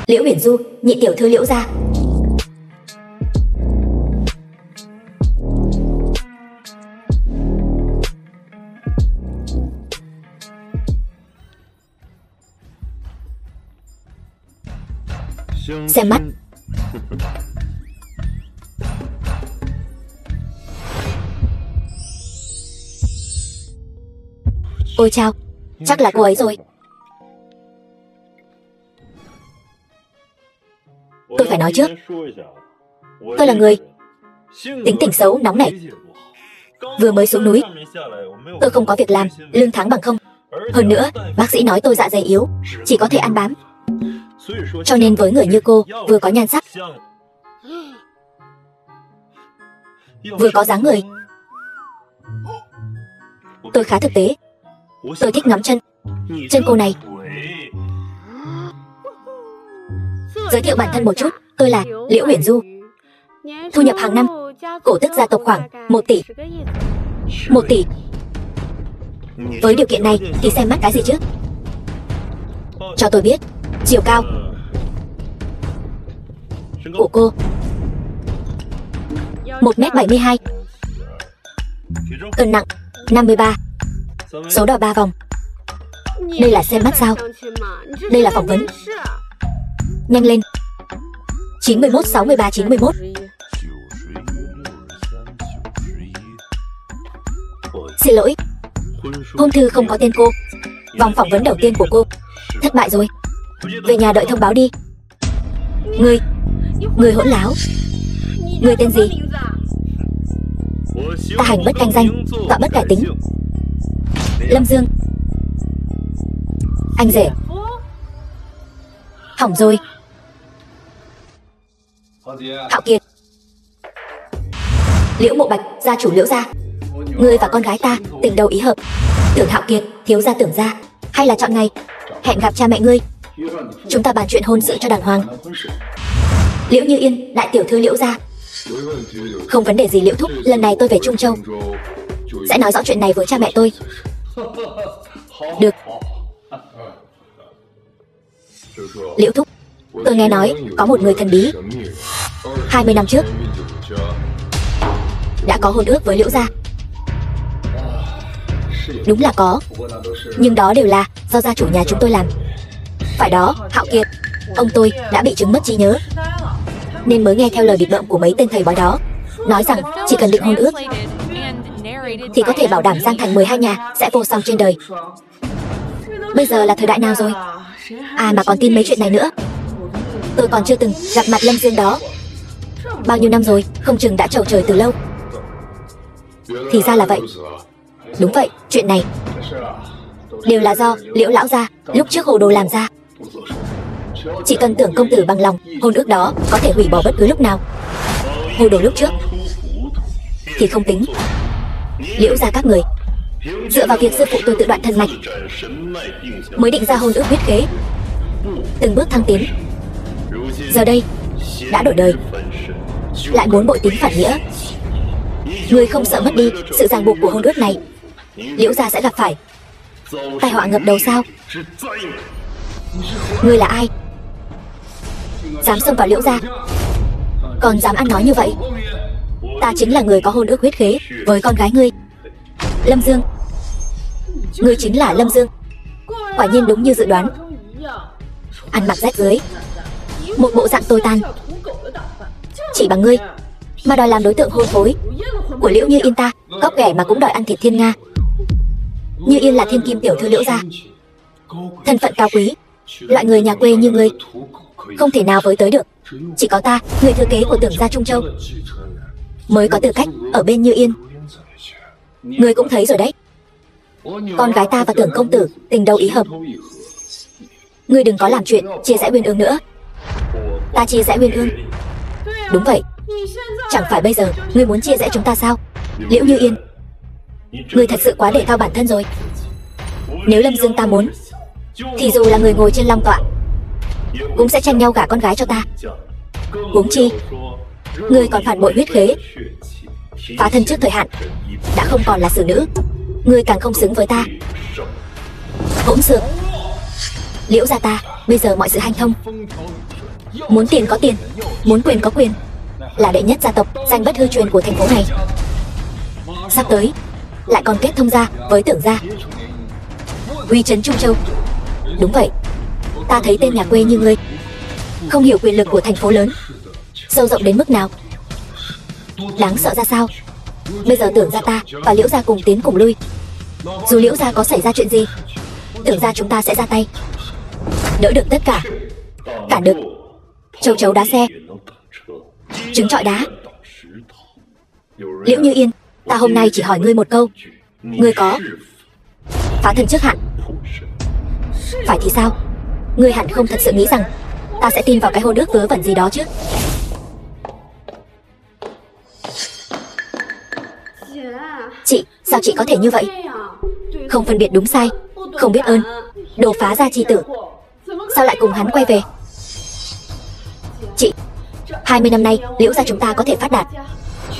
Liễu Uyển Du, nhị tiểu thư Liễu gia. Xem mắt. Ôi chao, chắc là cô ấy rồi. Tôi phải nói trước, tôi là người tính tình xấu nóng nảy. Vừa mới xuống núi, tôi không có việc làm, lương tháng bằng không. Hơn nữa, bác sĩ nói tôi dạ dày yếu, chỉ có thể ăn bám. Cho nên với người như cô, vừa có nhan sắc, vừa có dáng người, tôi khá thực tế. Tôi thích ngắm chân. Chân cô này. Giới thiệu bản thân một chút, tôi là Liễu Uyển Du. Thu nhập hàng năm, cổ tức gia tộc khoảng 1 tỷ. 1 tỷ. Với điều kiện này thì xem mắt cái gì chứ? Cho tôi biết, chiều cao của cô 1m72, cân nặng 53, số đo 3 vòng. Đây là xem mắt sao? Đây là phỏng vấn. Nhanh lên. 91, 63, 91. Xin lỗi, hôn thư không có tên cô. Vòng phỏng vấn đầu tiên của cô thất bại rồi. Về nhà đợi thông báo đi. Người hỗn láo. Người tên gì? Ta hành bất canh danh, tọa bất cải tính. Lâm Dương. Anh rể. Hỏng rồi. Hạo Kiệt. Liễu Mộ Bạch, gia chủ Liễu gia. Ngươi và con gái ta tình đầu ý hợp. Tưởng Hạo Kiệt, thiếu gia Tưởng gia. Hay là chọn ngày hẹn gặp cha mẹ ngươi, chúng ta bàn chuyện hôn sự cho đàng hoàng. Liễu Như Yên, đại tiểu thư Liễu gia. Không vấn đề gì Liễu thúc, lần này tôi về Trung Châu sẽ nói rõ chuyện này với cha mẹ tôi. Được. Liễu thúc, tôi nghe nói có một người thần bí 20 năm trước đã có hôn ước với Liễu gia. Đúng là có, nhưng đó đều là do gia chủ nhà chúng tôi làm. Phải đó, Hạo Kiệt, ông tôi đã bị chứng mất trí nhớ, nên mới nghe theo lời bịp bợm của mấy tên thầy bói đó, nói rằng chỉ cần định hôn ước thì có thể bảo đảm Giang Thành 12 nhà sẽ vô song trên đời. Bây giờ là thời đại nào rồi? À mà còn tin mấy chuyện này nữa. Tôi còn chưa từng gặp mặt Lâm Dương đó. Bao nhiêu năm rồi, không chừng đã trầu trời từ lâu. Thì ra là vậy. Đúng vậy, chuyện này đều là do Liễu lão gia lúc trước hồ đồ làm ra. Chỉ cần Tưởng công tử bằng lòng, hôn ước đó có thể hủy bỏ bất cứ lúc nào. Hồ đồ lúc trước thì không tính. Liễu gia các người dựa vào việc sư phụ tôi tự đoạn thân mạch mới định ra hôn ước huyết khế, từng bước thăng tiến. Giờ đây đã đổi đời, lại muốn bội tính phản nghĩa. Ngươi không sợ mất đi sự ràng buộc của hôn ước này, Liễu gia sẽ gặp phải tai họa ngập đầu sao? Ngươi là ai? Dám xông vào Liễu gia, còn dám ăn nói như vậy? Ta chính là người có hôn ước huyết khế với con gái ngươi, Lâm Dương. Ngươi chính là Lâm Dương. Quả nhiên đúng như dự đoán. Ăn mặc rách rưới, một bộ dạng tồi tàn, chỉ bằng ngươi mà đòi làm đối tượng hôn phối của Liễu Như Yên ta. Cóc ghẻ mà cũng đòi ăn thịt thiên nga. Như Yên là thiên kim tiểu thư Liễu gia, thân phận cao quý, loại người nhà quê như ngươi không thể nào với tới được. Chỉ có ta, người thừa kế của Tưởng gia Trung Châu, mới có tư cách ở bên Như Yên. Ngươi cũng thấy rồi đấy, con gái ta và Tưởng công tử tình đầu ý hợp. Ngươi đừng có làm chuyện chia rẽ uyên ương nữa. Ta chia rẽ uyên ương? Đúng vậy. Chẳng phải bây giờ ngươi muốn chia rẽ chúng ta sao? Liễu Như Yên, ngươi thật sự quá để thao bản thân rồi. Nếu Lâm Dương ta muốn, thì dù là người ngồi trên long tọa cũng sẽ tranh nhau gả con gái cho ta. Huống chi ngươi còn phản bội huyết khế, phá thân trước thời hạn, đã không còn là xử nữ. Ngươi càng không xứng với ta. Hỗn xược. Liễu gia ta bây giờ mọi sự hanh thông, Muốn tiền có tiền, muốn quyền có quyền. Là đệ nhất gia tộc danh bất hư truyền của thành phố này. Sắp tới lại còn kết thông gia với Tưởng gia, uy trấn Trung Châu. Đúng vậy, ta thấy tên nhà quê như ngươi không hiểu quyền lực của thành phố lớn sâu rộng đến mức nào, đáng sợ ra sao. Bây giờ Tưởng gia ta và Liễu gia cùng tiến cùng lui. Dù Liễu gia có xảy ra chuyện gì, Tưởng gia chúng ta sẽ ra tay đỡ được tất cả. Cản được châu chấu đá xe, trứng trọi đá. Liễu Như Yên, ta hôm nay chỉ hỏi ngươi một câu. Ngươi có phá thân trước hạn? Phải thì sao? Ngươi hẳn không thật sự nghĩ rằng ta sẽ tin vào cái hôn ước vớ vẩn gì đó chứ? Chị, sao chị có thể như vậy? Không phân biệt đúng sai, không biết ơn, đồ phá gia chi tử, sao lại cùng hắn quay về? Chị, 20 năm nay Liễu gia chúng ta có thể phát đạt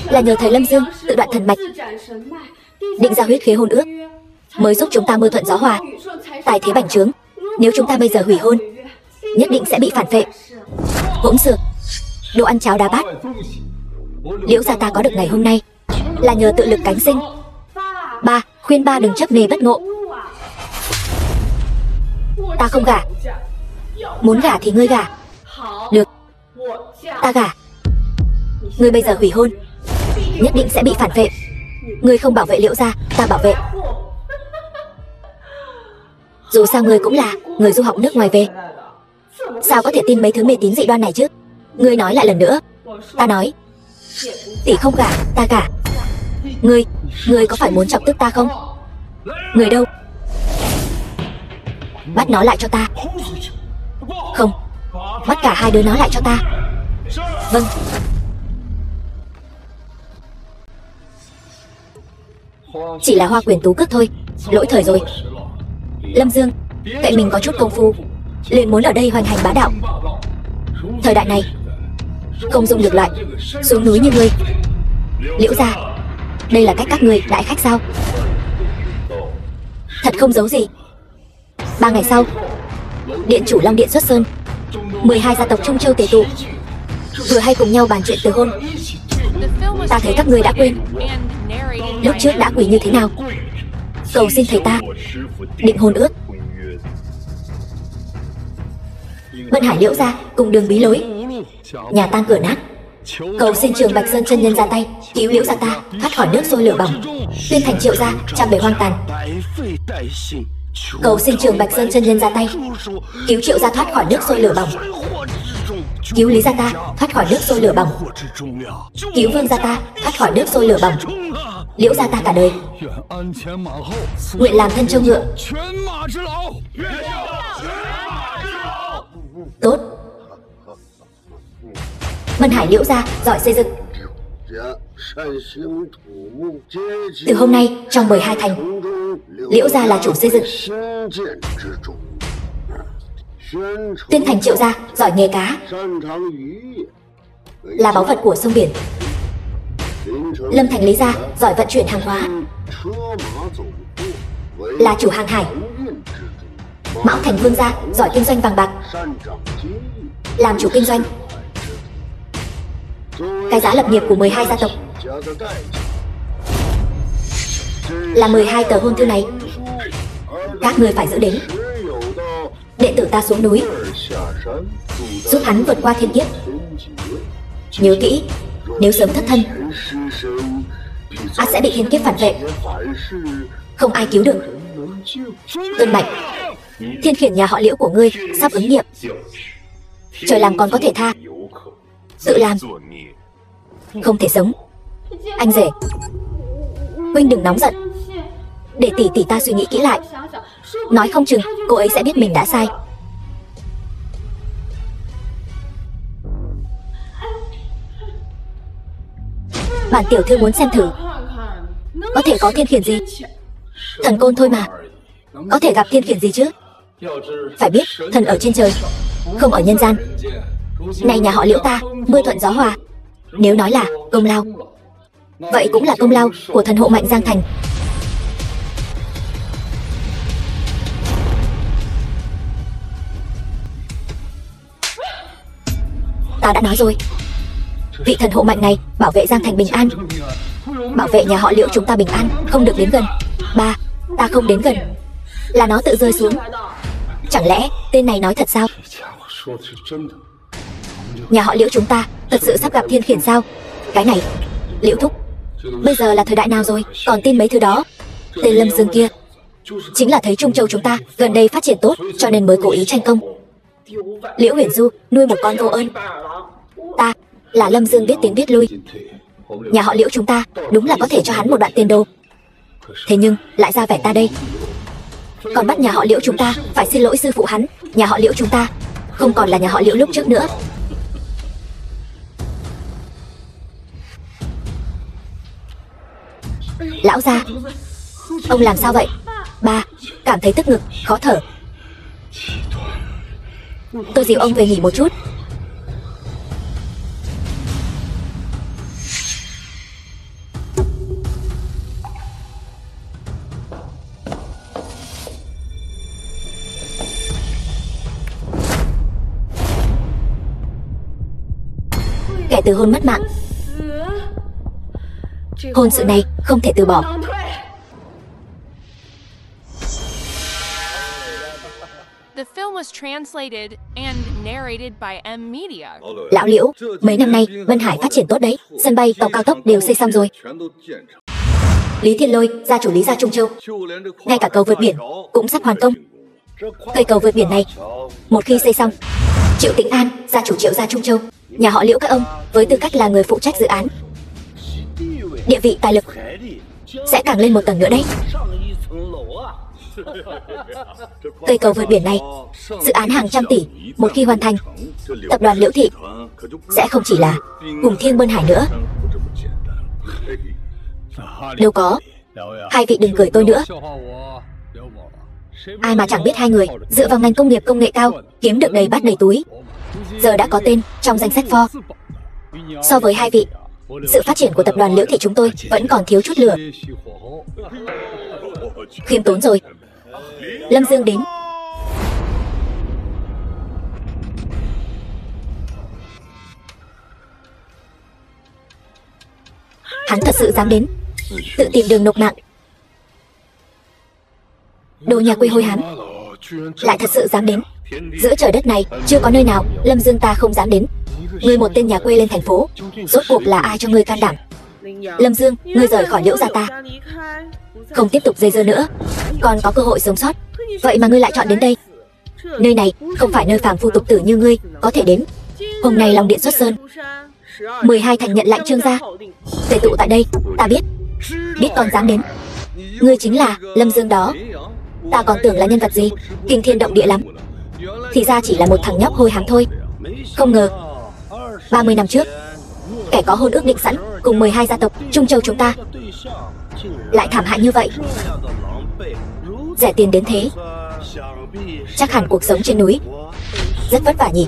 là nhờ thầy Lâm Dương tự đoạn thần mạch, định ra huyết khế hôn ước, mới giúp chúng ta mưa thuận gió hòa, tài thế bành trướng. Nếu chúng ta bây giờ hủy hôn, nhất định sẽ bị phản phệ, hỗn xược, đồ ăn cháo đá bát. Liễu gia ta có được ngày hôm nay là nhờ tự lực cánh sinh. Ba, khuyên ba đừng chấp mê bất ngộ. Ta không gả. Muốn gả thì ngươi gả. Được, ta gả. Ngươi bây giờ hủy hôn, nhất định sẽ bị phản vệ. Ngươi không bảo vệ Liễu gia, ta bảo vệ. Dù sao ngươi cũng là người du học nước ngoài về, sao có thể tin mấy thứ mê tín dị đoan này chứ? Ngươi nói lại lần nữa. Ta nói tỷ không gả, ta gả. Ngươi có phải muốn chọc tức ta không? Người đâu? Bắt nó lại cho ta. Không, bắt cả hai đứa nó lại cho ta. Vâng. Chỉ là Hoa Quyền Tú cước thôi, lỗi thời rồi. Lâm Dương, cậy mình có chút công phu liền muốn ở đây hoành hành bá đạo. Thời đại này không dùng được loại xuống núi như ngươi. Liễu gia, đây là cách các ngươi đại khách sao? Thật không giấu gì. 3 ngày sau, điện chủ Long Điện xuất sơn, 12 gia tộc Trung Châu tề tụ, vừa hay cùng nhau bàn chuyện từ hôn. Ta thấy các ngươi đã quên lúc trước đã quỳ như thế nào, cầu xin thầy ta định hôn ước. Vân Hải Liễu gia cùng đường bí lối, nhà tan cửa nát, cầu xin Trường Bạch Sơn chân nhân ra tay cứu Liễu gia ta thoát khỏi nước sôi lửa bỏng. Tuyên Thành Triệu gia trăm bề hoang tàn, cầu xin Trường Bạch Sơn chân nhân ra tay cứu Triệu gia thoát khỏi nước sôi lửa bỏng, cứu Lý gia ta thoát khỏi nước sôi lửa bỏng, cứu Vương gia ta thoát khỏi nước sôi lửa bỏng. Liễu gia ta cả đời nguyện làm thân trâu ngựa. Tốt. Vân Hải Liễu gia giỏi xây dựng. Từ hôm nay trong 12 thành, Liễu gia là chủ xây dựng. Tuyên Thành Triệu gia giỏi nghề cá, là báu vật của sông biển. Lâm Thành Lý gia giỏi vận chuyển hàng hóa, là chủ hàng hải. Mão Thành Vương gia giỏi kinh doanh vàng bạc, làm chủ kinh doanh. Cái giá lập nghiệp của 12 gia tộc là 12 tờ hôn thư này. Các người phải giữ đến. Đệ tử ta xuống núi giúp hắn vượt qua thiên kiếp. Nhớ kỹ, nếu sớm thất thân, ắt sẽ bị thiên kiếp phản vệ, không ai cứu được. Tuân mệnh. Thiên khiển nhà họ Liễu của ngươi sắp ứng nghiệm. Trời làm còn có thể tha, tự làm không thể sống. Anh rể, huynh đừng nóng giận, để tỷ ta suy nghĩ kỹ lại. Nói không chừng cô ấy sẽ biết mình đã sai. Bản tiểu thư muốn xem thử, có thể có thiên khiển gì? Thần côn thôi mà, có thể gặp thiên khiển gì chứ? Phải biết thần ở trên trời, không ở nhân gian. Này nhà họ Liễu ta mưa thuận gió hòa, nếu nói là công lao, vậy cũng là công lao của thần hộ Mạnh Giang Thành. Ta đã nói rồi, vị thần hộ mạnh này bảo vệ Giang Thành bình an, bảo vệ nhà họ Liễu chúng ta bình an, không được đến gần. Ba, ta không đến gần, là nó tự rơi xuống. Chẳng lẽ tên này nói thật sao? Nhà họ Liễu chúng ta thật sự sắp gặp thiên khiển sao? Cái này, Liễu thúc, bây giờ là thời đại nào rồi, còn tin mấy thứ đó? Tên Lâm Dương kia chính là thấy Trung Châu chúng ta gần đây phát triển tốt, cho nên mới cố ý tranh công. Liễu Huyền Du nuôi một con vô ơn. Ta là Lâm Dương biết tiến biết lui, nhà họ Liễu chúng ta đúng là có thể cho hắn một đoạn tiền đồ. Thế nhưng lại ra vẻ ta đây, còn bắt nhà họ Liễu chúng ta phải xin lỗi sư phụ hắn. Nhà họ Liễu chúng ta không còn là nhà họ Liễu lúc trước nữa. Lão gia, ông làm sao vậy? Ba, cảm thấy tức ngực, khó thở. Tôi dìu ông về nghỉ một chút. Kẻ từ hôn mất mạng, hôn sự này không thể từ bỏ. The film was translated and narrated by M Media. Lão Liễu, mấy năm nay Vân Hải phát triển tốt đấy, sân bay, tàu cao tốc đều xây xong rồi. Lý Thiên Lôi, gia chủ Lý gia Trung Châu, ngay cả cầu vượt biển cũng sắp hoàn công. Cây cầu vượt biển này một khi xây xong, Triệu Tĩnh An, gia chủ Triệu gia Trung Châu, nhà họ Liễu các ông với tư cách là người phụ trách dự án, địa vị tài lực sẽ càng lên một tầng nữa đấy. Cây cầu vượt biển này, dự án hàng trăm tỷ, một khi hoàn thành, tập đoàn Liễu Thị sẽ không chỉ là Hùng Thiên Vân Hải nữa. Đâu có, hai vị đừng cười tôi nữa. Ai mà chẳng biết hai người dựa vào ngành công nghiệp công nghệ cao kiếm được đầy bát đầy túi, giờ đã có tên trong danh sách Forbes. So với hai vị, sự phát triển của tập đoàn Liễu Thị chúng tôi vẫn còn thiếu chút lửa. Khiêm tốn rồi. Lâm Dương đến. Hắn thật sự dám đến, tự tìm đường nộp mạng. Đồ nhà quê hôi hám, lại thật sự dám đến. Giữa trời đất này chưa có nơi nào Lâm Dương ta không dám đến. Ngươi một tên nhà quê lên thành phố, rốt cuộc là ai cho ngươi can đảm? Lâm Dương, ngươi rời khỏi Liễu gia ta, không tiếp tục dây dưa nữa, còn có cơ hội sống sót. Vậy mà ngươi lại chọn đến đây. Nơi này không phải nơi phàm phu tục tử như ngươi có thể đến. Hôm nay Long Điện xuất sơn, 12 thành nhận lệnh Trương gia tề tụ tại đây. Ta biết con dám đến. Ngươi chính là Lâm Dương đó. Ta còn tưởng là nhân vật gì kinh thiên động địa lắm, thì ra chỉ là một thằng nhóc hôi hám thôi. Không ngờ 30 năm trước, kẻ có hôn ước định sẵn cùng 12 gia tộc Trung Châu chúng ta lại thảm hại như vậy. Rẻ tiền đến thế, chắc hẳn cuộc sống trên núi rất vất vả nhỉ.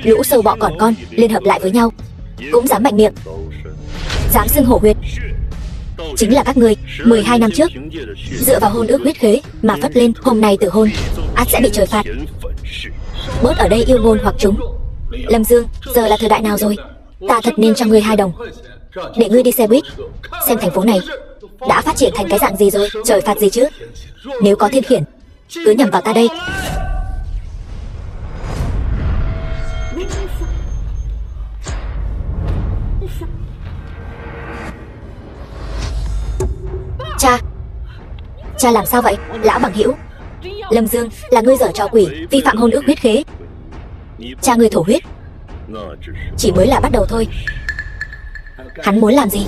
Lũ sâu bọ còn con liên hợp lại với nhau cũng dám mạnh miệng, dám xưng hổ huyệt. Chính là các ngươi 12 năm trước dựa vào hôn ước huyết khế mà phất lên, hôm nay tự hôn ắt sẽ bị trời phạt. Bớt ở đây yêu ngôn hoặc chúng. Lâm Dương, giờ là thời đại nào rồi? Ta thật nên cho ngươi 2 đồng để ngươi đi xe buýt xem thành phố này đã phát triển thành cái dạng gì rồi. Trời phạt gì chứ? Nếu có thiên khiển cứ nhằm vào ta đây. Cha làm sao vậy? Lão bằng hữu, Lâm Dương là ngươi giở trò quỷ, vi phạm hôn ước huyết khế. Cha ngươi thổ huyết chỉ mới là bắt đầu thôi. Hắn muốn làm gì?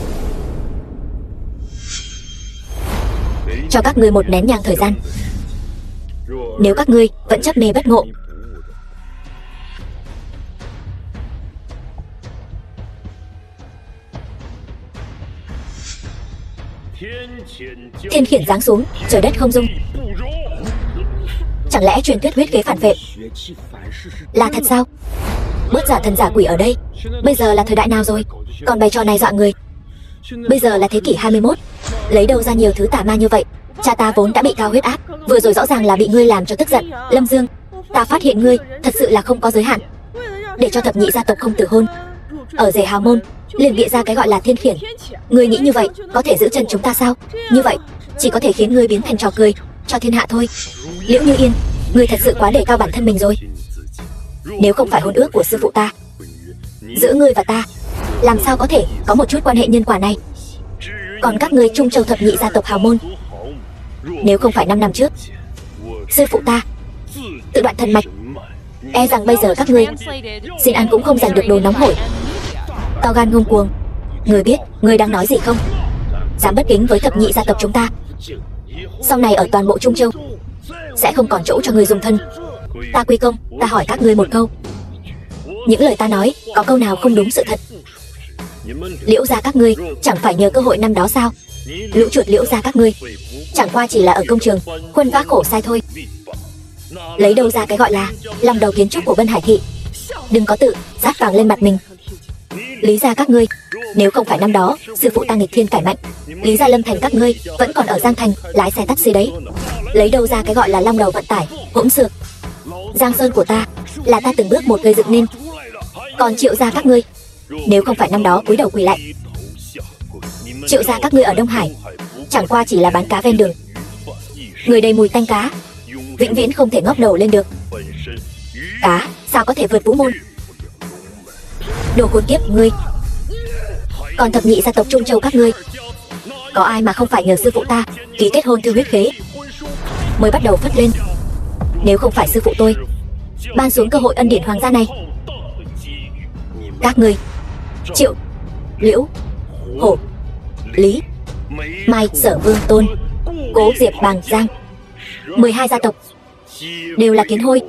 Cho các ngươi một nén nhang thời gian. Nếu các ngươi vẫn chấp mê bất ngộ, thiên khiển giáng xuống, trời đất không dung. Chẳng lẽ truyền thuyết huyết khế phản vệ là thật sao? Bớt giả thần giả quỷ ở đây. Bây giờ là thời đại nào rồi, còn bày trò này dọa người? Bây giờ là thế kỷ 21, lấy đâu ra nhiều thứ tà ma như vậy? Cha ta vốn đã bị cao huyết áp, vừa rồi rõ ràng là bị ngươi làm cho tức giận. Lâm Dương, Ta phát hiện ngươi thật sự là không có giới hạn. Để cho thập nhị gia tộc không tử hôn, ở rể hào môn liền bịa ra cái gọi là thiên khiển. Ngươi nghĩ như vậy có thể giữ chân chúng ta sao? Như vậy chỉ có thể khiến ngươi biến thành trò cười cho thiên hạ thôi. Liễu Như Yên, ngươi thật sự quá đề cao bản thân mình rồi. Nếu không phải hôn ước của sư phụ ta, giữa ngươi và ta làm sao có thể có một chút quan hệ nhân quả này? Còn các ngươi Trung Châu thập nhị gia tộc hào môn, nếu không phải 5 năm trước sư phụ ta tự đoạn thần mạch, e rằng bây giờ các ngươi xin ăn cũng không giành được đồ nóng hổi. To gan ngông cuồng, ngươi biết ngươi đang nói gì không? Dám bất kính với thập nhị gia tộc chúng ta, sau này ở toàn bộ Trung Châu sẽ không còn chỗ cho ngươi dùng thân. Ta quy công, ta hỏi các ngươi một câu, những lời ta nói có câu nào không đúng sự thật? Liễu gia các ngươi chẳng phải nhờ cơ hội năm đó sao? Lũ chuột Liễu gia các ngươi chẳng qua chỉ là ở công trường khuân vác khổ sai thôi. Lấy đâu ra cái gọi là lòng đầu kiến trúc của Vân Hải thị? Đừng có tự sát vàng lên mặt mình. Lý gia các ngươi, nếu không phải năm đó sư phụ ta nghịch thiên cải mạnh, Lý gia Lâm Thành các ngươi vẫn còn ở Giang Thành lái xe taxi đấy. Lấy đâu ra cái gọi là long đầu vận tải hỗn xược? Giang Sơn của ta là ta từng bước một gây dựng nên. Còn Triệu gia các ngươi, nếu không phải năm đó cúi đầu quỳ lại, Triệu gia các ngươi ở Đông Hải chẳng qua chỉ là bán cá ven đường, người đầy mùi tanh cá, vĩnh viễn không thể ngóc đầu lên được. Cá sao có thể vượt vũ môn? Đồ khốn kiếp ngươi! Còn thập nhị gia tộc Trung Châu các ngươi, có ai mà không phải nhờ sư phụ ta ký kết hôn thư huyết khế mới bắt đầu phất lên? Nếu không phải sư phụ tôi ban xuống cơ hội ân điển hoàng gia này, các ngươi Triệu, Liễu, Hổ, Lý, Mai, Sở Vương Tôn, Cố Diệp, Bàng Giang, 12 gia tộc đều là kiến hôi.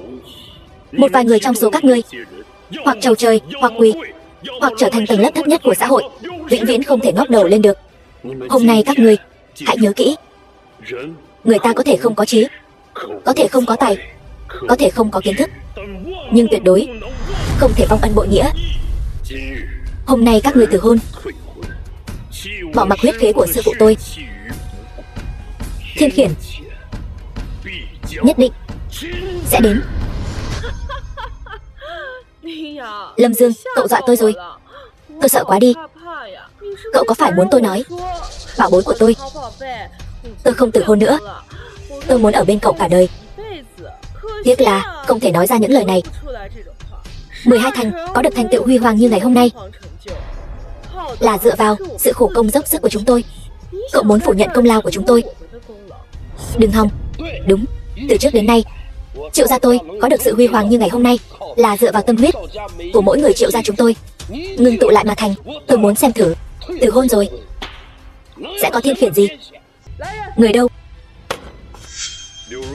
Một vài người trong số các ngươi hoặc trầu trời, hoặc quỳ, hoặc trở thành tầng lớp thấp nhất của xã hội, vĩnh viễn không thể ngóc đầu lên được. Hôm nay các ngươi hãy nhớ kỹ, người ta có thể không có trí, có thể không có tài, có thể không có kiến thức, nhưng tuyệt đối không thể vong ân bội nghĩa. Hôm nay các ngươi từ hôn, bỏ mặc huyết khế của sư phụ tôi, thiên khiển nhất định sẽ đến. Lâm Dương, cậu dọa tôi rồi. Tôi sợ quá đi. Cậu có phải muốn tôi nói bảo bối của tôi không từ hôn nữa, tôi muốn ở bên cậu cả đời. Tiếc là không thể nói ra những lời này. 12 thành có được thành tựu huy hoàng như ngày hôm nay là dựa vào sự khổ công dốc sức của chúng tôi. Cậu muốn phủ nhận công lao của chúng tôi? Đừng hòng. Đúng, từ trước đến nay Triệu gia tôi có được sự huy hoàng như ngày hôm nay là dựa vào tâm huyết của mỗi người Triệu gia chúng tôi ngưng tụ lại mà thành. Tôi muốn xem thử, từ hôn rồi sẽ có thiên khiển gì? Người đâu?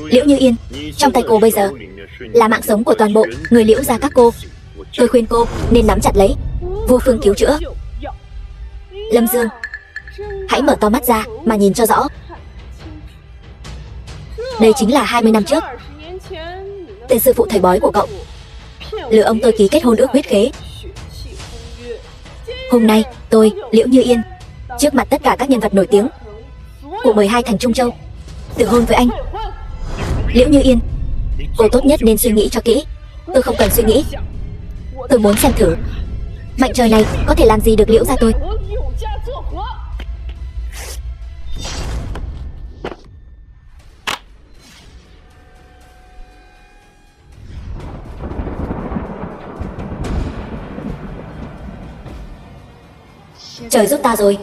Liễu Như Yên, trong tay cô bây giờ là mạng sống của toàn bộ người Liễu gia các cô. Tôi khuyên cô nên nắm chặt lấy, vô phương cứu chữa. Lâm Dương, hãy mở to mắt ra mà nhìn cho rõ. Đây chính là 20 năm trước, tên sư phụ thầy bói của cậu lừa ông tôi ký kết hôn ước huyết khế. Hôm nay tôi, Liễu Như Yên, trước mặt tất cả các nhân vật nổi tiếng của 12 thành Trung Châu, từ hôn với anh. Liễu Như Yên, cô tốt nhất nên suy nghĩ cho kỹ. Tôi không cần suy nghĩ, tôi muốn xem thử mệnh trời này có thể làm gì được Liễu gia tôi. Trời giúp ta rồi.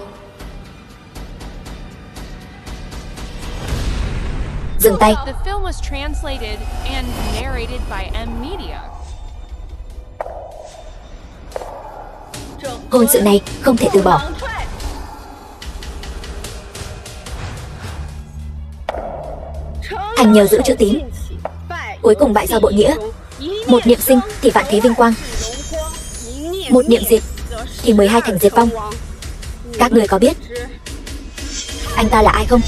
Dừng tay. The film was translated and narrated by M Media. Hôn sự này không thể từ bỏ. Thành nhờ giữ chữ tín, cuối cùng bại do bội nghĩa. Một niệm sinh thì vạn thế vinh quang, một niệm diệt thì 12 thành diệt vong. Các người có biết anh ta là ai không?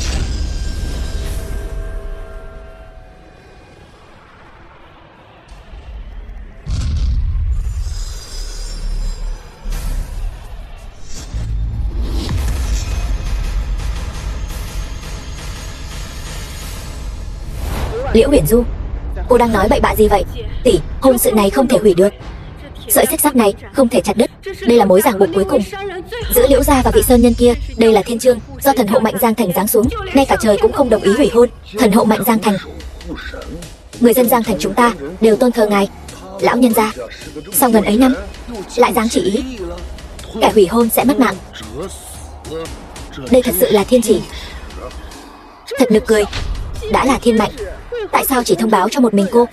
Liễu Huyền Du Cô đang nói bậy bạ gì vậy? Tỷ, hôn sự này không thể hủy được. Sợi xích sắt này không thể chặt đứt. Đây là mối ràng buộc cuối cùng giữa Liễu gia và vị sơn nhân kia. Đây là thiên chương do thần hộ Mạnh Giang Thành giáng xuống. Ngay cả trời cũng không đồng ý hủy hôn. Thần hộ Mạnh Giang Thành, người dân Giang Thành chúng ta đều tôn thờ ngài. Lão nhân gia, sau gần ấy năm lại dám chỉ ý, kẻ hủy hôn sẽ mất mạng. Đây thật sự là thiên chỉ. Thật nực cười. Đã là thiên mệnh, tại sao chỉ thông báo cho một mình cô?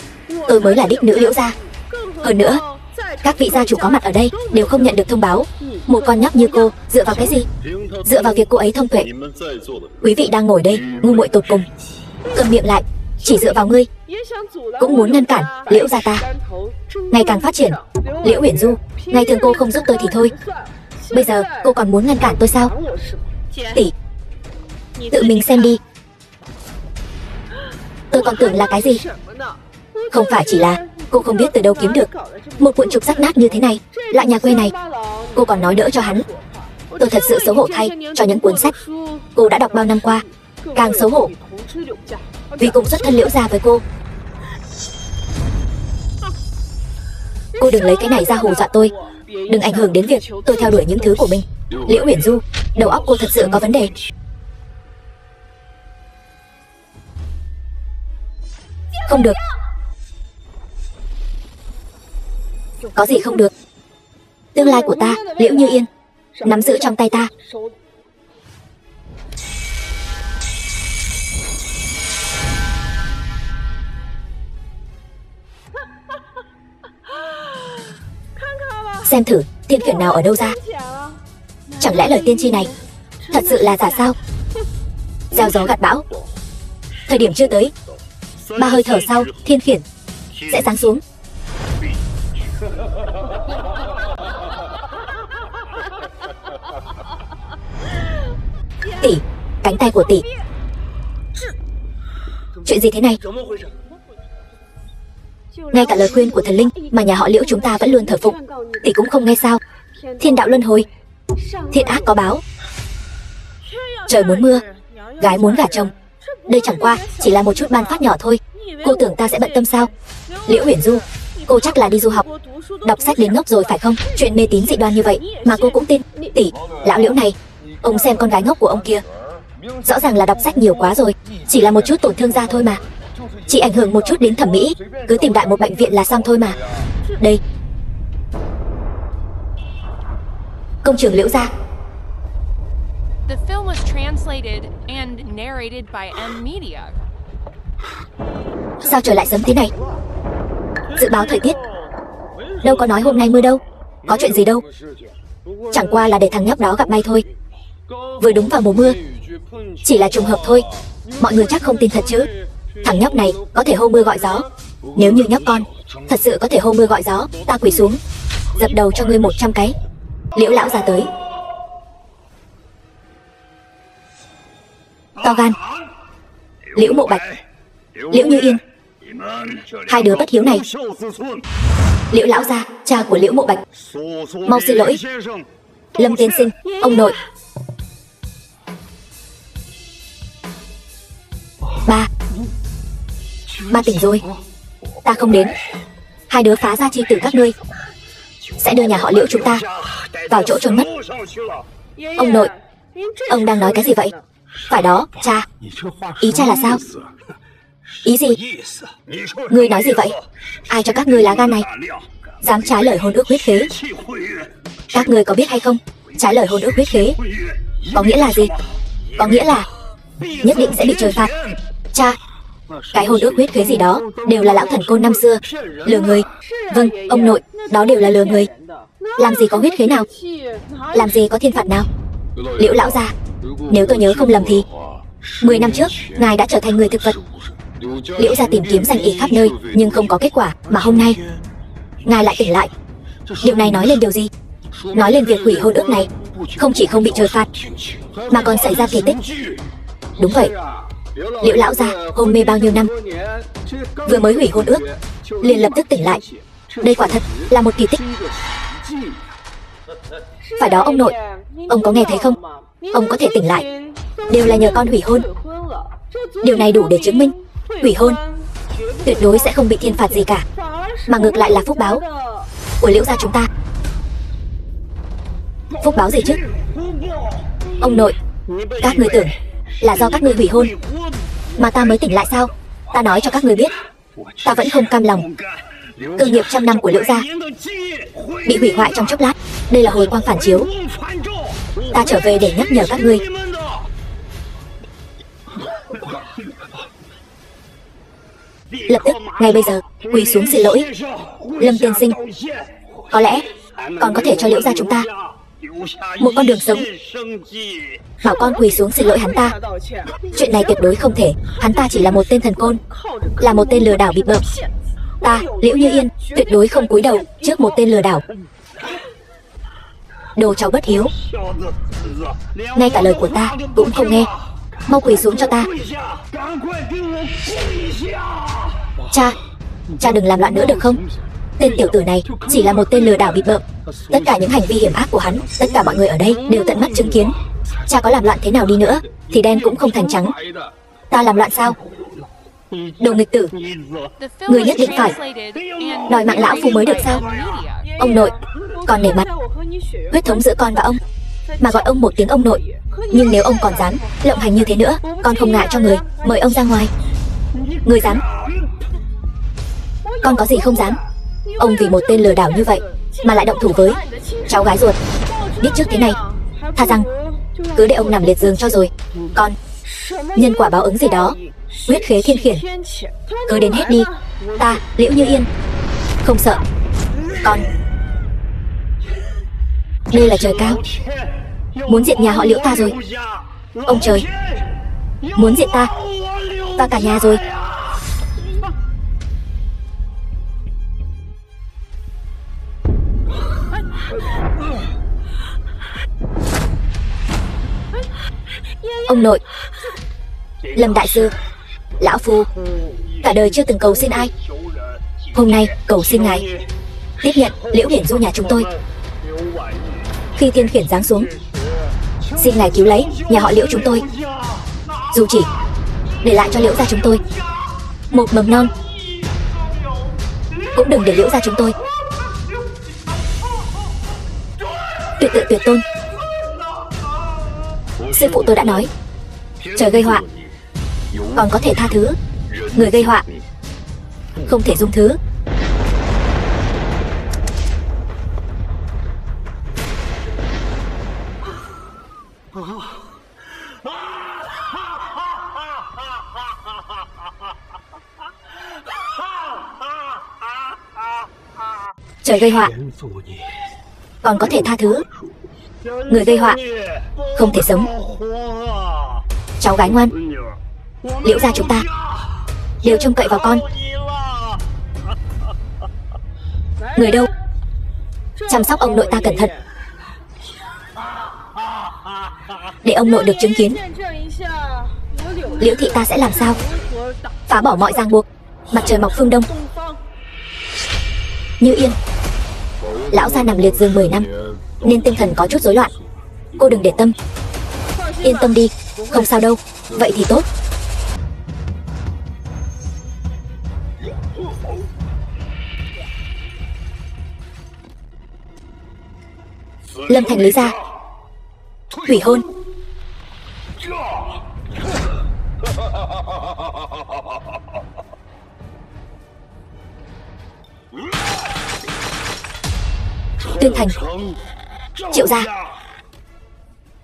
Tôi mới là đích nữ Liễu gia. Hơn nữa, các vị gia chủ có mặt ở đây đều không nhận được thông báo. Một con nhóc như cô dựa vào cái gì? Dựa vào việc cô ấy thông tuệ. Quý vị đang ngồi đây ngu muội tột cùng. Câm miệng lại. Chỉ dựa vào ngươi cũng muốn ngăn cản Liễu gia ta ngày càng phát triển. Liễu Uyển Du, ngày thường cô không giúp tôi thì thôi, bây giờ cô còn muốn ngăn cản tôi sao? Tỷ, tự mình xem đi. Tôi còn tưởng là cái gì. Không phải chỉ là cô không biết từ đâu kiếm được một cuộn trục rách nát như thế này. Loại nhà quê này cô còn nói đỡ cho hắn. Tôi thật sự xấu hổ thay cho những cuốn sách cô đã đọc bao năm qua. Càng xấu hổ vì cùng xuất thân Liễu gia với cô. Cô đừng lấy cái này ra hù dọa tôi. Đừng ảnh hưởng đến việc tôi theo đuổi những thứ của mình. Liễu Uyển Du, đầu óc cô thật sự có vấn đề. Không được. Có gì không được? Tương lai của ta, Liễu Như Yên, nắm giữ trong tay ta. Xem thử thiên khiển nào ở đâu ra. Chẳng lẽ lời tiên tri này thật sự là giả sao? Gieo gió gặt bão, thời điểm chưa tới. 3 hơi thở sau, thiên khiển sẽ giáng xuống. Tỷ, cánh tay của tỷ. Chuyện gì thế này? Ngay cả lời khuyên của thần linh mà nhà họ Liễu chúng ta vẫn luôn thờ phụng, tỷ cũng không nghe sao? Thiên đạo luân hồi, thiện ác có báo. Trời muốn mưa, gái muốn gả chồng. Đây chẳng qua chỉ là một chút ban phát nhỏ thôi. Cô tưởng ta sẽ bận tâm sao? Liễu Uyển Du, cô chắc là đi du học, đọc sách đến ngốc rồi phải không? Chuyện mê tín dị đoan như vậy mà cô cũng tin. Tỷ, lão Liễu này, ông xem con gái ngốc của ông kia, rõ ràng là đọc sách nhiều quá rồi. Chỉ là một chút tổn thương da thôi mà, chỉ ảnh hưởng một chút đến thẩm mỹ, cứ tìm đại một bệnh viện là xong thôi mà. Đây, công trường Liễu gia. The film was translated and narrated by M Media. Sao trời lại sớm thế này? Dự báo thời tiết đâu có nói hôm nay mưa đâu. Có chuyện gì đâu, chẳng qua là để thằng nhóc đó gặp may thôi. Vừa đúng vào mùa mưa, chỉ là trùng hợp thôi. Mọi người chắc không tin thật chứ? Thằng nhóc này có thể hô mưa gọi gió. Nếu như nhóc con thật sự có thể hô mưa gọi gió, ta quỳ xuống dập đầu cho ngươi 100 cái. Liễu lão ra tới. To gan. Liễu Mộ Bạch, Liễu Như Yên, hai đứa bất hiếu này. Liễu lão gia, cha của Liễu Mộ Bạch, mau xin lỗi. Lâm tiên sinh, ông nội. Ba tỉnh rồi. Ta không đến. Hai đứa phá ra chi tử các ngươi sẽ đưa nhà họ Liễu chúng ta vào chỗ chôn mất. Ông nội, ông đang nói cái gì vậy? Phải đó, cha. Ý cha là sao? Ý gì? Ngươi nói gì vậy? Ai cho các ngươi lá gan này, dám trái lời hôn ước huyết khế? Các ngươi có biết hay không, trái lời hôn ước huyết khế có nghĩa là gì? Có nghĩa là nhất định sẽ bị trời phạt. Cha, cái hôn ước huyết khế gì đó đều là lão thần côn năm xưa lừa người. Vâng, ông nội, đó đều là lừa người. Làm gì có huyết khế nào, làm gì có thiên phạt nào. Liễu lão gia, nếu tôi nhớ không lầm thì 10 năm trước ngài đã trở thành người thực vật. Liễu gia tìm kiếm danh y khắp nơi nhưng không có kết quả, mà hôm nay ngài lại tỉnh lại. Điều này nói lên điều gì? Nói lên việc hủy hôn ước này không chỉ không bị trời phạt mà còn xảy ra kỳ tích. Đúng vậy, Liễu lão gia hôn mê bao nhiêu năm, vừa mới hủy hôn ước liền lập tức tỉnh lại. Đây quả thật là một kỳ tích. Phải đó ông nội, ông có nghe thấy không? Ông có thể tỉnh lại đều là nhờ con hủy hôn. Điều này đủ để chứng minh hủy hôn tuyệt đối sẽ không bị thiên phạt gì cả, mà ngược lại là phúc báo của Liễu gia chúng ta. Phúc báo gì chứ? Ông nội, các ngươi tưởng là do các ngươi hủy hôn mà ta mới tỉnh lại sao? Ta nói cho các ngươi biết, ta vẫn không cam lòng cơ nghiệp trăm năm của Liễu gia bị hủy hoại trong chốc lát. Đây là hồi quang phản chiếu, ta trở về để nhắc nhở các ngươi. Lập tức, ngay bây giờ, quỳ xuống xin lỗi. Lâm tiên sinh, có lẽ con có thể cho Liễu gia chúng ta một con đường sống. Bảo con quỳ xuống xin lỗi hắn ta. Chuyện này tuyệt đối không thể. Hắn ta chỉ là một tên thần côn, là một tên lừa đảo bịp bợm. Ta, Liễu Như Yên, tuyệt đối không cúi đầu trước một tên lừa đảo. Đồ cháu bất hiếu, ngay cả lời của ta cũng không nghe. Mau quỳ xuống cho ta. Cha đừng làm loạn nữa được không? Tên tiểu tử này chỉ là một tên lừa đảo bịp bợm. Tất cả những hành vi hiểm ác của hắn, tất cả mọi người ở đây đều tận mắt chứng kiến. Cha có làm loạn thế nào đi nữa thì đen cũng không thành trắng. Ta làm loạn sao? Đồ nghịch tử, người nhất định phải đòi mạng lão phu mới được sao? Ông nội, con nể mặt huyết thống giữa con và ông mà gọi ông một tiếng ông nội. Nhưng nếu ông còn dám lộng hành như thế nữa, con không ngại cho người mời ông ra ngoài. Người dám? Con có gì không dám? Ông vì một tên lừa đảo như vậy mà lại động thủ với cháu gái ruột. Biết trước thế này, thà rằng cứ để ông nằm liệt giường cho rồi. Con, nhân quả báo ứng gì đó, huyết khế thiên khiển, cứ đến hết đi. Ta, Liễu Như Yên, không sợ. Con, đây là trời cao muốn diệt nhà họ Liễu ta rồi. Ông trời muốn diệt ta và cả nhà rồi. Ông nội, Lâm đại sư, lão phu cả đời chưa từng cầu xin ai, hôm nay cầu xin ngài tiếp nhận Liễu Hiển Du nhà chúng tôi. Khi thiên khiển giáng xuống, xin ngài cứu lấy nhà họ Liễu chúng tôi, dù chỉ để lại cho Liễu gia chúng tôi một mầm non, cũng đừng để Liễu gia chúng tôi tuyệt tự tuyệt tôn. Sư phụ tôi đã nói, trời gây họa còn có thể tha thứ, người gây họa không thể dung thứ. Trời gây họa còn có thể tha thứ, người gây họa không thể sống. Cháu gái ngoan, Liễu gia chúng ta đều trông cậy vào con. Người đâu, chăm sóc ông nội ta cẩn thận, để ông nội được chứng kiến Liễu thị ta sẽ làm sao phá bỏ mọi ràng buộc. Mặt trời mọc phương đông. Như Yên, lão gia nằm liệt giường 10 năm nên tinh thần có chút rối loạn, cô đừng để tâm. Yên tâm đi, không sao đâu. Vậy thì tốt. Lâm Thành Lý gia hủy hôn. Tuyên Thành, Triệu gia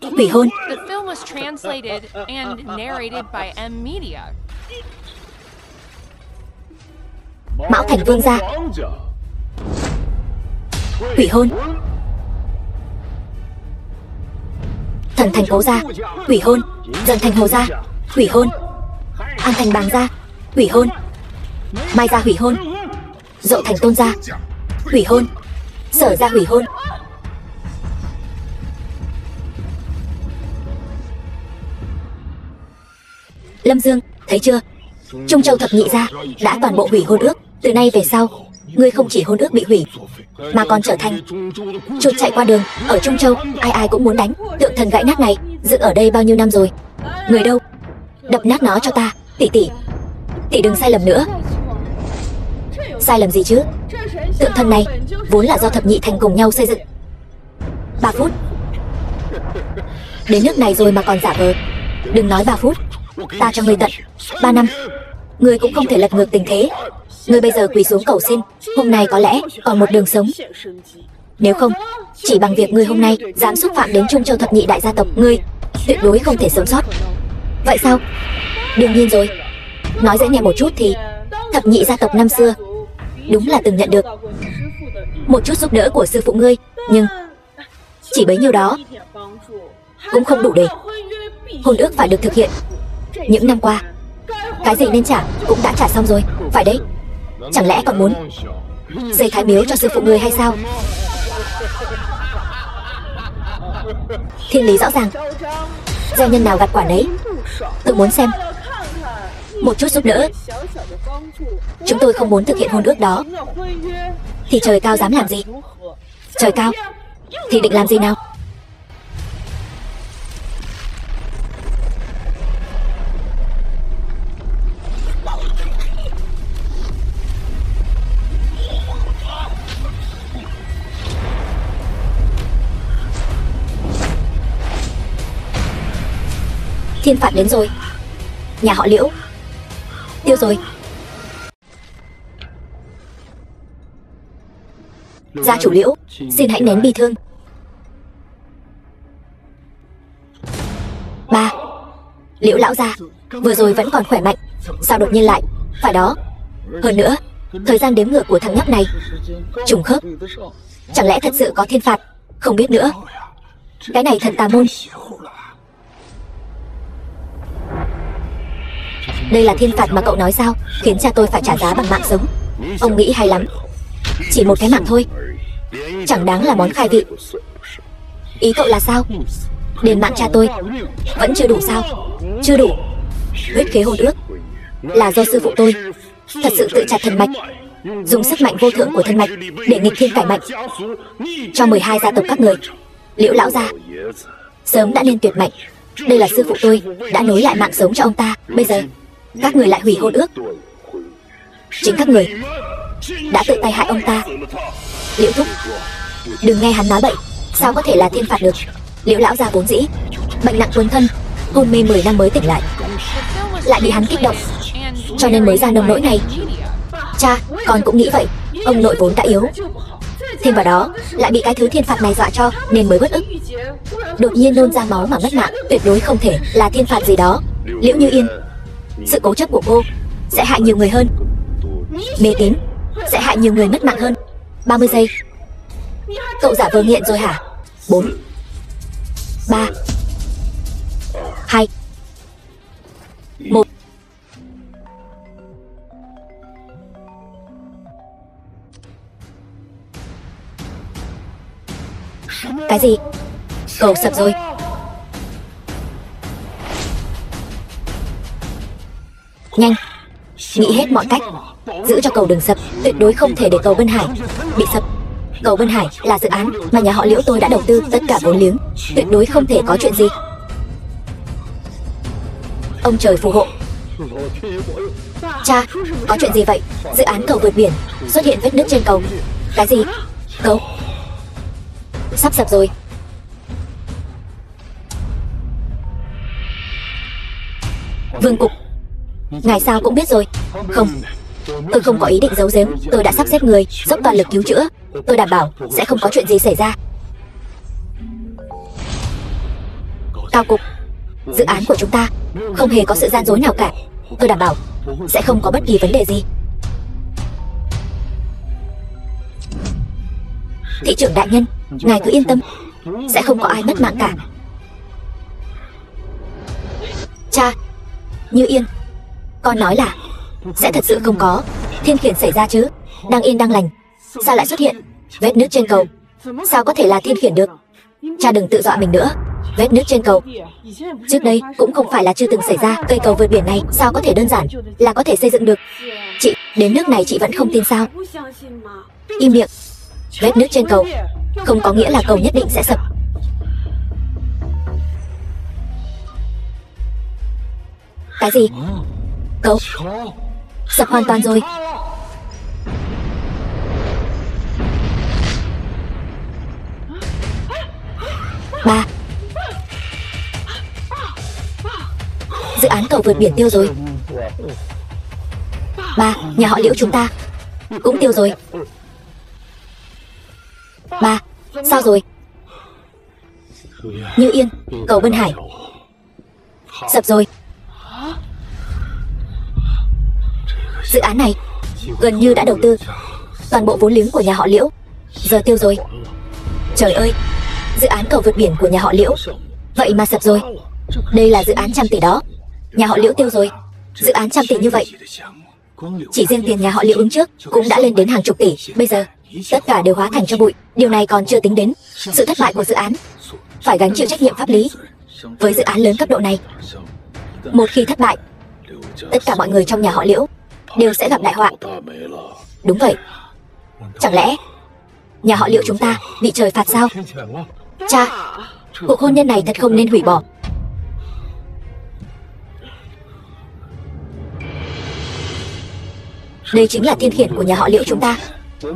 hủy hôn. The film was translated and narrated by M Media. Mão Thành Vương gia hủy hôn. Thần Thành Cố gia hủy hôn. Dần Thành Hồ gia hủy hôn. An Thành Bàng gia hủy hôn. Mai gia hủy hôn. Dậu Thành Tôn gia hủy hôn. Sở gia hủy hôn. Lâm Dương, thấy chưa? Trung Châu thập nhị gia đã toàn bộ hủy hôn ước. Từ nay về sau, ngươi không chỉ hôn ước bị hủy, mà còn trở thành chuột chạy qua đường. Ở Trung Châu, ai ai cũng muốn đánh tượng thần gãy nát này, dựng ở đây bao nhiêu năm rồi. Người đâu? Đập nát nó cho ta. Tỷ tỷ, tỷ đừng sai lầm nữa. Sai lầm gì chứ? Tượng thần này vốn là do thập nhị thành cùng nhau xây dựng. 3 phút. Đến nước này rồi mà còn giả vờ. Đừng nói 3 phút, ta cho ngươi tận 3 năm. Ngươi cũng không thể lật ngược tình thế. Ngươi bây giờ quỳ xuống cầu xin, hôm nay có lẽ còn một đường sống. Nếu không, chỉ bằng việc ngươi hôm nay dám xúc phạm đến Trung Châu thập nhị đại gia tộc, ngươi tuyệt đối không thể sống sót. Vậy sao? Đương nhiên rồi. Nói dễ nghe một chút thì thập nhị gia tộc năm xưa đúng là từng nhận được một chút giúp đỡ của sư phụ ngươi, nhưng chỉ bấy nhiêu đó cũng không đủ để hôn ước phải được thực hiện. Những năm qua, cái gì nên trả cũng đã trả xong rồi, phải đấy. Chẳng lẽ còn muốn xây thái miếu cho sư phụ ngươi hay sao? Thiên lý rõ ràng, gieo nhân nào gặt quả nấy. Tôi muốn xem một chút giúp đỡ. Chúng tôi không muốn thực hiện hôn ước đó thì trời cao dám làm gì? Trời cao thì định làm gì nào? Thiên phạt đến rồi. Nhà họ Liễu tiêu rồi. Gia chủ Liễu, xin hãy nén bi thương. Ba, Liễu lão gia vừa rồi vẫn còn khỏe mạnh, sao đột nhiên lại? Phải đó. Hơn nữa, thời gian đếm ngược của thằng nhóc này trùng khớp. Chẳng lẽ thật sự có thiên phạt? Không biết nữa. Cái này thật tà môn. Đây là thiên phạt mà cậu nói sao? Khiến cha tôi phải trả giá bằng mạng sống. Ông nghĩ hay lắm. Chỉ một cái mạng thôi, chẳng đáng là món khai vị. Ý cậu là sao? Đền mạng cha tôi vẫn chưa đủ sao? Chưa đủ. Huyết khế hôn ước là do sư phụ tôi thật sự tự chặt thần mạch, dùng sức mạnh vô thượng của thần mạch để nghịch thiên cải mệnh cho 12 gia tộc các người. Liễu lão gia sớm đã nên tuyệt mệnh. Đây là sư phụ tôi đã nối lại mạng sống cho ông ta. Bây giờ các người lại hủy hôn ước. Chính các người đã tự tay hại ông ta. Liễu thúc, đừng nghe hắn nói bậy. Sao có thể là thiên phạt được? Liễu lão gia vốn dĩ bệnh nặng cuốn thân, hôn mê 10 năm mới tỉnh lại, lại bị hắn kích động, cho nên mới ra nông nỗi này. Cha, con cũng nghĩ vậy. Ông nội vốn đã yếu, thêm vào đó lại bị cái thứ thiên phạt này dọa cho nên mới bất ức, đột nhiên nôn ra máu mà mất mạng. Tuyệt đối không thể là thiên phạt gì đó. Liễu Như Yên, sự cố chấp của cô sẽ hại nhiều người hơn. Mê tín sẽ hại nhiều người mất mạng hơn. 30 giây. Cậu giả vờ nghiện rồi hả? 4 3 2 1. Cái gì? Cầu sập rồi. Nhanh, nghĩ hết mọi cách giữ cho cầu đừng sập. Tuyệt đối không thể để cầu Vân Hải bị sập. Cầu Vân Hải là dự án mà nhà họ Liễu tôi đã đầu tư tất cả vốn liếng. Tuyệt đối không thể có chuyện gì. Ông trời phù hộ. Cha, có chuyện gì vậy? Dự án cầu vượt biển xuất hiện vết nứt trên cầu. Cái gì? Cầu sắp sập rồi. Vương Cục, ngài sao cũng biết rồi. Không, tôi không có ý định giấu giếm. Tôi đã sắp xếp người dốc toàn lực cứu chữa. Tôi đảm bảo sẽ không có chuyện gì xảy ra. Cao Cục, dự án của chúng ta không hề có sự gian dối nào cả. Tôi đảm bảo sẽ không có bất kỳ vấn đề gì. Thị trưởng đại nhân, ngài cứ yên tâm, sẽ không có ai mất mạng cả. Cha, Như Yên, con nói là sẽ thật sự không có thiên khiển xảy ra chứ? Đang yên đang lành, sao lại xuất hiện vết nứt trên cầu? Sao có thể là thiên khiển được? Cha đừng tự dọa mình nữa. Vết nứt trên cầu trước đây cũng không phải là chưa từng xảy ra. Cây cầu vượt biển này sao có thể đơn giản là có thể xây dựng được? Chị, đến nước này chị vẫn không tin sao? Im miệng. Vết nứt trên cầu không có nghĩa là cầu nhất định sẽ sập. Cái gì? Cầu sập hoàn toàn rồi. án cầu vượt biển tiêu rồi. Ba, nhà họ Liễu chúng ta cũng tiêu rồi. Ba, sao rồi? Như Yên, cầu Vân Hải sập rồi. Dự án này gần như đã đầu tư toàn bộ vốn liếng của nhà họ Liễu, giờ tiêu rồi. Trời ơi, dự án cầu vượt biển của nhà họ Liễu vậy mà sập rồi. Đây là dự án trăm tỷ đó, nhà họ Liễu tiêu rồi. Dự án trăm tỷ như vậy, chỉ riêng tiền nhà họ Liễu ứng trước cũng đã lên đến hàng chục tỷ. Bây giờ tất cả đều hóa thành cho bụi. Điều này còn chưa tính đến sự thất bại của dự án, phải gánh chịu trách nhiệm pháp lý. Với dự án lớn cấp độ này, một khi thất bại, tất cả mọi người trong nhà họ Liễu đều sẽ gặp đại họa. Đúng vậy. Chẳng lẽ nhà họ Liễu chúng ta bị trời phạt sao? Cha, cuộc hôn nhân này thật không nên hủy bỏ. Đây chính là thiên khiển của nhà họ Liễu chúng ta.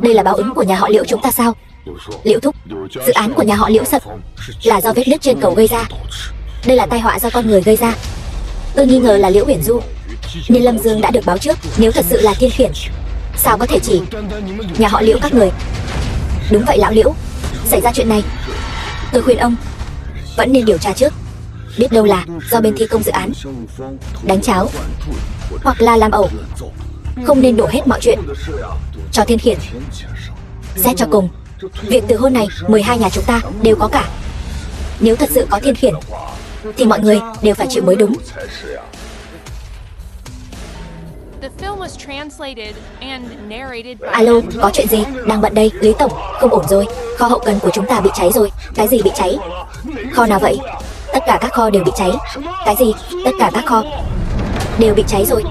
Đây là báo ứng của nhà họ Liễu chúng ta sao? Liễu thúc, dự án của nhà họ Liễu sập là do vết nứt trên cầu gây ra. Đây là tai họa do con người gây ra. Tôi nghi ngờ là Liễu Uyển Du, nên Lâm Dương đã được báo trước. Nếu thật sự là thiên khiển, sao có thể chỉ nhà họ Liễu các người? Đúng vậy lão Liễu, xảy ra chuyện này, tôi khuyên ông vẫn nên điều tra trước. Biết đâu là do bên thi công dự án đánh cháo hoặc là làm ẩu. Không nên đổ hết mọi chuyện cho thiên khiển. Xét cho cùng, việc từ hôn này 12 nhà chúng ta đều có cả. Nếu thật sự có thiên khiển thì mọi người đều phải chịu mới đúng. Alo, có chuyện gì? Đang bận đây, Lý Tổng, không ổn rồi. Kho hậu cần của chúng ta bị cháy rồi. Cái gì bị cháy? Kho nào vậy? Tất cả các kho đều bị cháy. Cái gì? Tất cả các kho đều bị cháy rồi.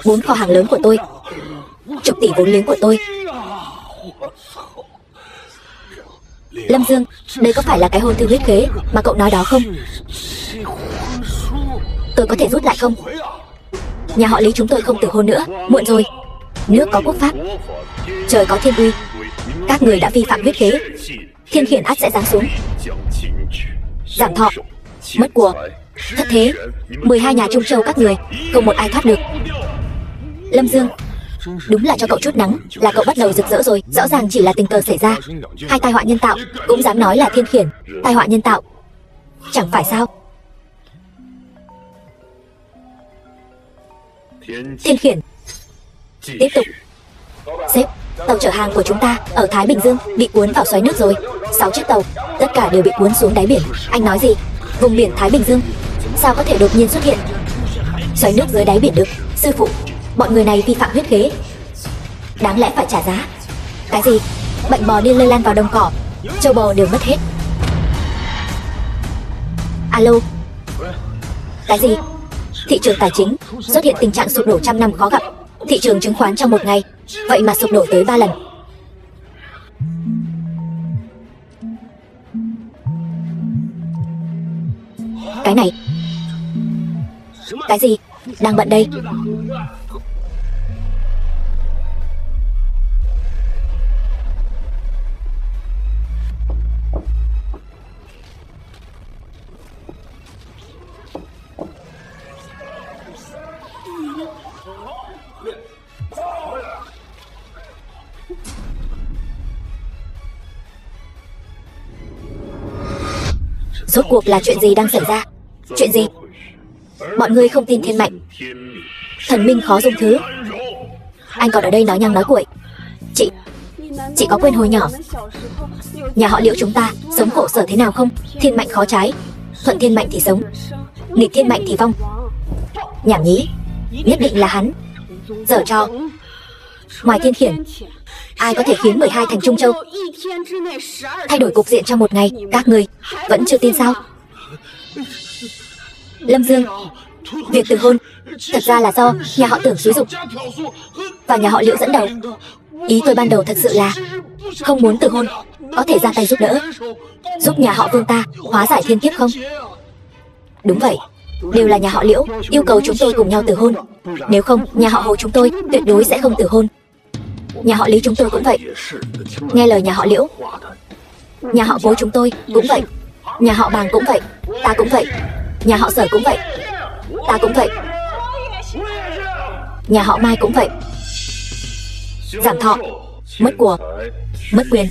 Bốn kho hàng lớn của tôi, chục tỷ vốn liếng của tôi. Lâm Dương, đây có phải là cái hôn thư huyết khế mà cậu nói đó không? Tôi có thể rút lại không? Nhà họ Lý chúng tôi không từ hôn nữa, muộn rồi. Nước có quốc pháp, trời có thiên uy. Các người đã vi phạm huyết khế, thiên khiển ắt sẽ giáng xuống, giảm thọ, mất của, thất thế. 12 nhà Trung Châu các người, không một ai thoát được. Lâm Dương, đúng là cho cậu chút nắng là cậu bắt đầu rực rỡ rồi. Rõ ràng chỉ là tình cờ xảy ra. Hai tai họa nhân tạo cũng dám nói là thiên khiển. Tai họa nhân tạo chẳng phải sao? Thiên khiển. Tiếp tục. Sếp, tàu chở hàng của chúng ta ở Thái Bình Dương bị cuốn vào xoáy nước rồi. 6 chiếc tàu, tất cả đều bị cuốn xuống đáy biển. Anh nói gì? Vùng biển Thái Bình Dương sao có thể đột nhiên xuất hiện xoáy nước dưới đáy biển được? Sư phụ, bọn người này vi phạm huyết khế, đáng lẽ phải trả giá. Cái gì? Bệnh bò điên lây lan vào đồng cỏ, châu bò đều mất hết. Alo. Cái gì? Thị trường tài chính xuất hiện tình trạng sụp đổ trăm năm khó gặp. Thị trường chứng khoán trong một ngày vậy mà sụp đổ tới 3 lần. Cái này. Cái gì? Đang bận đây. Rốt cuộc là chuyện gì đang xảy ra? Chuyện gì? Mọi người không tin thiên mệnh, thần minh khó dung thứ. Anh còn ở đây nói nhăng nói cuội. Chị có quên hồi nhỏ nhà họ Liễu chúng ta sống khổ sở thế nào không? Thiên mệnh khó trái, thuận thiên mệnh thì sống, nghịch thiên mệnh thì vong. Nhảm nhí, nhất định là hắn giở trò. Ngoài thiên khiển, ai có thể khiến 12 thành Trung Châu thay đổi cục diện trong một ngày? Các người vẫn chưa tin sao? Lâm Dương, việc từ hôn thật ra là do nhà họ Tưởng xúi giục và nhà họ Liễu dẫn đầu. Ý tôi ban đầu thật sự là không muốn từ hôn, có thể ra tay giúp đỡ, giúp nhà họ Vương ta hóa giải thiên kiếp không? Đúng vậy, đều là nhà họ Liễu yêu cầu chúng tôi cùng nhau từ hôn. Nếu không, nhà họ Hồ chúng tôi tuyệt đối sẽ không từ hôn. Nhà họ Lý chúng tôi cũng vậy. Nghe lời nhà họ Liễu. Nhà họ Cố chúng tôi cũng vậy. Nhà họ Bàng cũng vậy. Ta cũng vậy. Nhà họ Sở cũng vậy. Ta cũng vậy. Nhà họ Mai cũng vậy. Giảm thọ, mất của, mất quyền.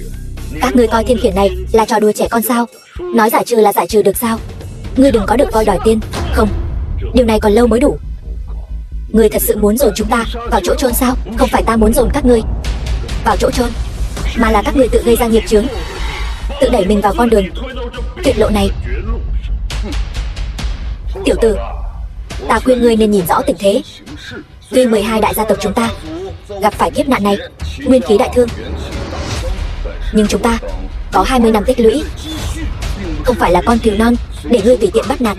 Các ngươi coi thiên khiển này là trò đùa trẻ con sao? Nói giải trừ là giải trừ được sao? Ngươi đừng có được coi đòi tiên. Không, điều này còn lâu mới đủ. Ngươi thật sự muốn dồn chúng ta vào chỗ chôn sao? Không phải ta muốn dồn các ngươi vào chỗ chôn, mà là các ngươi tự gây ra nghiệp chướng, tự đẩy mình vào con đường tuyệt lộ này. Tiểu tử, ta khuyên ngươi nên nhìn rõ tình thế. Tuy 12 đại gia tộc chúng ta gặp phải kiếp nạn này, nguyên khí đại thương, nhưng chúng ta có 20 năm tích lũy, không phải là con cừu non để ngươi tùy tiện bắt nạt.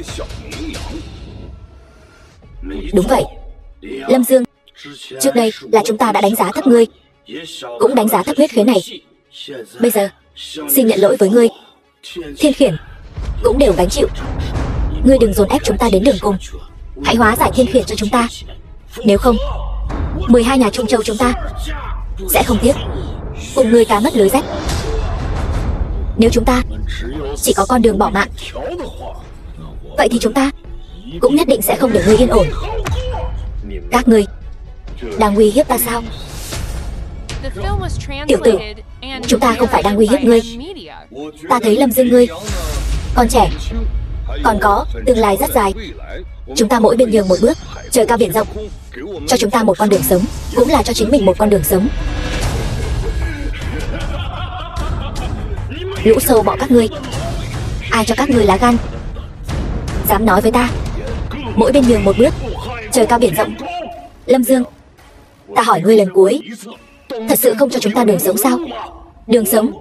Đúng vậy, Lâm Dương, trước đây là chúng ta đã đánh giá thấp ngươi, cũng đánh giá thấp huyết khế này. Bây giờ, xin nhận lỗi với ngươi. Thiên khiển cũng đều gánh chịu. Ngươi đừng dồn ép chúng ta đến đường cùng. Hãy hóa giải thiên khiển cho chúng ta. Nếu không, 12 nhà Trung Châu chúng ta sẽ không tiếc cùng ngươi cá mất lưới rách. Nếu chúng ta chỉ có con đường bỏ mạng, vậy thì chúng ta cũng nhất định sẽ không để ngươi yên ổn. Các ngươi đang uy hiếp ta sao? Tiểu tử, chúng ta không phải đang uy hiếp ngươi. Ta thấy Lâm Dương ngươi còn trẻ, còn có tương lai rất dài. Chúng ta mỗi bên nhường một bước, trời cao biển rộng. Cho chúng ta một con đường sống, cũng là cho chính mình một con đường sống. Lũ sâu bọ các ngươi, ai cho các ngươi lá gan dám nói với ta mỗi bên nhường một bước, trời cao biển rộng? Lâm Dương, ta hỏi ngươi lần cuối, thật sự không cho chúng ta đường sống sao? Đường sống?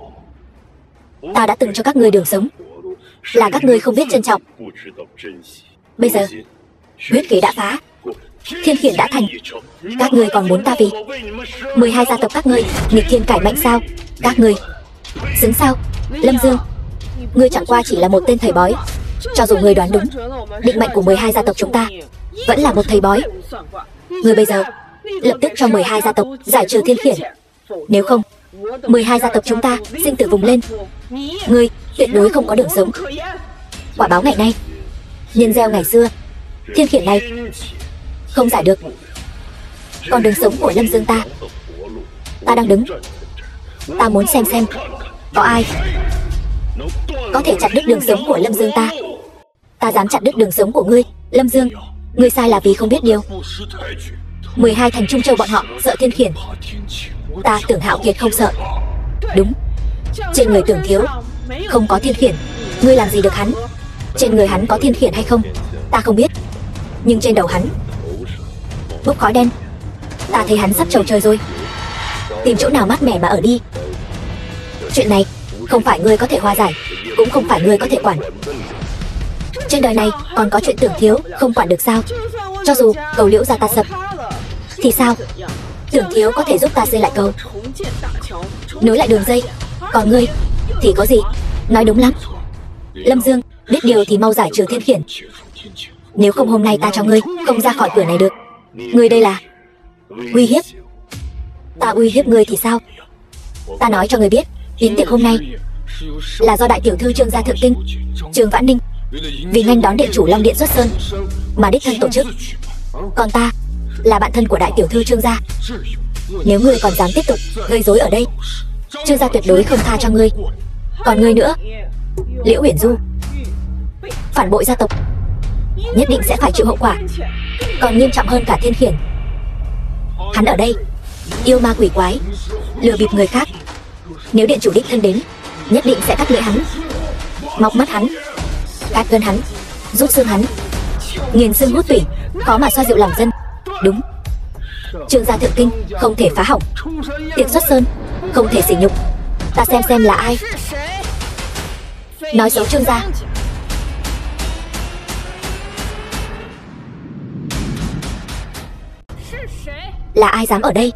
Ta đã từng cho các ngươi đường sống, là các ngươi không biết trân trọng. Bây giờ huyết khí đã phá, thiên khiển đã thành, các ngươi còn muốn ta vì 12 gia tộc các ngươi nghịch thiên cải mệnh sao? Các ngươi xứng sao? Lâm Dương, ngươi chẳng qua chỉ là một tên thầy bói. Cho dù ngươi đoán đúng định mệnh của 12 gia tộc chúng ta, vẫn là một thầy bói. Ngươi bây giờ lập tức cho 12 gia tộc giải trừ thiên khiển. Nếu không, 12 gia tộc chúng ta sinh tử vùng lên. Ngươi tuyệt đối không có đường sống. Quả báo ngày nay, nhân gieo ngày xưa. Thiên khiển này không giải được. Còn đường sống của Lâm Dương ta đang đứng. Ta muốn xem có ai có thể chặt đứt đường sống của Lâm Dương ta. Ta dám chặt đứt đường sống của ngươi. Lâm Dương, ngươi sai là vì không biết điều. 12 thành Trung Châu bọn họ sợ thiên khiển, ta Tưởng Hạo Kiệt không sợ. Đúng, trên người Tưởng Thiếu không có thiên khiển, ngươi làm gì được hắn? Trên người hắn có thiên khiển hay không, ta không biết, nhưng trên đầu hắn bốc khói đen. Ta thấy hắn sắp trầu trời rồi. Tìm chỗ nào mát mẻ mà ở đi. Chuyện này không phải ngươi có thể hòa giải, cũng không phải ngươi có thể quản. Trên đời này còn có chuyện Tưởng Thiếu không quản được sao? Cho dù cầu Liễu gia ta sập thì sao? Tưởng Thiếu có thể giúp ta xây lại cầu, nối lại đường dây. Còn ngươi thì có gì? Nói đúng lắm. Lâm Dương, biết điều thì mau giải trừ thiên khiển. Nếu không hôm nay ta cho ngươi không ra khỏi cửa này được. Ngươi đây là uy hiếp. Ta uy hiếp ngươi thì sao? Ta nói cho ngươi biết, yến tiệc hôm nay là do đại tiểu thư Trương gia thượng kinh Trương Vãn Ninh vì nghênh đón điện chủ Long Điện xuất sơn mà đích thân tổ chức. Còn ta là bạn thân của đại tiểu thư Trương gia. Nếu ngươi còn dám tiếp tục gây rối ở đây, Trương gia tuyệt đối không tha cho ngươi. Còn ngươi nữa, Liễu Uyển Du, phản bội gia tộc, nhất định sẽ phải chịu hậu quả, còn nghiêm trọng hơn cả thiên khiển. Hắn ở đây yêu ma quỷ quái, lừa bịp người khác. Nếu điện chủ đích thân đến, nhất định sẽ cắt lưỡi hắn, mọc mắt hắn, cắt gân hắn, rút xương hắn, nghiền xương hút tủy, khó mà xoa dịu lòng dân. Đúng, Trương gia thượng kinh không thể phá hỏng, tiệc xuất sơn không thể sỉ nhục. Ta xem là ai nói xấu Trương gia. Là ai dám ở đây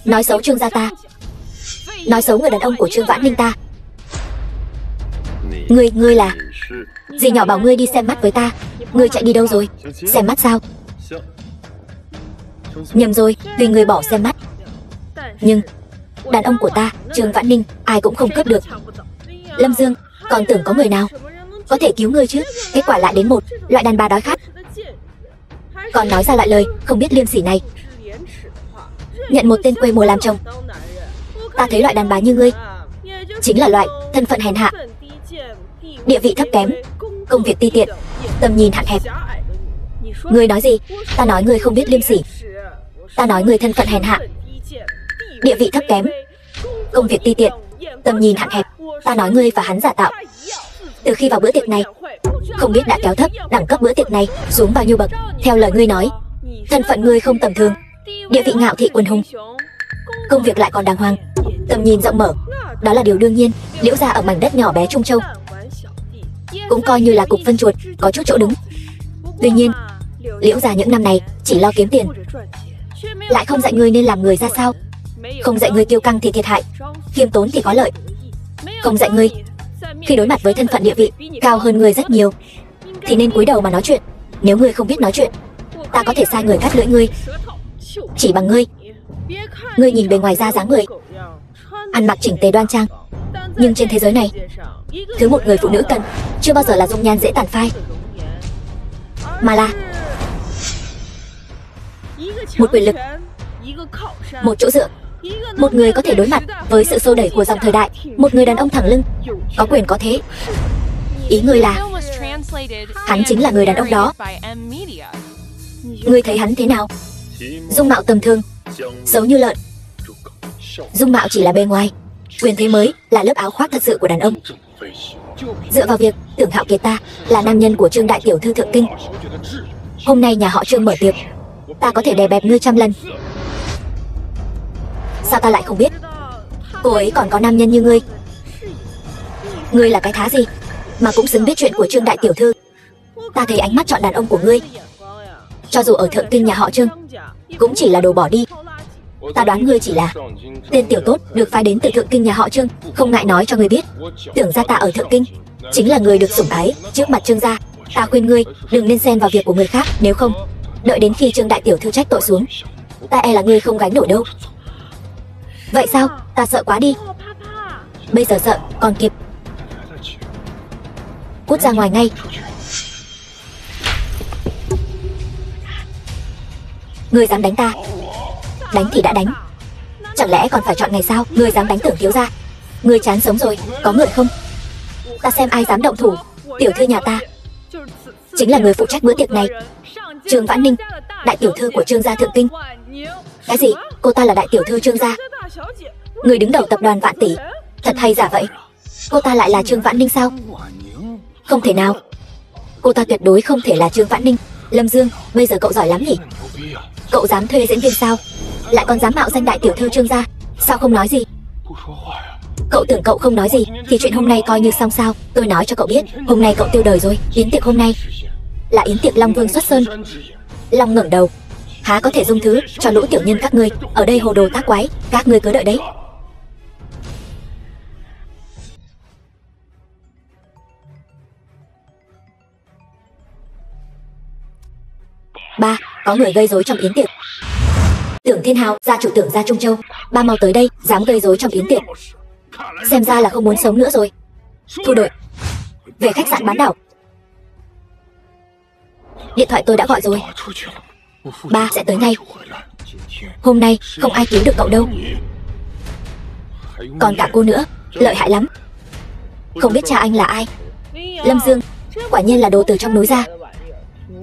nói xấu Trương gia ta, nói xấu người đàn ông của Trương Vãn Ninh ta? Ngươi là dì nhỏ bảo ngươi đi xem mắt với ta. Ngươi chạy đi đâu rồi? Xem mắt sao? Nhầm rồi, vì ngươi bỏ xem mắt. Nhưng đàn ông của ta, Trương Vãn Ninh, ai cũng không cướp được. Lâm Dương, còn tưởng có người nào có thể cứu ngươi chứ, kết quả lại đến một loại đàn bà đói khát, còn nói ra loại lời không biết liêm sỉ này. Nhận một tên quê mùa làm chồng. Ta thấy loại đàn bà như ngươi chính là loại thân phận hèn hạ, địa vị thấp kém, công việc ti tiện, tầm nhìn hạn hẹp. Ngươi nói gì? Ta nói ngươi không biết liêm sỉ. Ta nói ngươi thân phận hèn hạ, địa vị thấp kém, công việc ti tiện, tầm nhìn hạn hẹp. Ta nói ngươi và hắn giả tạo. Từ khi vào bữa tiệc này, không biết đã kéo thấp đẳng cấp bữa tiệc này xuống bao nhiêu bậc. Theo lời ngươi nói, thân phận ngươi không tầm thường, địa vị ngạo thị quần hùng, công việc lại còn đàng hoàng, tầm nhìn rộng mở. Đó là điều đương nhiên. Liễu gia ở mảnh đất nhỏ bé Trung Châu cũng coi như là cục phân chuột, có chút chỗ đứng. Tuy nhiên, Liễu gia những năm này chỉ lo kiếm tiền, lại không dạy ngươi nên làm người ra sao. Không dạy ngươi kiêu căng thì thiệt hại, khiêm tốn thì có lợi. Không dạy ngươi khi đối mặt với thân phận địa vị cao hơn ngươi rất nhiều thì nên cúi đầu mà nói chuyện. Nếu ngươi không biết nói chuyện, ta có thể sai người cắt lưỡi ngươi. Chỉ bằng ngươi. Ngươi nhìn bề ngoài ra dáng người ăn mặc chỉnh tề đoan trang, nhưng trên thế giới này, thứ một người phụ nữ cần chưa bao giờ là dung nhan dễ tàn phai, mà là một quyền lực, một chỗ dựa, một người có thể đối mặt với sự xô đẩy của dòng thời đại, một người đàn ông thẳng lưng, có quyền có thế. Ý ngươi là hắn chính là người đàn ông đó. Ngươi thấy hắn thế nào? Dung mạo tầm thường, xấu như lợn. Dung mạo chỉ là bề ngoài, quyền thế mới là lớp áo khoác thật sự của đàn ông. Dựa vào việc Tưởng Hạo Kiệt ta là nam nhân của Trương đại tiểu thư thượng kinh, hôm nay nhà họ Trương mở tiệc, ta có thể đè bẹp ngươi trăm lần. Sao ta lại không biết cô ấy còn có nam nhân như ngươi? Ngươi là cái thá gì mà cũng xứng biết chuyện của Trương đại tiểu thư? Ta thấy ánh mắt chọn đàn ông của ngươi, cho dù ở thượng kinh nhà họ Trương, cũng chỉ là đồ bỏ đi. Ta đoán ngươi chỉ là tên tiểu tốt được phái đến từ thượng kinh nhà họ Trương. Không ngại nói cho ngươi biết, Tưởng gia ta ở thượng kinh chính là người được sủng ái trước mặt Trương gia. Ta khuyên ngươi đừng nên xen vào việc của người khác, nếu không đợi đến khi Trương đại tiểu thư trách tội xuống, ta e là ngươi không gánh nổi đâu. Vậy sao? Ta sợ quá đi. Bây giờ sợ còn kịp. Cút ra ngoài ngay. Ngươi dám đánh ta? Đánh thì đã đánh, chẳng lẽ còn phải chọn ngày sao? Ngươi dám đánh Tưởng thiếu gia, ngươi chán sống rồi. Có người không? Ta xem ai dám động thủ. Tiểu thư nhà ta chính là người phụ trách bữa tiệc này, Trương Vãn Ninh, đại tiểu thư của Trương gia thượng kinh. Cái gì? Cô ta là đại tiểu thư Trương gia, người đứng đầu tập đoàn Vạn Tỷ? Thật hay giả vậy? Cô ta lại là Trương Vãn Ninh sao? Không thể nào, cô ta tuyệt đối không thể là Trương Vãn Ninh. Lâm Dương, bây giờ cậu giỏi lắm nhỉ? Cậu dám thuê diễn viên sao? Lại còn dám mạo danh đại tiểu thư Trương gia? Sao không nói gì? Cậu tưởng cậu không nói gì thì chuyện hôm nay coi như xong sao? Tôi nói cho cậu biết, hôm nay cậu tiêu đời rồi. Yến tiệc hôm nay là yến tiệc Long Vương xuất sơn. Long ngẩng đầu, há có thể dung thứ cho lũ tiểu nhân các ngươi ở đây hồ đồ tác quái. Các ngươi cứ đợi đấy. Ba, có người gây rối trong yến tiệc. Tưởng Thiên Hào, gia chủ Tưởng gia Trung Châu, ba mau tới đây, dám gây rối trong yến tiệc, xem ra là không muốn sống nữa rồi. Thu đội về khách sạn bán đảo. Điện thoại tôi đã gọi rồi, ba sẽ tới ngay. Hôm nay không ai cứu được cậu đâu, còn cả cô nữa, lợi hại lắm. Không biết cha anh là ai? Lâm Dương, quả nhiên là đồ từ trong núi ra.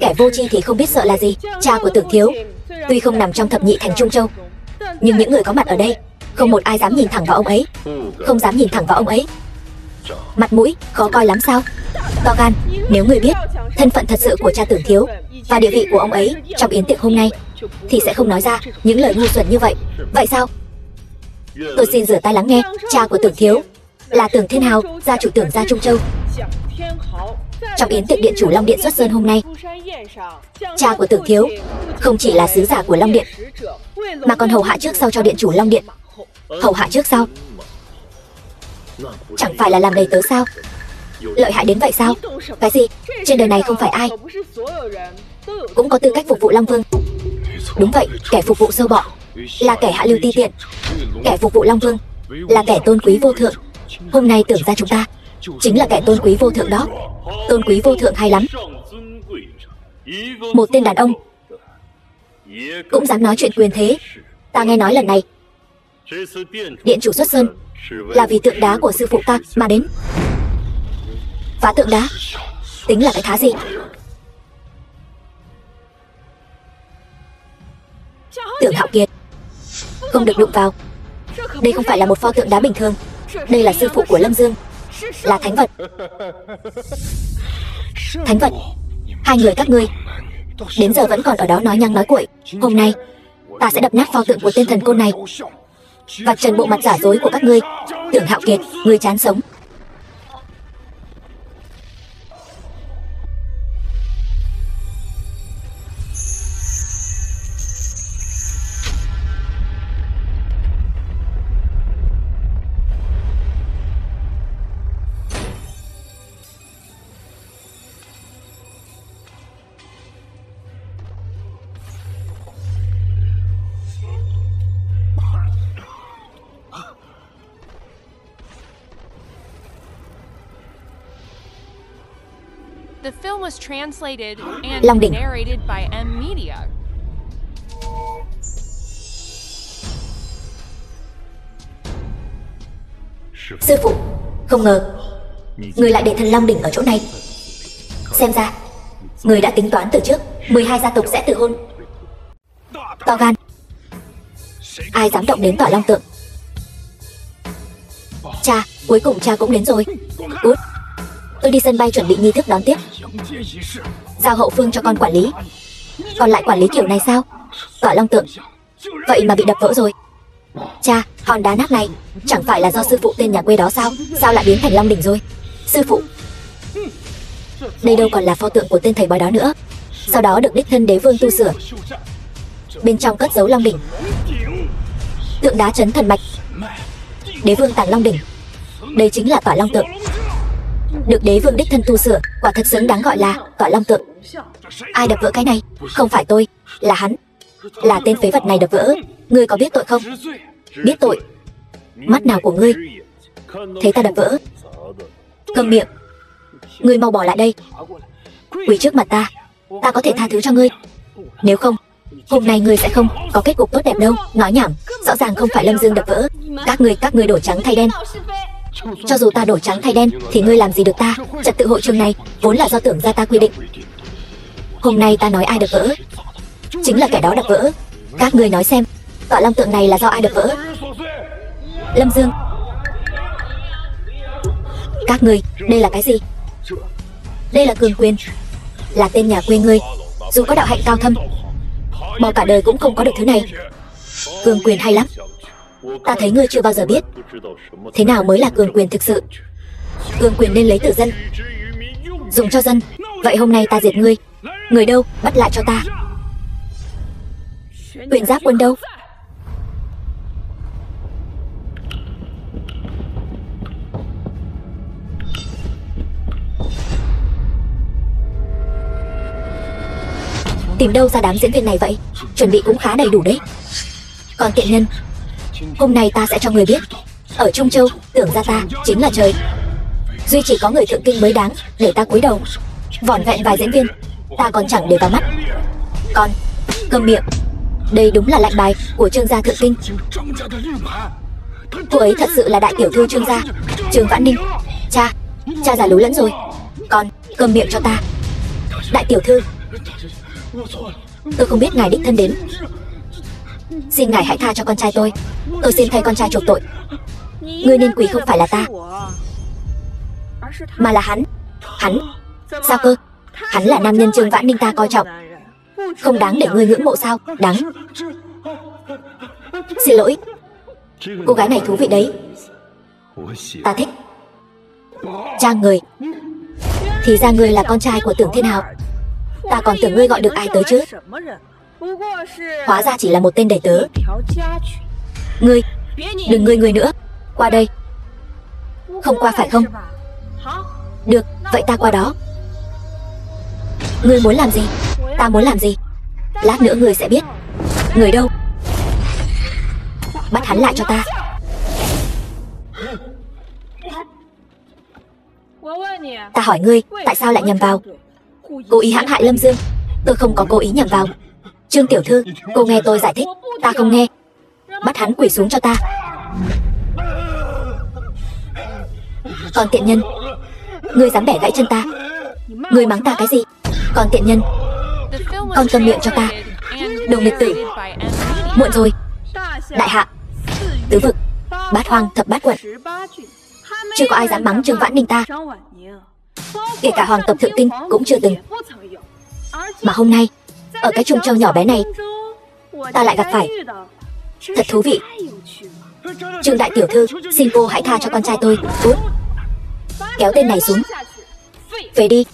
Kẻ vô tri thì không biết sợ là gì. Cha của Tưởng thiếu tuy không nằm trong thập nhị thành Trung Châu, nhưng những người có mặt ở đây không một ai dám nhìn thẳng vào ông ấy. Không dám nhìn thẳng vào ông ấy. Mặt mũi khó coi lắm sao? To gan. Nếu người biết thân phận thật sự của cha Tưởng thiếu và địa vị của ông ấy trong yến tiệc hôm nay thì sẽ không nói ra những lời ngu xuẩn như vậy. Vậy sao? Tôi xin rửa tay lắng nghe. Cha của Tưởng thiếu là Tưởng Thiên Hào, gia chủ Tưởng gia Trung Châu. Trong yến tiệc điện chủ Long Điện xuất sơn hôm nay, cha của Tưởng thiếu không chỉ là sứ giả của Long Điện, mà còn hầu hạ trước sau cho điện chủ Long Điện. Hầu hạ trước sau chẳng phải là làm đầy tớ sao? Lợi hại đến vậy sao? Cái gì? Trên đời này không phải ai cũng có tư cách phục vụ Long Vương. Đúng vậy, kẻ phục vụ sâu bọ là kẻ hạ lưu ti tiện, kẻ phục vụ Long Vương, là kẻ tôn quý vô thượng. Hôm nay tưởng ra chúng ta chính là kẻ tôn quý vô thượng đó. Tôn quý vô thượng hay lắm. Một tên đàn ông cũng dám nói chuyện quyền thế. Ta nghe nói lần này điện chủ xuất sơn là vì tượng đá của sư phụ ta mà đến. Phá tượng đá tính là cái thá gì? Tưởng Hạo Kiệt, không được đụng vào. Đây không phải là một pho tượng đá bình thường. Đây là sư phụ của Lâm Dương, là thánh vật. Thánh vật? Hai người các ngươi đến giờ vẫn còn ở đó nói nhăng nói cuội. Hôm nay ta sẽ đập nát pho tượng của tên thần côn này, vạch trần bộ mặt giả dối của các ngươi. Tưởng Hạo Kiệt, ngươi chán sống. The film was translated Long đỉnh. and narrated by M Media. Sư phụ, không ngờ người lại để thần Long đỉnh ở chỗ này. Xem ra người đã tính toán từ trước 12 gia tộc sẽ tự hôn. To gan, ai dám động đến tỏa Long tượng? Cha, cuối cùng cha cũng đến rồi. Cút, tôi đi sân bay chuẩn bị nghi thức đón tiếp. Giao hậu phương cho con quản lý. Còn lại quản lý kiểu này sao? Tỏa Long tượng vậy mà bị đập vỡ rồi. Cha, hòn đá nát này chẳng phải là do sư phụ tên nhà quê đó sao? Sao lại biến thành Long đỉnh rồi? Sư phụ, đây đâu còn là pho tượng của tên thầy bói đó nữa. Sau đó được đích thân đế vương tu sửa. Bên trong cất giấu Long đỉnh. Tượng đá chấn thần mạch. Đế vương tàng Long đỉnh. Đây chính là tỏa Long tượng. Được đế vương đích thân tu sửa, quả thật xứng đáng gọi là tỏa Long tượng. Ai đập vỡ cái này? Không phải tôi, là hắn. Là tên phế vật này đập vỡ. Ngươi có biết tội không? Biết tội? Mắt nào của ngươi thấy ta đập vỡ? Câm miệng. Ngươi mau bỏ lại đây. Quỳ trước mặt ta, ta có thể tha thứ cho ngươi. Nếu không, hôm nay ngươi sẽ không có kết cục tốt đẹp đâu. Nói nhảm, rõ ràng không phải Lâm Dương đập vỡ. Các ngươi đổi trắng thay đen. Cho dù ta đổi trắng thay đen thì ngươi làm gì được ta? Trật tự hội trường này vốn là do tưởng gia ta quy định. Hôm nay ta nói ai đập vỡ chính là kẻ đó đập vỡ. Các ngươi nói xem, tỏa Long tượng này là do ai đập vỡ? Lâm Dương. Các ngươi, đây là cái gì? Đây là cường quyền, là tên nhà quê ngươi. Dù có đạo hạnh cao thâm, bỏ cả đời cũng không có được thứ này. Cường quyền hay lắm. Ta thấy ngươi chưa bao giờ biết thế nào mới là cường quyền thực sự. Cường quyền nên lấy từ dân, dùng cho dân. Vậy hôm nay ta diệt ngươi. Người đâu? Bắt lại cho ta. Huyền Giáp Quân đâu? Tìm đâu ra đám diễn viên này vậy? Chuẩn bị cũng khá đầy đủ đấy. Còn tiện nhân, hôm nay ta sẽ cho người biết, ở Trung Châu tưởng ra ta chính là trời. Duy chỉ có người thượng kinh mới đáng để ta cúi đầu. Vỏn vẹn vài diễn viên ta còn chẳng để vào mắt. Còn câm miệng. Đây đúng là lệnh bài của Trương gia thượng kinh. Cô ấy thật sự là đại tiểu thư Trương gia, Trương Vãn Ninh. Cha già lú lẫn rồi. Còn câm miệng cho ta. Đại tiểu thư, tôi không biết ngài đích thân đến. Xin ngài hãy tha cho con trai tôi. Tôi xin thay con trai chuộc tội. Ngươi nên quỳ không phải là ta, mà là hắn. Hắn? Sao cơ? Hắn là nam nhân Trương Vãn Ninh ta coi trọng, không đáng để ngươi ngưỡng mộ sao? Đáng. Xin lỗi. Cô gái này thú vị đấy, ta thích. Cha người, thì ra ngươi là con trai của Tưởng Thiên Hào. Ta còn tưởng ngươi gọi được ai tới chứ. Hóa ra chỉ là một tên đầy tớ. Ngươi, đừng ngươi nữa. Qua đây. Không qua phải không? Được, vậy ta qua đó. Ngươi muốn làm gì? Ta muốn làm gì? Lát nữa ngươi sẽ biết. Người đâu? Bắt hắn lại cho ta. Ta hỏi ngươi, tại sao lại nhầm vào? Cố ý hãm hại Lâm Dương. Tôi không có cố ý nhầm vào. Trương tiểu thư, cô nghe tôi giải thích. Ta không nghe. Bắt hắn quỳ xuống cho ta. Còn tiện nhân, ngươi dám bẻ gãy chân ta. Ngươi mắng ta cái gì? Còn tiện nhân, con câm miệng cho ta. Đồ nghịch tử. Muộn rồi. Đại hạ, tứ vực, bát hoang, thập bát quận, chưa có ai dám mắng Trương Vãn Ninh ta. Kể cả hoàng tộc Thượng Kinh cũng chưa từng. Mà hôm nay, ở cái Trung Châu nhỏ bé này, ta lại gặp phải. Thật thú vị. Trương đại tiểu thư, xin cô hãy tha cho con trai tôi. Cút. Kéo tên này xuống. Về đi.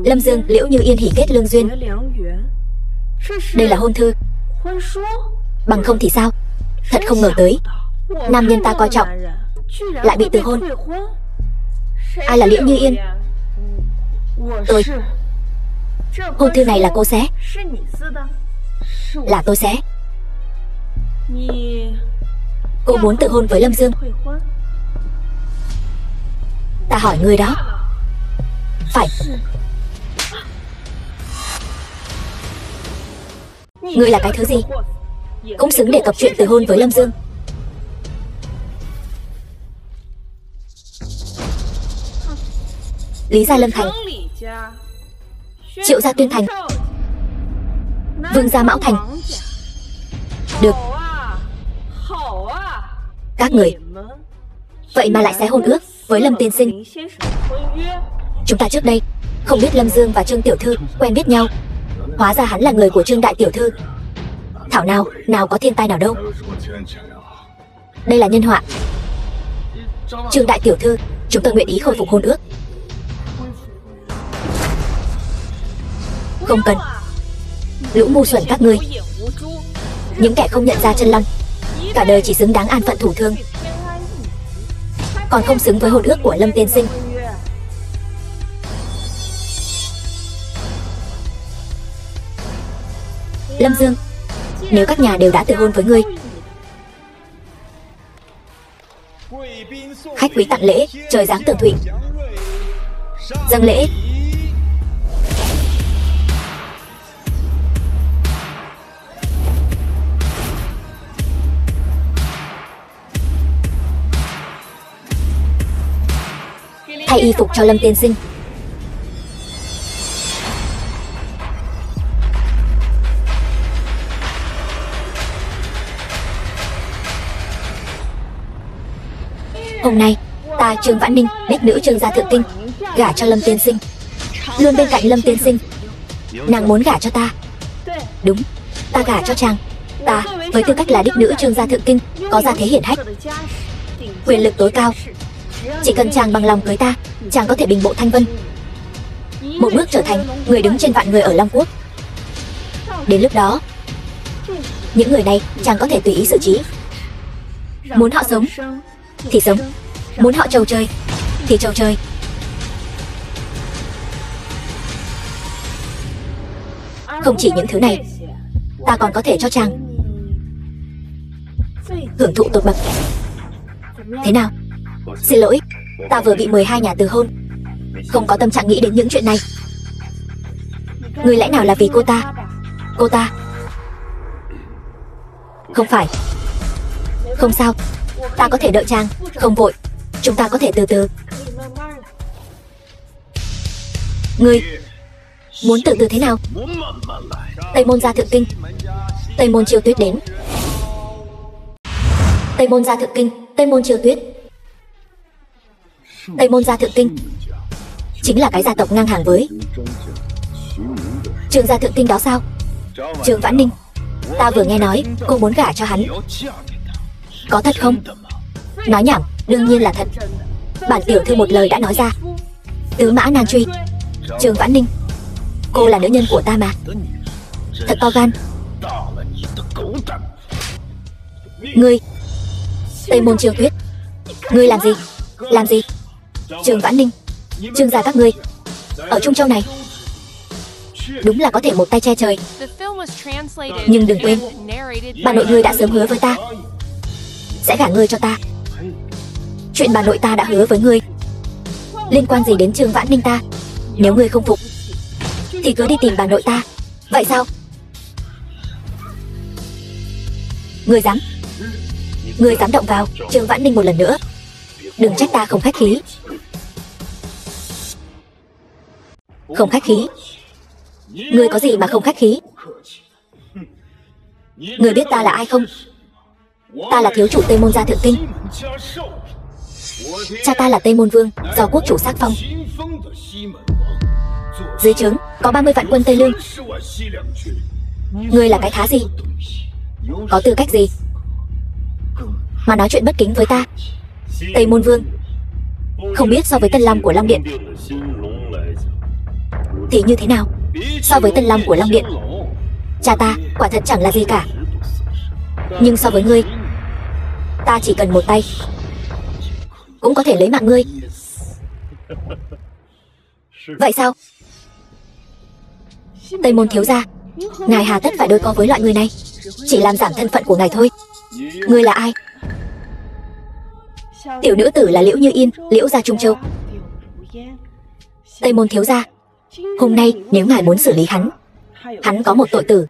Lâm Dương, Liễu Như Yên hỉ kết lương duyên. Đây là hôn thư. Bằng không thì sao? Thật không ngờ tới, nam nhân ta coi trọng lại bị từ hôn. Ai là Liễu Như Yên? Tôi. Hôn thư này là cô xé. Là tôi xé. Cô muốn tự hôn với Lâm Dương. Ta hỏi ngươi đó. Phải. Ngươi là cái thứ gì? Cũng xứng để cập chuyện từ hôn với Lâm Dương. Lý gia Lâm Thành, Triệu gia Tuyên Thành, Vương gia Mão Thành. Được. Các người vậy mà lại xé hôn ước với Lâm tiên sinh. Chúng ta trước đây không biết Lâm Dương và Trương tiểu thư quen biết nhau. Hóa ra hắn là người của Trương đại tiểu thư. Thảo nào có thiên tai nào đâu. Đây là nhân họa. Trương đại tiểu thư, chúng tôi nguyện ý khôi phục hôn ước. Không cần. Lũ ngu xuẩn các ngươi, những kẻ không nhận ra chân long, cả đời chỉ xứng đáng an phận thủ thương, còn không xứng với hôn ước của Lâm tiên sinh. Lâm Dương, nếu các nhà đều đã từ hôn với ngươi, khách quý tặng lễ, trời giáng tường thụy. Dâng lễ. Thay y phục cho Lâm tiên sinh. Hôm nay, ta Trương Vãn Ninh, đích nữ Trương gia Thượng Kinh, gả cho Lâm tiên sinh. Luôn bên cạnh Lâm tiên sinh. Nàng muốn gả cho ta. Đúng, ta gả cho chàng. Ta, với tư cách là đích nữ Trương gia Thượng Kinh, có gia thế hiển hách, quyền lực tối cao. Chỉ cần chàng bằng lòng cưới ta, chàng có thể bình bộ Thanh Vân, một bước trở thành người đứng trên vạn người ở Long Quốc. Đến lúc đó, những người này chàng có thể tùy ý xử trí. Muốn họ sống thì sống, muốn họ trầu trời thì trầu trời. Không chỉ những thứ này, ta còn có thể cho chàng hưởng thụ tột bậc. Thế nào? Xin lỗi, ta vừa bị 12 nhà từ hôn, không có tâm trạng nghĩ đến những chuyện này. Người lẽ nào là vì cô ta? Cô ta? Không phải. Không sao, ta có thể đợi chàng, không vội. Chúng ta có thể từ từ. Ngươi muốn từ từ thế nào? Tây Môn gia Thượng Kinh, Tây Môn Chiêu Tuyết đến. Tây Môn gia Thượng Kinh, Tây Môn Chiêu Tuyết. Tây Môn gia Thượng Kinh chính là cái gia tộc ngang hàng với Trương gia Thượng Kinh đó sao? Trương Vãn Ninh, ta vừa nghe nói cô muốn gả cho hắn. Có thật không? Nói nhảm, đương nhiên là thật. Bản tiểu thư một lời đã nói ra. Tứ mã nan truy. Trương Vãn Ninh, cô là nữ nhân của ta mà. Thật to gan. Ngươi, Tây Môn Chiêu Tuyết, ngươi làm gì? Làm gì? Trương Vãn Ninh, Trương gia các ngươi ở Trung Châu này đúng là có thể một tay che trời. The film was translated Nhưng đừng quên, and narrated bà by nội ngươi đã sớm hứa với ta sẽ gả ngươi cho ta. Chuyện bà nội ta đã hứa với ngươi liên quan gì đến Trương Vãn Ninh ta? Nếu ngươi không phục thì cứ đi tìm bà nội ta. Vậy sao? Ngươi dám động vào Trương Vãn Ninh một lần nữa, đừng trách ta không khách khí. Không khách khí? Ngươi có gì mà không khách khí? Ngươi biết ta là ai không? Ta là thiếu chủ Tây Môn gia Thượng Kinh. Cha ta là Tây Môn Vương do quốc chủ xác phong. Dưới trướng có 30 vạn quân Tây Lương. Ngươi là cái thá gì? Có tư cách gì mà nói chuyện bất kính với ta? Tây Môn Vương không biết so với Tân Long của Long Điện thì như thế nào? So với Tân Long của Long Điện, cha ta quả thật chẳng là gì cả. Nhưng so với ngươi, ta chỉ cần một tay cũng có thể lấy mạng ngươi. Vậy sao? Tây Môn thiếu gia, ngài hà tất phải đôi co với loại người này, chỉ làm giảm thân phận của ngài thôi. Ngươi là ai? Tiểu nữ tử là Liễu Như Yên, Liễu gia Trung Châu. Tây Môn thiếu gia, hôm nay nếu ngài muốn xử lý hắn có một tội tử.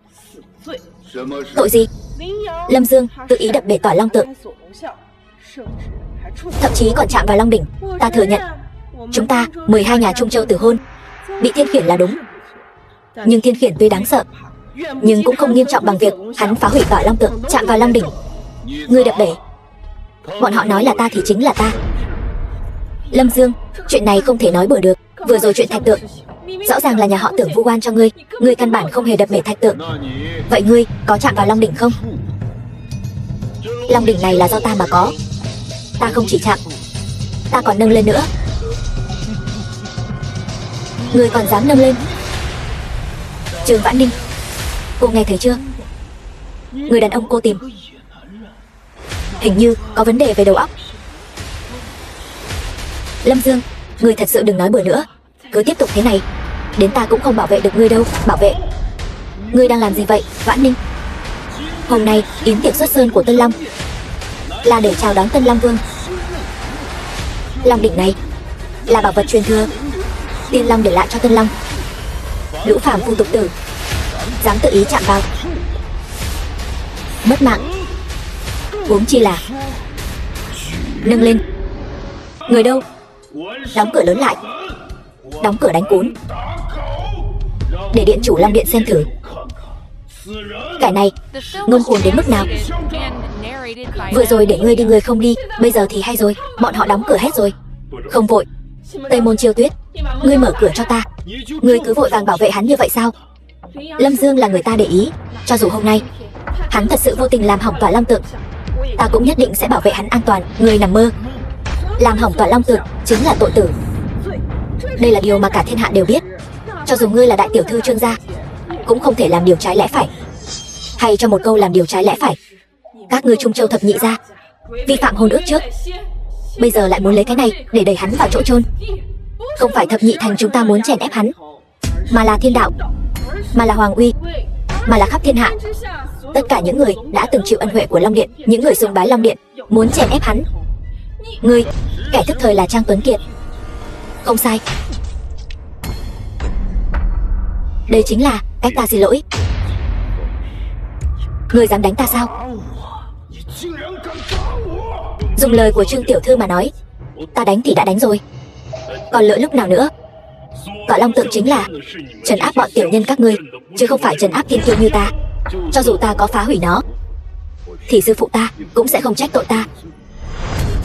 Tội gì? Lâm Dương tự ý đập bể tỏa Long Tượng, thậm chí còn chạm vào Long Đỉnh. Ta thừa nhận chúng ta 12 nhà Trung Châu từ hôn bị Thiên Khiển là đúng. Nhưng Thiên Khiển tuy đáng sợ nhưng cũng không nghiêm trọng bằng việc hắn phá hủy tỏa Long Tượng, chạm vào Long Đỉnh. Ngươi đập bể, bọn họ nói là ta thì chính là ta. Lâm Dương, chuyện này không thể nói bừa được. Vừa rồi chuyện thạch tượng, rõ ràng là nhà họ Tưởng vu oan cho ngươi. Ngươi căn bản không hề đập bể thạch tượng. Vậy ngươi có chạm vào Long Đỉnh không? Long Đỉnh này là do ta mà có. Ta không chỉ chạm, ta còn nâng lên nữa. Ngươi còn dám nâng lên? Trương Vãn Ninh, cô nghe thấy chưa? Người đàn ông cô tìm hình như có vấn đề về đầu óc. Lâm Dương, ngươi thật sự đừng nói bừa nữa. Cứ tiếp tục thế này, đến ta cũng không bảo vệ được ngươi đâu. Bảo vệ? Ngươi đang làm gì vậy, Vãn Ninh? Hôm nay yến tiệc xuất sơn của Tân Long là để chào đón Tân Long Vương. Long đỉnh này là bảo vật truyền thừa Tiên Long để lại cho Tân Long. Lũ phàm phu tục tử dám tự ý chạm vào, mất mạng. Huống chi là nâng lên. Người đâu? Đóng cửa lớn lại, đóng cửa đánh cún, để điện chủ Long Điện xem thử kẻ này ngông cuồng đến mức nào. Vừa rồi để ngươi đi ngươi không đi, bây giờ thì hay rồi, bọn họ đóng cửa hết rồi. Không vội, Tây Môn Chiêu Tuyết, ngươi mở cửa cho ta. Ngươi cứ vội vàng bảo vệ hắn như vậy sao? Lâm Dương là người ta để ý, cho dù hôm nay hắn thật sự vô tình làm hỏng tỏa Long Tượng, ta cũng nhất định sẽ bảo vệ hắn an toàn. Ngươi nằm mơ. Làm hỏng tỏa Long Tượng chính là tội tử. Đây là điều mà cả thiên hạ đều biết. Cho dù ngươi là đại tiểu thư Trương gia, cũng không thể làm điều trái lẽ phải. Hay cho một câu làm điều trái lẽ phải. Các ngươi Trung Châu thập nhị gia vi phạm hôn ước trước, bây giờ lại muốn lấy cái này để đẩy hắn vào chỗ chôn. Không phải thập nhị thành chúng ta muốn chèn ép hắn, mà là thiên đạo, mà là hoàng uy, mà là khắp thiên hạ. Tất cả những người đã từng chịu ân huệ của Long Điện, những người sùng bái Long Điện, muốn chèn ép hắn. Ngươi, kẻ thức thời là Trang Tuấn Kiệt. Không sai, đây chính là cách ta xin lỗi. Ngươi dám đánh ta sao? Dùng lời của Trương tiểu thư mà nói, ta đánh thì đã đánh rồi, còn lỡ lúc nào nữa? Tỏa Long Tượng chính là trấn áp bọn tiểu nhân các ngươi, chứ không phải trấn áp thiên kiêu như ta. Cho dù ta có phá hủy nó, thì sư phụ ta cũng sẽ không trách tội ta.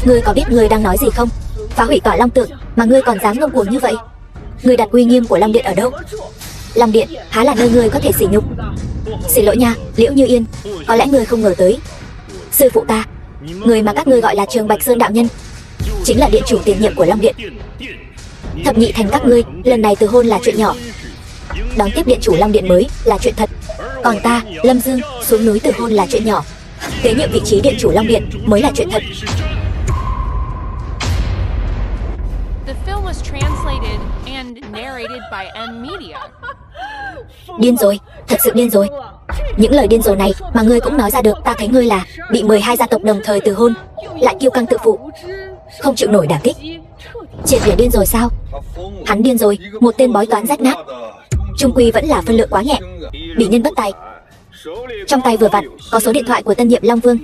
Ngươi có biết ngươi đang nói gì không? Phá hủy Tỏa Long Tượng mà ngươi còn dám ngông cuồng như vậy? Ngươi đặt uy nghiêm của Long Điện ở đâu? Long Điện há là nơi ngươi có thể sỉ nhục. Xin lỗi nha, Liễu Như Yên, có lẽ ngươi không ngờ tới, sư phụ ta, người mà các ngươi gọi là Trường Bạch Sơn đạo nhân, chính là điện chủ tiền nhiệm của Long Điện. Thập nhị thành các ngươi lần này từ hôn là chuyện nhỏ, đón tiếp điện chủ Long Điện mới là chuyện thật. Còn ta, Lâm Dương, xuống núi từ hôn là chuyện nhỏ, kế nhiệm vị trí điện chủ Long Điện mới là chuyện thật. The film was translated and narrated by M Media. Điên rồi, thật sự điên rồi. Những lời điên rồ này mà ngươi cũng nói ra được. Ta thấy ngươi là bị 12 gia tộc đồng thời từ hôn, lại kiêu căng tự phụ, không chịu nổi đả kích. Triệt để điên rồi sao? Hắn điên rồi, một tên bói toán rách nát. Trung quy vẫn là phân lượng quá nhẹ, bị nhân bất tài. Trong tay vừa vặn có số điện thoại của tân nhiệm Long Vương.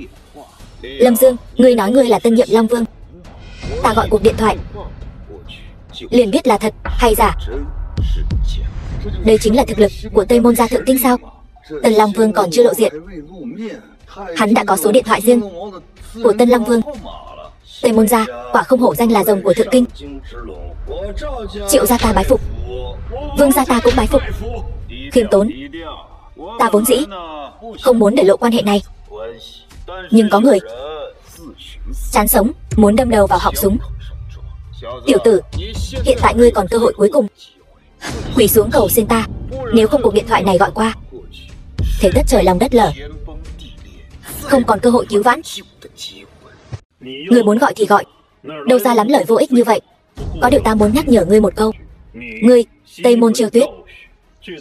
Lâm Dương, ngươi nói ngươi là tân nhiệm Long Vương. Ta gọi cuộc điện thoại, liền biết là thật hay giả. Đây chính là thực lực của Tây Môn gia thượng kinh sao? Tân Long Vương còn chưa lộ diện, hắn đã có số điện thoại riêng của Tân Long Vương. Tây Môn gia quả không hổ danh là rồng của thượng kinh. Triệu gia ta bái phục, Vương gia ta cũng bái phục. Khiêm tốn, ta vốn dĩ không muốn để lộ quan hệ này, nhưng có người chán sống muốn đâm đầu vào họng súng. Tiểu tử, hiện tại ngươi còn cơ hội cuối cùng, quỳ xuống cầu xin ta. Nếu không cuộc điện thoại này gọi qua, thế đất trời lòng đất lở, không còn cơ hội cứu vãn. Ngươi muốn gọi thì gọi, đâu ra lắm lời vô ích như vậy. Có điều ta muốn nhắc nhở ngươi một câu. Ngươi, Tây Môn Chiêu Tuyết,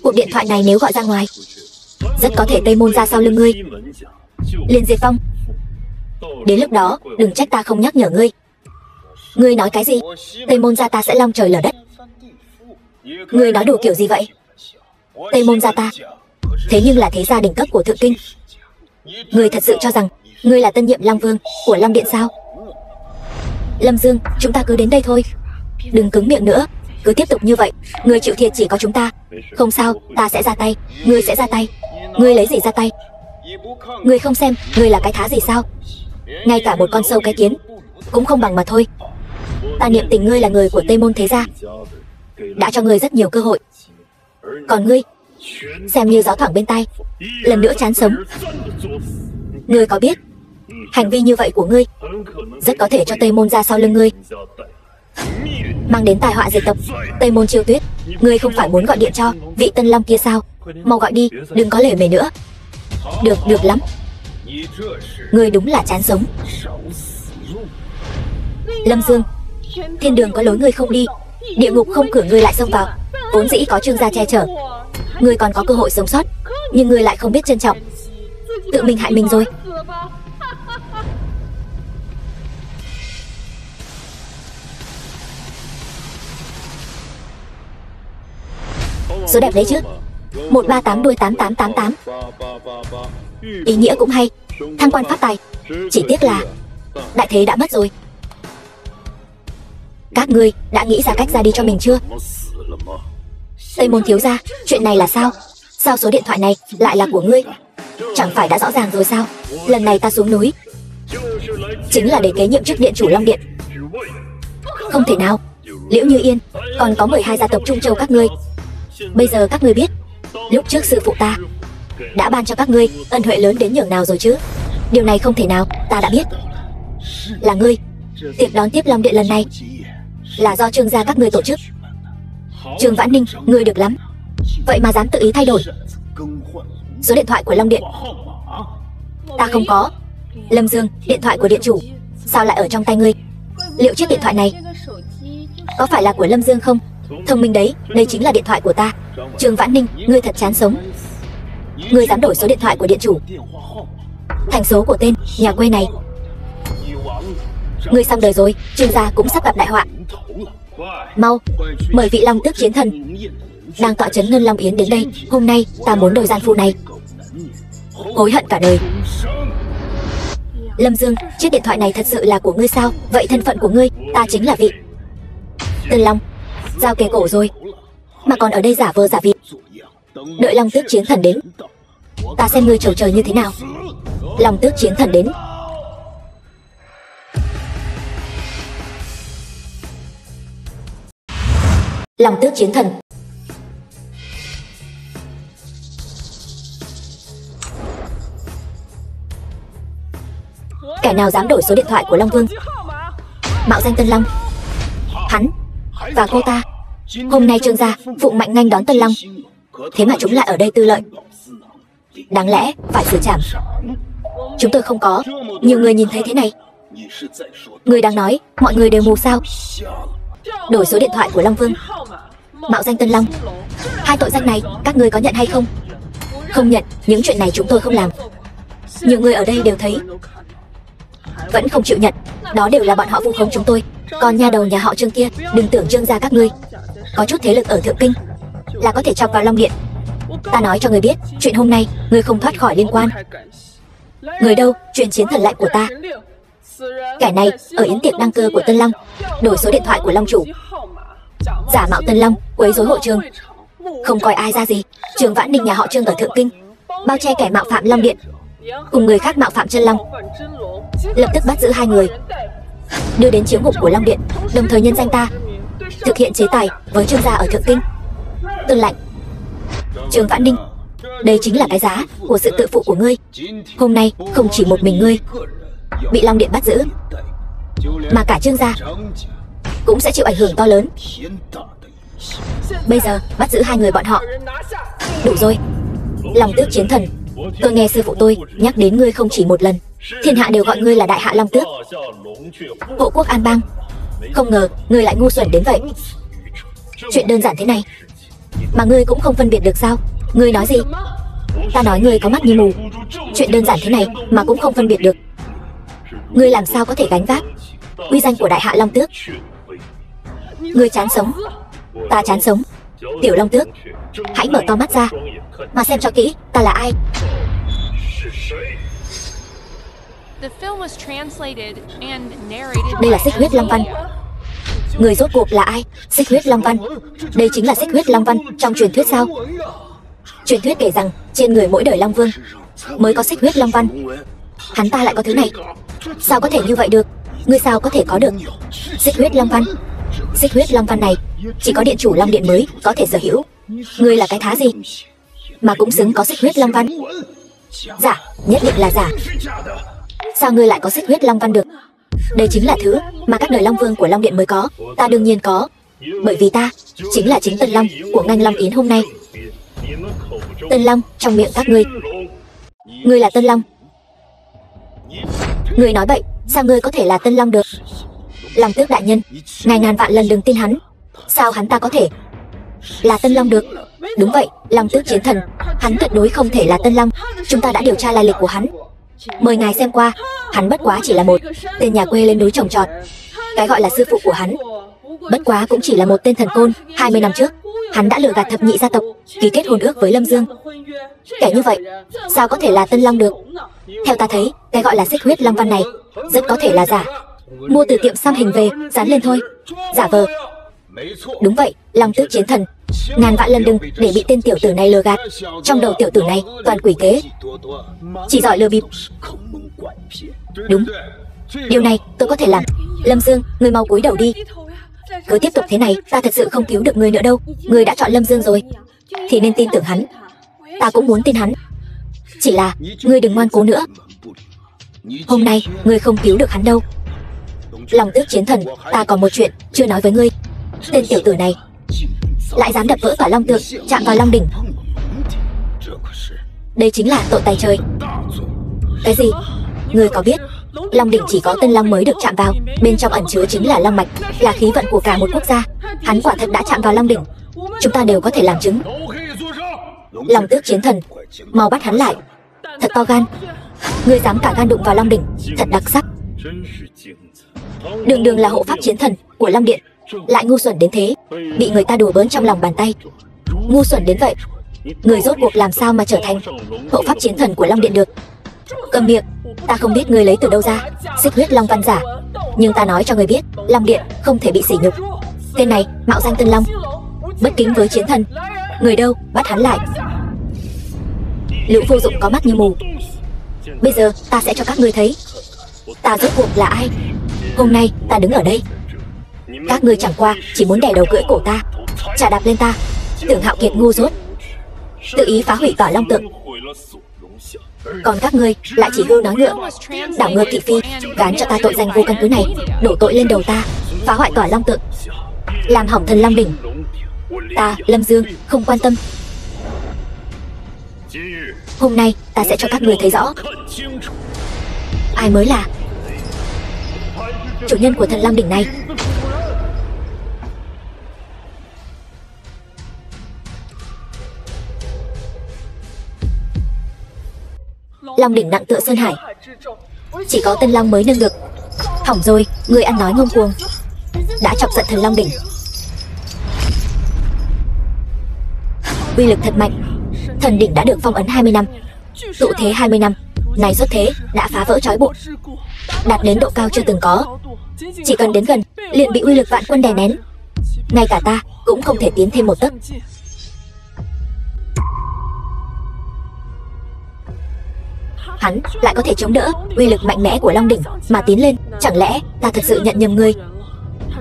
cuộc điện thoại này nếu gọi ra ngoài, rất có thể Tây Môn ra sau lưng ngươi liền diệt vong. Đến lúc đó đừng trách ta không nhắc nhở ngươi. Ngươi nói cái gì? Tây Môn gia ta sẽ long trời lở đất. Ngươi nói đủ kiểu gì vậy? Tây Môn gia ta thế nhưng là thế gia đỉnh cấp của thượng kinh. Ngươi thật sự cho rằng ngươi là tân nhiệm Long Vương của Long Điện sao? Lâm Dương, chúng ta cứ đến đây thôi, đừng cứng miệng nữa. Cứ tiếp tục như vậy, ngươi chịu thiệt chỉ có chúng ta. Không sao, ta sẽ ra tay. Ngươi sẽ ra tay? Ngươi lấy gì ra tay? Ngươi không xem ngươi là cái thá gì sao? Ngay cả một con sâu cái kiến cũng không bằng mà thôi. Ta niệm tình ngươi là người của Tây Môn thế gia, đã cho ngươi rất nhiều cơ hội, còn ngươi xem như gió thoảng bên tai, lần nữa chán sống. Ngươi có biết hành vi như vậy của ngươi rất có thể cho Tây Môn ra sau lưng ngươi mang đến tai họa diệt tộc. Tây Môn Chiêu Tuyết, ngươi không phải muốn gọi điện cho vị Tân Long kia sao? Mau gọi đi, đừng có lề mề nữa. Được lắm, ngươi đúng là chán sống. Lâm Dương, thiên đường có lối ngươi không đi, địa ngục không cửa ngươi lại xông vào. Vốn dĩ có Trương gia che chở, ngươi còn có cơ hội sống sót, nhưng ngươi lại không biết trân trọng, tự mình hại mình rồi. Số đẹp đấy chứ, 138 đuôi 8888. Ý nghĩa cũng hay, thăng quan phát tài. Chỉ tiếc là đại thế đã mất rồi. Các ngươi đã nghĩ ra cách ra đi cho mình chưa? Tây Môn thiếu gia, chuyện này là sao? Sao số điện thoại này lại là của ngươi? Chẳng phải đã rõ ràng rồi sao? Lần này ta xuống núi chính là để kế nhiệm chức điện chủ Long Điện. Không thể nào, Liễu Như Yên, còn có 12 gia tộc Trung Châu các ngươi. Bây giờ các ngươi biết lúc trước sư phụ ta đã ban cho các ngươi ân huệ lớn đến nhường nào rồi chứ? Điều này không thể nào, ta đã biết. Là ngươi. Tiệc đón tiếp Long Điện lần này là do Trương gia các ngươi tổ chức. Trương Vãn Ninh, ngươi được lắm, vậy mà dám tự ý thay đổi số điện thoại của Long Điện. Ta không có. Lâm Dương, điện thoại của điện chủ sao lại ở trong tay ngươi? Liệu chiếc điện thoại này có phải là của Lâm Dương không? Thông minh đấy, đây chính là điện thoại của ta. Trương Vãn Ninh, ngươi thật chán sống. Ngươi dám đổi số điện thoại của điện chủ thành số của tên nhà quê này, ngươi xong đời rồi. Trương gia cũng sắp gặp đại họa. Mau mời vị Long Tước chiến thần đang tọa trấn Ngân Long Yến đến đây. Hôm nay ta muốn đời gian phu này hối hận cả đời. Lâm Dương, chiếc điện thoại này thật sự là của ngươi sao? Vậy thân phận của ngươi? Ta chính là vị Tân Long, giao kề cổ rồi mà còn ở đây giả vờ giả vịt. Đợi Long Tước chiến thần đến, ta xem ngươi trầu trời như thế nào. Long Tước chiến thần đến. Long Tước chiến thần. Kẻ nào dám đổi số điện thoại của Long Vương, mạo danh Tân Long, hắn và cô ta hôm nay Trương gia phụng mạnh nghênh đón Tân Long, thế mà chúng lại ở đây tư lợi. Đáng lẽ phải xử trảm. Chúng tôi không có. Nhiều người nhìn thấy thế này. Người đang nói mọi người đều mù sao? đổi số điện thoại của Long Vương, mạo danh Tân Long. Hai tội danh này các ngươi có nhận hay không? Không nhận, những chuyện này chúng tôi không làm. Nhiều người ở đây đều thấy. Vẫn không chịu nhận. Đó đều là bọn họ vu khống chúng tôi. Còn nha đầu nhà họ Trương kia, đừng tưởng Trương gia các ngươi có chút thế lực ở Thượng Kinh là có thể chọc vào Long Điện. Ta nói cho ngươi biết, chuyện hôm nay ngươi không thoát khỏi liên quan. Người đâu truyền chiến thần lệnh của ta? Kẻ này ở yến tiệc đăng cơ của Tân Long, đổi số điện thoại của Long chủ, giả mạo Tân Long, quấy rối hội trường, không coi ai ra gì. Trường Vãn Ninh nhà họ Trương ở Thượng Kinh bao che kẻ mạo phạm Long Điện cùng người khác mạo phạm Chân Long, lập tức bắt giữ hai người, đưa đến chiếu ngục của Long Điện, đồng thời nhân danh ta thực hiện chế tài với Trương gia ở Thượng Kinh. Tuân lệnh. Trường Vãn Ninh, đây chính là cái giá của sự tự phụ của ngươi. Hôm nay không chỉ một mình ngươi bị Long Điện bắt giữ, mà cả Trương gia cũng sẽ chịu ảnh hưởng to lớn. Bây giờ bắt giữ hai người bọn họ. Đủ rồi. Long Tước chiến thần, tôi nghe sư phụ tôi nhắc đến ngươi không chỉ một lần. Thiên hạ đều gọi ngươi là Đại Hạ Long Tước, hộ quốc an bang. Không ngờ ngươi lại ngu xuẩn đến vậy. Chuyện đơn giản thế này mà ngươi cũng không phân biệt được sao? Ngươi nói gì? Ta nói ngươi có mắt như mù. Chuyện đơn giản thế này mà cũng không phân biệt được. Ngươi làm sao có thể gánh vác uy danh của Đại Hạ Long Tước? Ngươi chán sống, ta chán sống. Tiểu Long Tước, hãy mở to mắt ra mà xem cho kỹ ta là ai. Đây là Xích Huyết Long Văn. Người rốt cuộc là ai? Xích Huyết Long Văn. Đây chính là Xích Huyết Long Văn trong truyền thuyết sao? Truyền thuyết kể rằng trên người mỗi đời Long Vương mới có Xích Huyết Long Văn. Hắn ta lại có thứ này. Sao có thể như vậy được? Ngươi sao có thể có được Xích Huyết Long Văn? Xích Huyết Long Văn này chỉ có điện chủ Long Điện mới có thể sở hữu. Ngươi là cái thá gì mà cũng xứng có Xích Huyết Long Văn? Giả, nhất định là giả. Sao ngươi lại có Xích Huyết Long Văn được? Đây chính là thứ mà các đời Long Vương của Long Điện mới có. Ta đương nhiên có, bởi vì ta chính là chính Tân Long của ngành Long Yến hôm nay. Tân Long trong miệng các ngươi. Ngươi là Tân Long. Ngươi nói bậy, sao ngươi có thể là Tân Long được? Long Tước đại nhân, ngài ngàn vạn lần đừng tin hắn. Sao hắn ta có thể là Tân Long được? Đúng vậy, Long Tước chiến thần, hắn tuyệt đối không thể là Tân Long. Chúng ta đã điều tra lai lịch của hắn, mời ngài xem qua. Hắn bất quá chỉ là một tên nhà quê lên núi trồng trọt. Cái gọi là sư phụ của hắn bất quá cũng chỉ là một tên thần côn. 20 năm trước, hắn đã lừa gạt thập nhị gia tộc, ký kết hôn ước với Lâm Dương. Kẻ như vậy sao có thể là Tân Long được? Theo ta thấy, cái gọi là Xích Huyết Long Văn này rất có thể là giả. Mua từ tiệm xăm hình về, dán lên thôi. Giả vờ. Đúng vậy, Long Tước chiến thần, ngàn vạn lần đừng để bị tên tiểu tử này lừa gạt. Trong đầu tiểu tử này toàn quỷ kế, chỉ giỏi lừa bịp. Đúng, điều này tôi có thể làm. Lâm Dương, ngươi mau cúi đầu đi. Cứ tiếp tục thế này, ta thật sự không cứu được ngươi nữa đâu. Ngươi đã chọn Lâm Dương rồi thì nên tin tưởng hắn. Ta cũng muốn tin hắn. Chỉ là ngươi đừng ngoan cố nữa. Hôm nay ngươi không cứu được hắn đâu. Long Tước chiến thần, ta còn một chuyện chưa nói với ngươi. Tên tiểu tử này lại dám đập vỡ tỏa Long Tượng, chạm vào Long Đỉnh. Đây chính là tội tày trời. Cái gì? Ngươi có biết Long Đỉnh chỉ có Tân Long mới được chạm vào, bên trong ẩn chứa chính là Long Mạch, là khí vận của cả một quốc gia. Hắn quả thật đã chạm vào Long Đỉnh, chúng ta đều có thể làm chứng. Long Tước chiến thần, mau bắt hắn lại. Thật to gan, ngươi dám cả gan đụng vào Long Đỉnh, thật đặc sắc. Đường đường là hộ pháp chiến thần của Long Điện, lại ngu xuẩn đến thế, bị người ta đùa bỡn trong lòng bàn tay. Ngu xuẩn đến vậy, người rốt cuộc làm sao mà trở thành hộ pháp chiến thần của Long Điện được? Cầm miệng, ta không biết ngươi lấy từ đâu ra Xích Huyết Long Văn giả, nhưng ta nói cho ngươi biết, Long Điện không thể bị sỉ nhục. Tên này mạo danh Tân Long, bất kính với chiến thần. Người đâu, bắt hắn lại. Lũ vô dụng có mắt như mù. Bây giờ ta sẽ cho các ngươi thấy ta rốt cuộc là ai. Hôm nay ta đứng ở đây, các ngươi chẳng qua chỉ muốn đè đầu cưỡi cổ ta, chà đạp lên ta, tưởng hạo kiệt ngu dốt, tự ý phá hủy tỏa Long Tượng. Còn các ngươi lại chỉ hưu nói ngựa, đảo ngược thị phi, gán cho ta tội danh vô căn cứ này, đổ tội lên đầu ta, phá hoại tỏa Long Tượng, làm hỏng thần Long Đỉnh. Ta, Lâm Dương, không quan tâm. Hôm nay ta sẽ cho các ngươi thấy rõ ai mới là chủ nhân của thần Long Đỉnh này. Long đỉnh nặng tựa sơn hải, chỉ có Tân Long mới nâng được. Hỏng rồi, người ăn nói ngông cuồng, đã chọc giận thần Long đỉnh. Uy lực thật mạnh. Thần đỉnh đã được phong ấn 20 năm, tụ thế 20 năm, này xuất thế đã phá vỡ trói buộc, đạt đến độ cao chưa từng có. Chỉ cần đến gần liền bị uy lực vạn quân đè nén, ngay cả ta cũng không thể tiến thêm một tấc. Hắn lại có thể chống đỡ uy lực mạnh mẽ của Long đỉnh mà tiến lên. Chẳng lẽ ta thật sự nhận nhầm ngươi?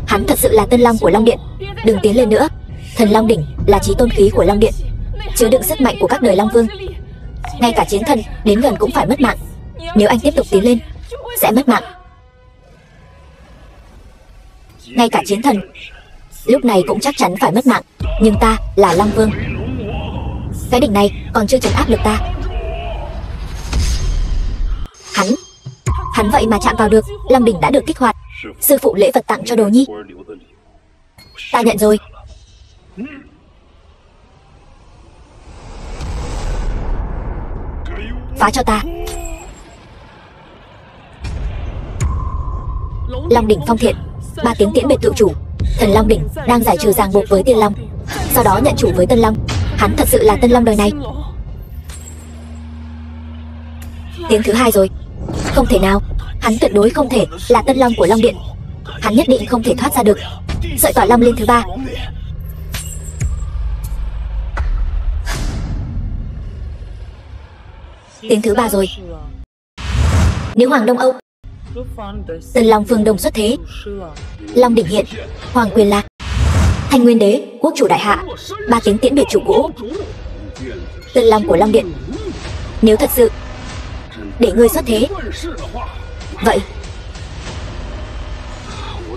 Hắn thật sự là Tân Long của Long Điện. Đừng tiến lên nữa. Thần Long đỉnh là chí tôn khí của Long Điện, chứa đựng sức mạnh của các đời Long Vương. Ngay cả chiến thần đến gần cũng phải mất mạng. Nếu anh tiếp tục tiến lên sẽ mất mạng. Ngay cả chiến thần lúc này cũng chắc chắn phải mất mạng. Nhưng ta là Long Vương, cái đỉnh này còn chưa trấn áp được ta. Hắn vậy mà chạm vào được. Long đỉnh đã được kích hoạt. Sư phụ lễ vật tặng cho đồ nhi, ta nhận rồi. Phá cho ta. Long đỉnh phong thiện, 3 tiếng tiễn biệt tự chủ. Thần Long đỉnh đang giải trừ ràng buộc với Tiên Long, sau đó nhận chủ với Tân Long. Hắn thật sự là Tân Long đời này. Tiếng thứ hai rồi. Không thể nào, hắn tuyệt đối không thể là Tân Long của Long Điện. Hắn nhất định không thể thoát ra được. Sợi tỏa Long lên thứ 3. Tiếng thứ 3 rồi. Nữ hoàng Đông Âu, Tân Long phương Đông xuất thế. Long đỉnh hiện, hoàng quyền lạc. Thanh Nguyên Đế, quốc chủ đại hạ, 3 tiếng tiễn biệt chủ cũ. Tân Long của Long Điện, nếu thật sự để ngươi xuất thế,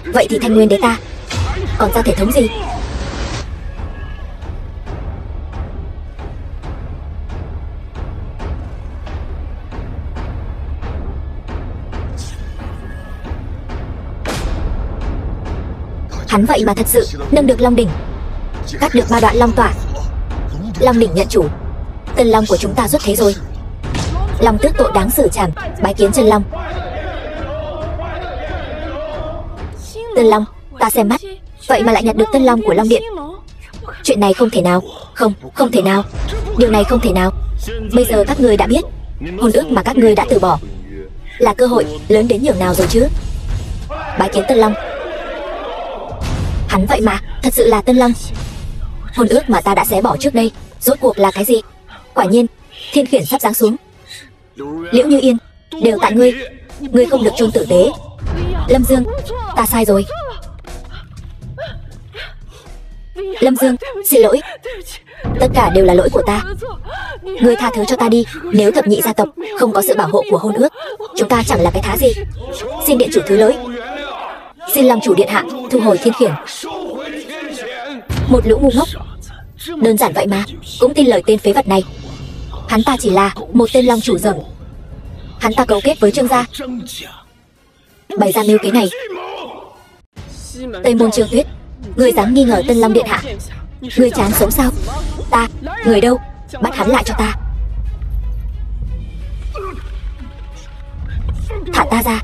vậy thì Thanh Nguyên Đế ta còn ra thể thống gì? Hắn vậy mà thật sự nâng được Long đỉnh, cắt được 3 đoạn long tỏa. Long đỉnh nhận chủ. Tân Long của chúng ta xuất thế rồi. Long tước tội đáng xử trảm, bái kiến chân Long. Tân Long, ta xem mắt, vậy mà lại nhặt được Tân Long của Long Điện. Chuyện này không thể nào. Không thể nào. Điều này không thể nào. Bây giờ các ngươi đã biết hôn ước mà các ngươi đã từ bỏ là cơ hội lớn đến nhường nào rồi chứ. Bái kiến Tân Long. Hắn vậy mà thật sự là Tân Long. Hôn ước mà ta đã xé bỏ trước đây rốt cuộc là cái gì? Quả nhiên thiên khiển sắp giáng xuống. Liễu Như Yên, đều tại ngươi. Ngươi không được chôn tử tế. Lâm Dương, ta sai rồi. Lâm Dương, xin lỗi. Tất cả đều là lỗi của ta. Ngươi tha thứ cho ta đi. Nếu thập nhị gia tộc không có sự bảo hộ của hôn ước, chúng ta chẳng là cái thá gì. Xin điện chủ thứ lỗi. Xin Long chủ điện hạ thu hồi thiên khiển. Một lũ ngu ngốc, đơn giản vậy mà cũng tin lời tên phế vật này. Hắn ta chỉ là một tên Long chủ dởm. Hắn ta cấu kết với Trương gia, bày ra mưu kế này. Tây Môn Trương Tuyết, ngươi dám nghi ngờ Tân Long điện hạ? Ngươi chán sống sao? Ta, người đâu? Bắt hắn lại cho ta. Thả ta ra.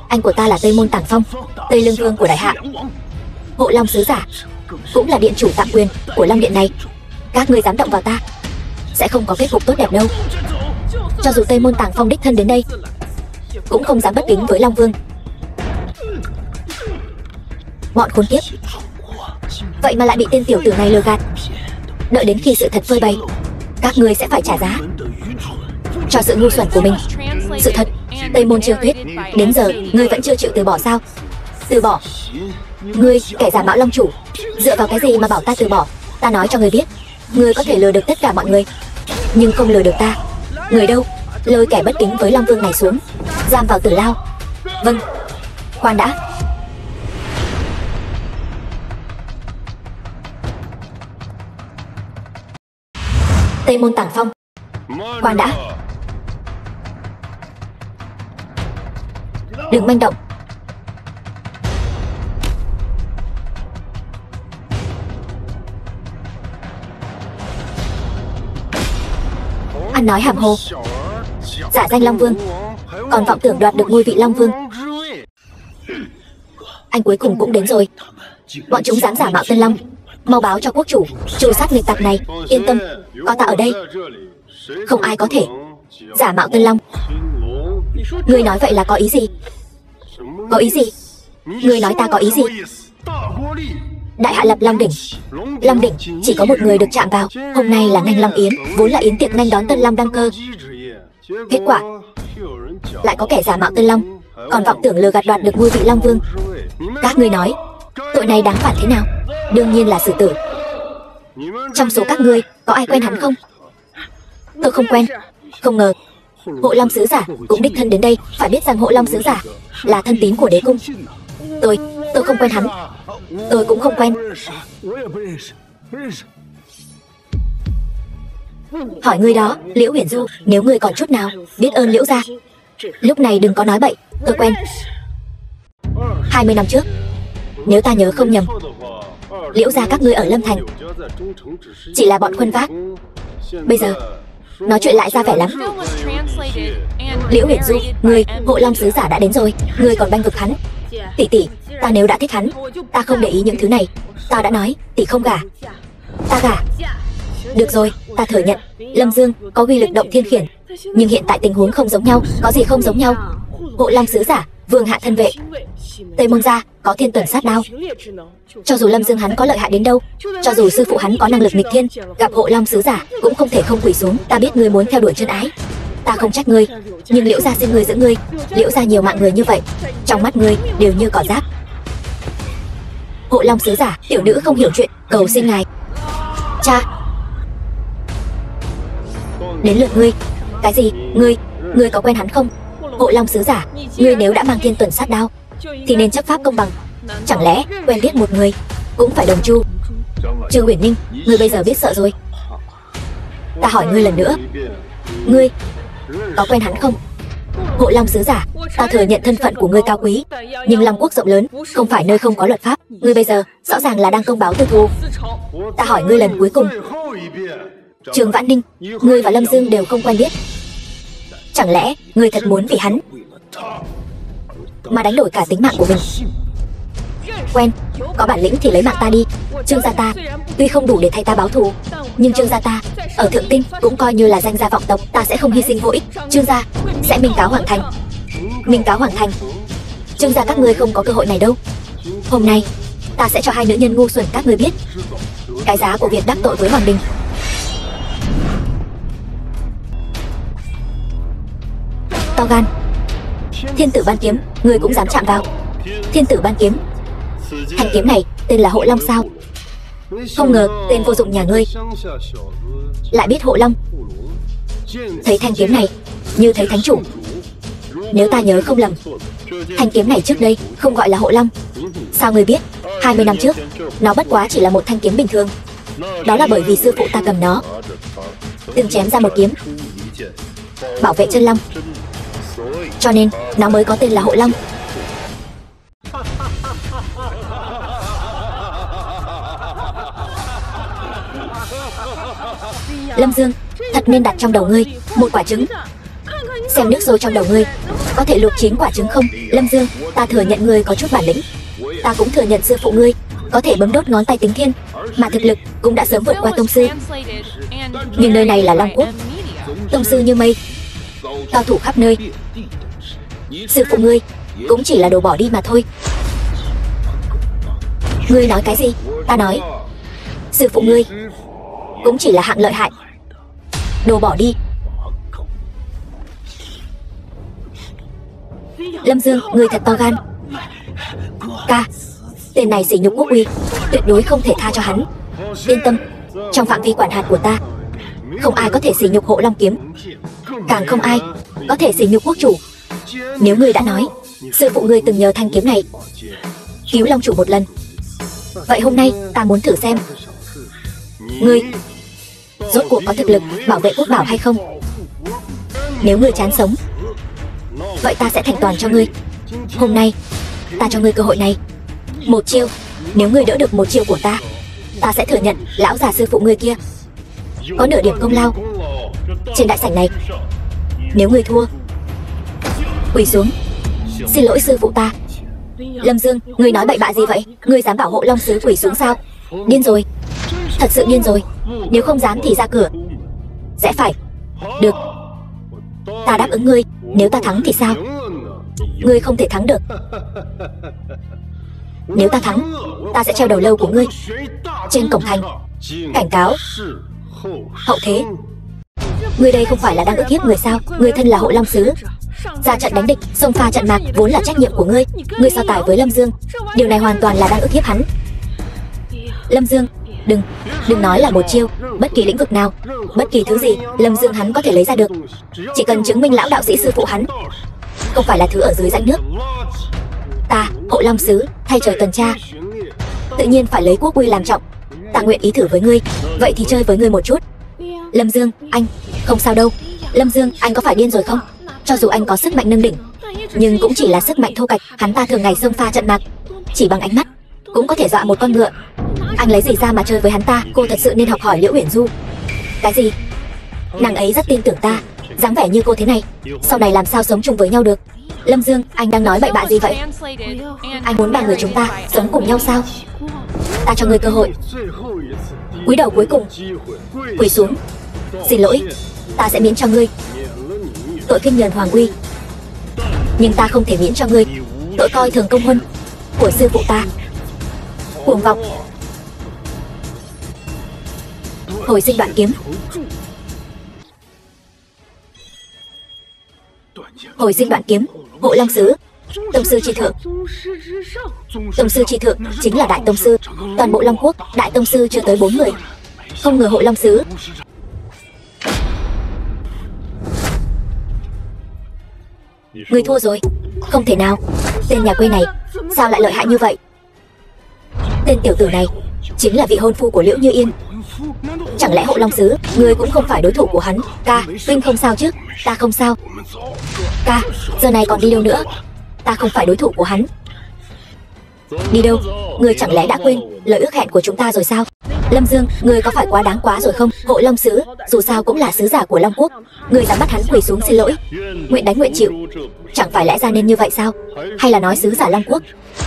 Anh của ta là Tây Môn Tàng Phong, Tây Lương Vương của đại hạ, Hộ Long sứ giả, cũng là điện chủ tạm quyền của Long điện này. Các ngươi dám động vào ta sẽ không có kết cục tốt đẹp đâu. Cho dù Tây Môn Tàng Phong đích thân đến đây cũng không dám bất kính với Long Vương. Bọn khốn kiếp, vậy mà lại bị tên tiểu tử này lừa gạt. Đợi đến khi sự thật phơi bày, các ngươi sẽ phải trả giá cho sự ngu xuẩn của mình. Sự thật, Tây Môn Trương Tuyết, đến giờ ngươi vẫn chưa chịu từ bỏ sao? Từ bỏ? Ngươi, kẻ giả mạo Long chủ, dựa vào cái gì mà bảo ta từ bỏ? Ta nói cho ngươi biết, ngươi có thể lừa được tất cả mọi người, nhưng không lừa được ta. Người đâu? Lôi kẻ bất kính với Long Vương này xuống, giam vào tử lao. Vâng. Khoan đã. Tây Môn Tàng Phong, khoan đã. Đừng manh động. Ăn nói hàm hồ, giả danh Long Vương, còn vọng tưởng đoạt được ngôi vị Long Vương. Anh cuối cùng cũng đến rồi. Bọn chúng dám giả mạo Tân Long, mau báo cho quốc chủ trù sát nghịch tặc này. Yên tâm, có ta ở đây, không ai có thể giả mạo Tân Long. Ngươi nói vậy là có ý gì? Có ý gì? Ngươi nói ta có ý gì? Đại hạ lập Long đỉnh. Long đỉnh chỉ có một người được chạm vào. Hôm nay là nghênh Long Yến, vốn là yến tiệc nghênh đón Tân Long đăng cơ. Kết quả lại có kẻ giả mạo Tân Long, còn vọng tưởng lừa gạt đoạt được ngôi vị Long Vương. Các ngươi nói tội này đáng phạt thế nào? Đương nhiên là xử tử. Trong số các ngươi có ai quen hắn không? Tôi không quen. Không ngờ Hộ Long sứ giả cũng đích thân đến đây. Phải biết rằng Hộ Long sứ giả là thân tín của đế cung. Tôi không quen hắn. Tôi cũng không quen. Hỏi ngươi đó, Liễu Huyền Du, nếu ngươi còn chút nào biết ơn Liễu gia, lúc này đừng có nói bậy. Tôi quen. 20 năm trước, nếu ta nhớ không nhầm, Liễu gia các ngươi ở Lâm Thành chỉ là bọn khuân vác. Bây giờ nói chuyện lại ra vẻ lắm. Liễu Huyền Du, ngươi, Hộ Long sứ giả đã đến rồi, ngươi còn bênh vực hắn. Tỷ, ta nếu đã thích hắn, ta không để ý những thứ này. Ta đã nói, tỷ không gả. Ta gả. Được rồi, ta thừa nhận Lâm Dương có uy lực động thiên khiển, nhưng hiện tại tình huống không giống nhau. Có gì không giống nhau? Hộ Long sứ giả, vương hạ thân vệ, Tây Môn gia có thiên tuần sát đao. Cho dù Lâm Dương hắn có lợi hại đến đâu, cho dù sư phụ hắn có năng lực nghịch thiên, gặp Hộ Long sứ giả cũng không thể không quỳ xuống. Ta biết ngươi muốn theo đuổi chân ái, ta không trách ngươi, nhưng Liễu gia xin ngươi giữ ngươi. Liễu gia nhiều mạng người như vậy, trong mắt ngươi đều như cỏ rác. Hộ Long sứ giả, tiểu nữ không hiểu chuyện, cầu xin ngài. Cha, đến lượt ngươi. Cái gì? Ngươi có quen hắn không? Hộ Long sứ giả, ngươi nếu đã mang thiên tuần sát đao thì nên chấp pháp công bằng. Chẳng lẽ quen biết một người cũng phải đồng chu? Trương Uyển Ninh, ngươi bây giờ biết sợ rồi. Ta hỏi ngươi lần nữa, ngươi có quen hắn không? Hộ Long sứ giả, ta thừa nhận thân phận của ngươi cao quý, nhưng Long quốc rộng lớn, không phải nơi không có luật pháp. Ngươi bây giờ rõ ràng là đang công báo tư thù. Ta hỏi ngươi lần cuối cùng, Trường Vãn Ninh, ngươi và Lâm Dương đều không quen biết. Chẳng lẽ ngươi thật muốn vì hắn mà đánh đổi cả tính mạng của mình? Quen, có bản lĩnh thì lấy mạng ta đi. Trương gia ta tuy không đủ để thay ta báo thù, nhưng Trương gia ta ở Thượng Kinh cũng coi như là danh gia vọng tộc. Ta sẽ không hy sinh vô ích. Trương gia sẽ minh cáo Hoàng thành. Minh cáo Hoàng thành. Trương gia các ngươi không có cơ hội này đâu. Hôm nay ta sẽ cho hai nữ nhân ngu xuẩn các ngươi biết cái giá của việc đắc tội với Hoàng đình. To gan. Thiên tử ban kiếm, ngươi cũng dám chạm vào? Thiên tử ban kiếm, thanh kiếm này tên là Hộ Long sao? Không ngờ tên vô dụng nhà ngươi lại biết Hộ Long. Thấy thanh kiếm này như thấy thánh chủ. Nếu ta nhớ không lầm, thanh kiếm này trước đây không gọi là Hộ Long. Sao ngươi biết? 20 năm trước nó bất quá chỉ là một thanh kiếm bình thường. Đó là bởi vì sư phụ ta cầm nó từng chém ra một kiếm bảo vệ chân long, cho nên nó mới có tên là Hộ Long. Lâm Dương, thật nên đặt trong đầu ngươi một quả trứng, xem nước sôi trong đầu ngươi có thể luộc chín quả trứng không. Lâm Dương, ta thừa nhận ngươi có chút bản lĩnh, ta cũng thừa nhận sư phụ ngươi có thể bấm đốt ngón tay tính thiên, mà thực lực cũng đã sớm vượt qua tông sư. Nhưng nơi này là Long quốc, tông sư như mây, cao thủ khắp nơi. Sư phụ ngươi cũng chỉ là đồ bỏ đi mà thôi. Ngươi nói cái gì? Ta nói sư phụ ngươi cũng chỉ là hạng lợi hại, đồ bỏ đi. Lâm Dương, ngươi thật to gan. Ca, tên này sỉ nhục quốc uy, tuyệt đối không thể tha cho hắn. Yên tâm, trong phạm vi quản hạt của ta không ai có thể sỉ nhục Hộ Long kiếm, càng không ai có thể sỉ nhục quốc chủ. Nếu ngươi đã nói sư phụ ngươi từng nhờ thanh kiếm này cứu Long chủ một lần, vậy hôm nay ta muốn thử xem ngươi rốt cuộc có thực lực bảo vệ quốc bảo hay không. Nếu ngươi chán sống, vậy ta sẽ thành toàn cho ngươi. Hôm nay ta cho ngươi cơ hội này, một chiêu. Nếu ngươi đỡ được một chiêu của ta, ta sẽ thừa nhận lão già sư phụ ngươi kia có nửa điểm công lao trên đại sảnh này. Nếu ngươi thua, quỳ xuống, xin lỗi sư phụ ta. Lâm Dương, ngươi nói bậy bạ gì vậy? Ngươi dám bảo hộ Long Sứ quỳ xuống sao? Điên rồi, thật sự điên rồi. Nếu không dám thì ra cửa. Sẽ phải. Được, ta đáp ứng ngươi. Nếu ta thắng thì sao? Ngươi không thể thắng được. Nếu ta thắng, ta sẽ treo đầu lâu của ngươi trên cổng thành, cảnh cáo hậu thế. Ngươi đây không phải là đang ức hiếp người sao? Ngươi thân là hộ Long Sứ, ra trận đánh địch, xông pha trận mạc vốn là trách nhiệm của ngươi. Ngươi so tài với Lâm Dương, điều này hoàn toàn là đang ức hiếp hắn. Lâm Dương, đừng nói là một chiêu. Bất kỳ lĩnh vực nào, bất kỳ thứ gì Lâm Dương hắn có thể lấy ra được, chỉ cần chứng minh lão đạo sĩ sư phụ hắn không phải là thứ ở dưới rãnh nước. Ta, hộ Long Sứ, thay trời tuần tra, tự nhiên phải lấy quốc uy làm trọng. Ta nguyện ý thử với ngươi, vậy thì chơi với ngươi một chút. Lâm Dương, anh, không sao đâu. Lâm Dương, anh có phải điên rồi không? Cho dù anh có sức mạnh nâng đỉnh, nhưng cũng chỉ là sức mạnh thô kệch. Hắn ta thường ngày xông pha trận mạc, chỉ bằng ánh mắt cũng có thể dọa một con ngựa. Anh lấy gì ra mà chơi với hắn ta? Cô thật sự nên học hỏi Liễu Uyển Du. Cái gì? Nàng ấy rất tin tưởng ta. Dáng vẻ như cô thế này, sau này làm sao sống chung với nhau được? Lâm Dương, anh đang nói bậy bạ gì vậy? Anh muốn ba người chúng ta sống cùng nhau sao? Ta cho ngươi cơ hội. Cúi đầu cuối cùng, quỳ xuống. Xin lỗi, ta sẽ miễn cho ngươi tội khinh nhờn hoàng uy, nhưng ta không thể miễn cho ngươi tội coi thường công huân của sư phụ ta. Cuồng vọng. Hồi sinh đoạn kiếm. Hồi sinh đoạn kiếm. Hộ Long Sứ, tông sư chi thượng. Tông sư chi thượng chính là đại tông sư. Toàn bộ Long Quốc, đại tông sư chưa tới 4 người. Không ngờ hộ Long Sứ. Ngươi thua rồi. Không thể nào. Tên nhà quê này sao lại lợi hại như vậy? Tên tiểu tử này chính là vị hôn phu của Liễu Như Yên. Chẳng lẽ hộ Long Sứ, ngươi cũng không phải đối thủ của hắn? Ca, huynh không sao chứ? Ta không sao. Ca, giờ này còn đi đâu nữa? Ta không phải đối thủ của hắn. Đi đâu? Ngươi chẳng lẽ đã quên lời ước hẹn của chúng ta rồi sao? Lâm Dương, ngươi có phải quá đáng quá rồi không? Hộ Long Sứ, dù sao cũng là sứ giả của Long Quốc. Ngươi dám bắt hắn quỳ xuống xin lỗi, nguyện đánh nguyện chịu, chẳng phải lẽ ra nên như vậy sao? Hay là nói sứ giả Long Quốc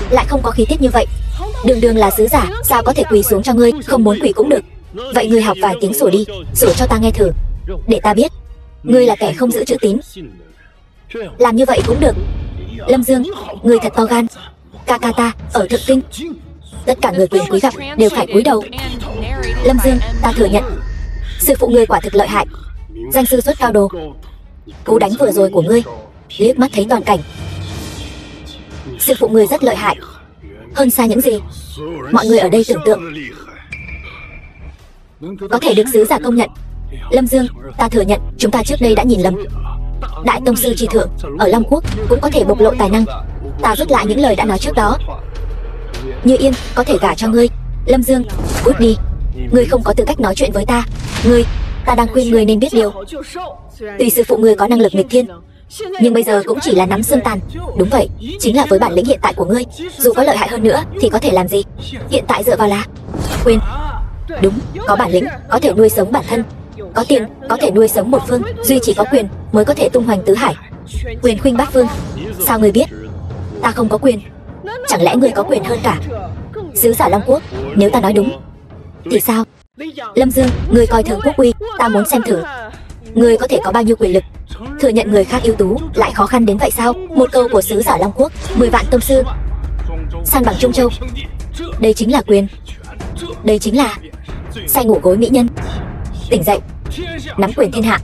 lại không có khí tiết như vậy? Đường đường là sứ giả, sao có thể quỳ xuống cho ngươi? Không muốn quỳ cũng được. Vậy ngươi học vài tiếng sủa đi, sủa cho ta nghe thử, để ta biết ngươi là kẻ không giữ chữ tín. Làm như vậy cũng được. Lâm Dương, ngươi thật to gan. Ca ca ta ở Thượng Kinh, tất cả người quyền quý gặp đều phải cúi đầu. Lâm Dương, ta thừa nhận sư phụ ngươi quả thực lợi hại, danh sư xuất cao đồ. Cú đánh vừa rồi của ngươi liếc mắt thấy toàn cảnh. Sư phụ ngươi rất lợi hại, hơn xa những gì mọi người ở đây tưởng tượng. Có thể được sứ giả công nhận. Lâm Dương, ta thừa nhận chúng ta trước đây đã nhìn lầm. Đại tông sư tri thượng ở Long Quốc cũng có thể bộc lộ tài năng. Ta rút lại những lời đã nói trước đó. Như Yên có thể gả cho ngươi. Lâm Dương, cút đi. Ngươi không có tư cách nói chuyện với ta. Ta đang khuyên ngươi nên biết điều. Tuy sư phụ ngươi có năng lực nghịch thiên, nhưng bây giờ cũng chỉ là nắm xương tàn. Đúng vậy, chính là với bản lĩnh hiện tại của ngươi, dù có lợi hại hơn nữa thì có thể làm gì? Hiện tại dựa vào là quyền. Đúng, có bản lĩnh có thể nuôi sống bản thân, có tiền có thể nuôi sống một phương. Duy chỉ có quyền mới có thể tung hoành tứ hải, quyền khuynh bát phương. Sao ngươi biết ta không có quyền? Chẳng lẽ ngươi có quyền hơn cả sứ giả Long Quốc? Nếu ta nói đúng thì sao? Lâm Dương, ngươi coi thường quốc uy, ta muốn xem thử ngươi có thể có bao nhiêu quyền lực. Thừa nhận người khác ưu tú lại khó khăn đến vậy sao? Một câu của sứ giả Long Quốc, 10 vạn tông sư san bằng Trung Châu. Đây chính là quyền. Đây chính là say ngủ gối mỹ nhân. Tỉnh dậy, nắm quyền thiên hạ.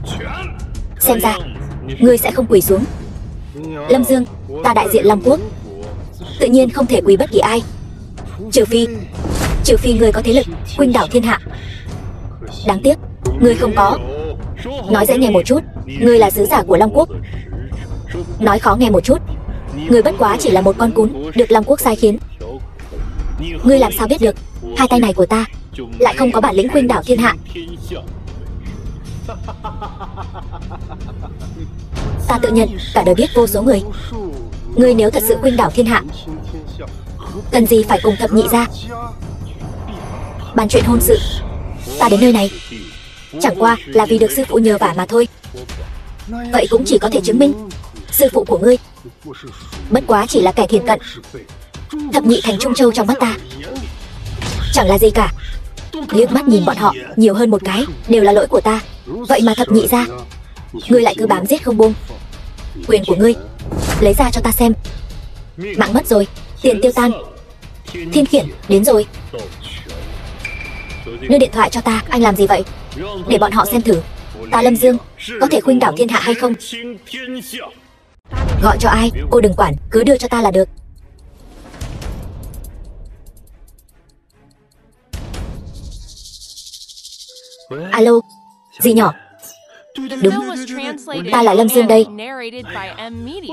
Xem ra ngươi sẽ không quỳ xuống. Lâm Dương, ta đại diện Long Quốc, tự nhiên không thể quỳ bất kỳ ai, trừ phi ngươi có thế lực khuynh đảo thiên hạ. Đáng tiếc ngươi không có. Nói dễ nghe một chút, ngươi là sứ giả của Long Quốc. Nói khó nghe một chút, ngươi bất quá chỉ là một con cún được Long Quốc sai khiến. Ngươi làm sao biết được hai tay này của ta lại không có bản lĩnh khuynh đảo thiên hạ? Ta tự nhận cả đời biết vô số người. Ngươi nếu thật sự khuynh đảo thiên hạ, cần gì phải cùng thập nhị gia bàn chuyện hôn sự? Ta đến nơi này chẳng qua là vì được sư phụ nhờ vả mà thôi. vậy cũng chỉ có thể chứng minh sư phụ của ngươi bất quá chỉ là kẻ thiền cận. Thập nhị thành Trung Châu trong mắt ta chẳng là gì cả. Liếc mắt nhìn bọn họ nhiều hơn một cái đều là lỗi của ta. Vậy mà thập nhị ra ngươi lại cứ bám giết không buông. Quyền của ngươi lấy ra cho ta xem. Mạng mất rồi, tiền tiêu tan. Thiên khiển đến rồi. Đưa điện thoại cho ta. Anh làm gì vậy? Để bọn họ xem thử ta Lâm Dương có thể khuynh đảo thiên hạ hay không. Gọi cho ai cô đừng quản, cứ đưa cho ta là được. Alo, dì nhỏ. Đúng, ta là Lâm Dương đây.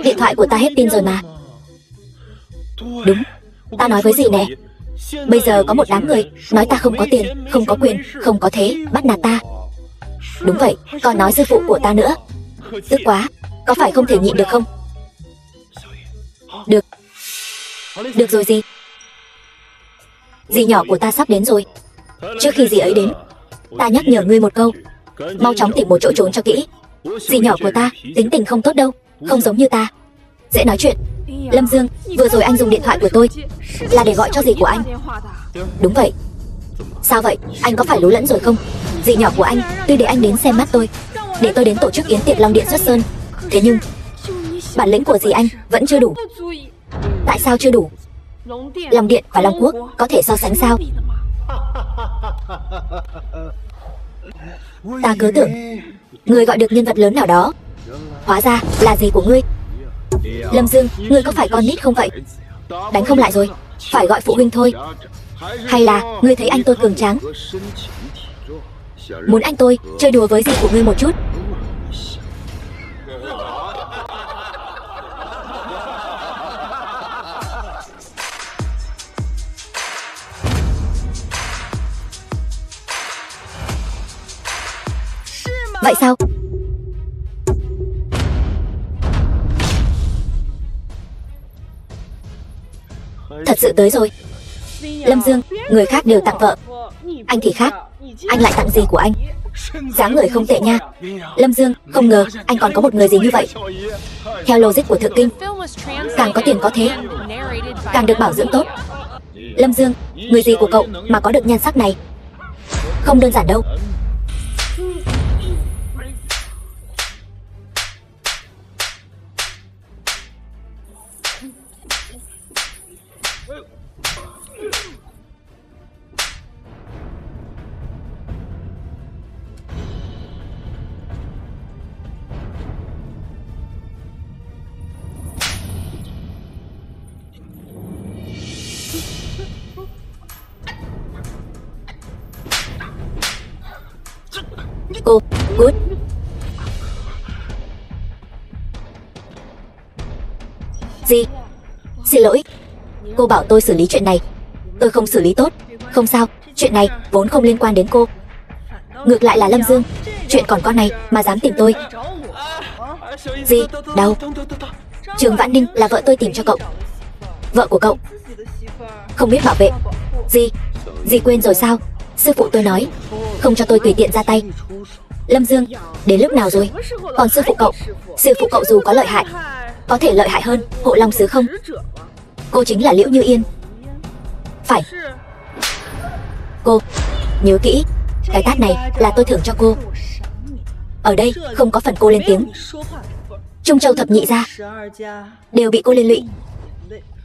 Điện thoại của ta hết pin rồi mà. Đúng, ta nói với dì nè. Bây giờ có một đám người nói ta không có tiền, không có quyền, không có thế, bắt nạt ta. Đúng vậy, còn nói sư phụ của ta nữa. Tức quá, có phải không thể nhịn được không? Được. Được rồi dì. Dì nhỏ của ta sắp đến rồi. Trước khi dì ấy đến, ta nhắc nhở ngươi một câu. Mau chóng tìm một chỗ trốn cho kỹ. Dì nhỏ của ta tính tình không tốt đâu, không giống như ta, dễ nói chuyện. Lâm Dương, vừa rồi anh dùng điện thoại của tôi là để gọi cho dì của anh. Đúng vậy. Sao vậy, anh có phải lú lẫn rồi không? Dì nhỏ của anh tuy để anh đến xem mắt tôi, để tôi đến tổ chức yến tiệc Long Điện xuất sơn, thế nhưng bản lĩnh của dì anh vẫn chưa đủ. Tại sao chưa đủ? Long Điện và Long Quốc có thể so sánh sao? Ta cứ tưởng ngươi gọi được nhân vật lớn nào đó, hóa ra là dì của ngươi. Lâm Dương, ngươi có phải con nít không vậy? Đánh không lại rồi, phải gọi phụ huynh thôi. Hay là ngươi thấy anh tôi cường tráng, muốn anh tôi chơi đùa với dì của ngươi một chút? Vậy sao? Thật sự tới rồi. Lâm Dương, người khác đều tặng vợ, anh thì khác. Anh lại tặng gì của anh? Dáng người không tệ nha. Lâm Dương, không ngờ anh còn có một người gì như vậy. Theo logic của Thượng Kinh, càng có tiền có thế, càng được bảo dưỡng tốt. Lâm Dương, người gì của cậu mà có được nhan sắc này? Không đơn giản đâu. Cô, good. Gì? Xin lỗi. Cô bảo tôi xử lý chuyện này, tôi không xử lý tốt. Không sao, chuyện này vốn không liên quan đến cô. Ngược lại là Lâm Dương, chuyện còn con này mà dám tìm tôi. Gì? Đâu? Trường Vãn Ninh là vợ tôi tìm cho cậu. Vợ của cậu không biết bảo vệ. Gì? Dì quên rồi sao? Sư phụ tôi nói không cho tôi tùy tiện ra tay. Lâm Dương, đến lúc nào rồi? Còn sư phụ cậu dù có lợi hại, có thể lợi hại hơn Hộ Long Sứ không? Cô chính là Liễu Như Yên. Phải. Cô, nhớ kỹ, cái tát này là tôi thưởng cho cô. Ở đây không có phần cô lên tiếng. Trung Châu thập nhị gia đều bị cô liên lụy.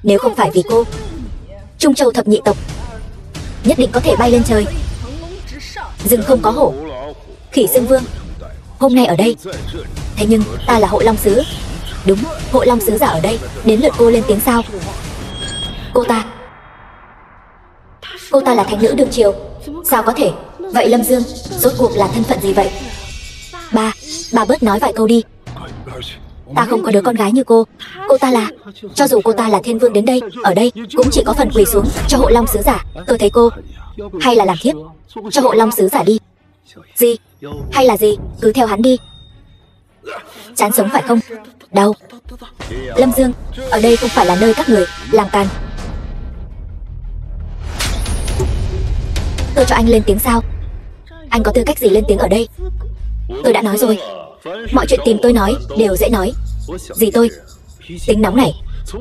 Nếu không phải vì cô, Trung Châu thập nhị tộc nhất định có thể bay lên trời. Rừng không có hổ, khỉ xưng vương. Hôm nay ở đây, thế nhưng ta là Hộ Long Sứ. Đúng, Hộ Long Sứ giả ở đây, đến lượt cô lên tiếng sao? Cô ta là thánh nữ đương triều. Sao có thể? Vậy Lâm Dương, rốt cuộc là thân phận gì vậy? Bà bớt nói vài câu đi. Ta không có đứa con gái như cô. Cô ta là, cho dù cô ta là thiên vương đến đây, ở đây cũng chỉ có phần quỳ xuống cho Hộ Long Sứ giả. Tôi thấy cô hay là làm thiếp cho Hộ Long Sứ giả đi. Gì? Hay là gì? Cứ theo hắn đi. Chán sống phải không? Đau. Lâm Dương, ở đây không phải là nơi các người làm càn. Tôi cho anh lên tiếng sao? Anh có tư cách gì lên tiếng ở đây? Tôi đã nói rồi, Mọi chuyện tìm tôi nói đều dễ nói. Dì tôi tính nóng này.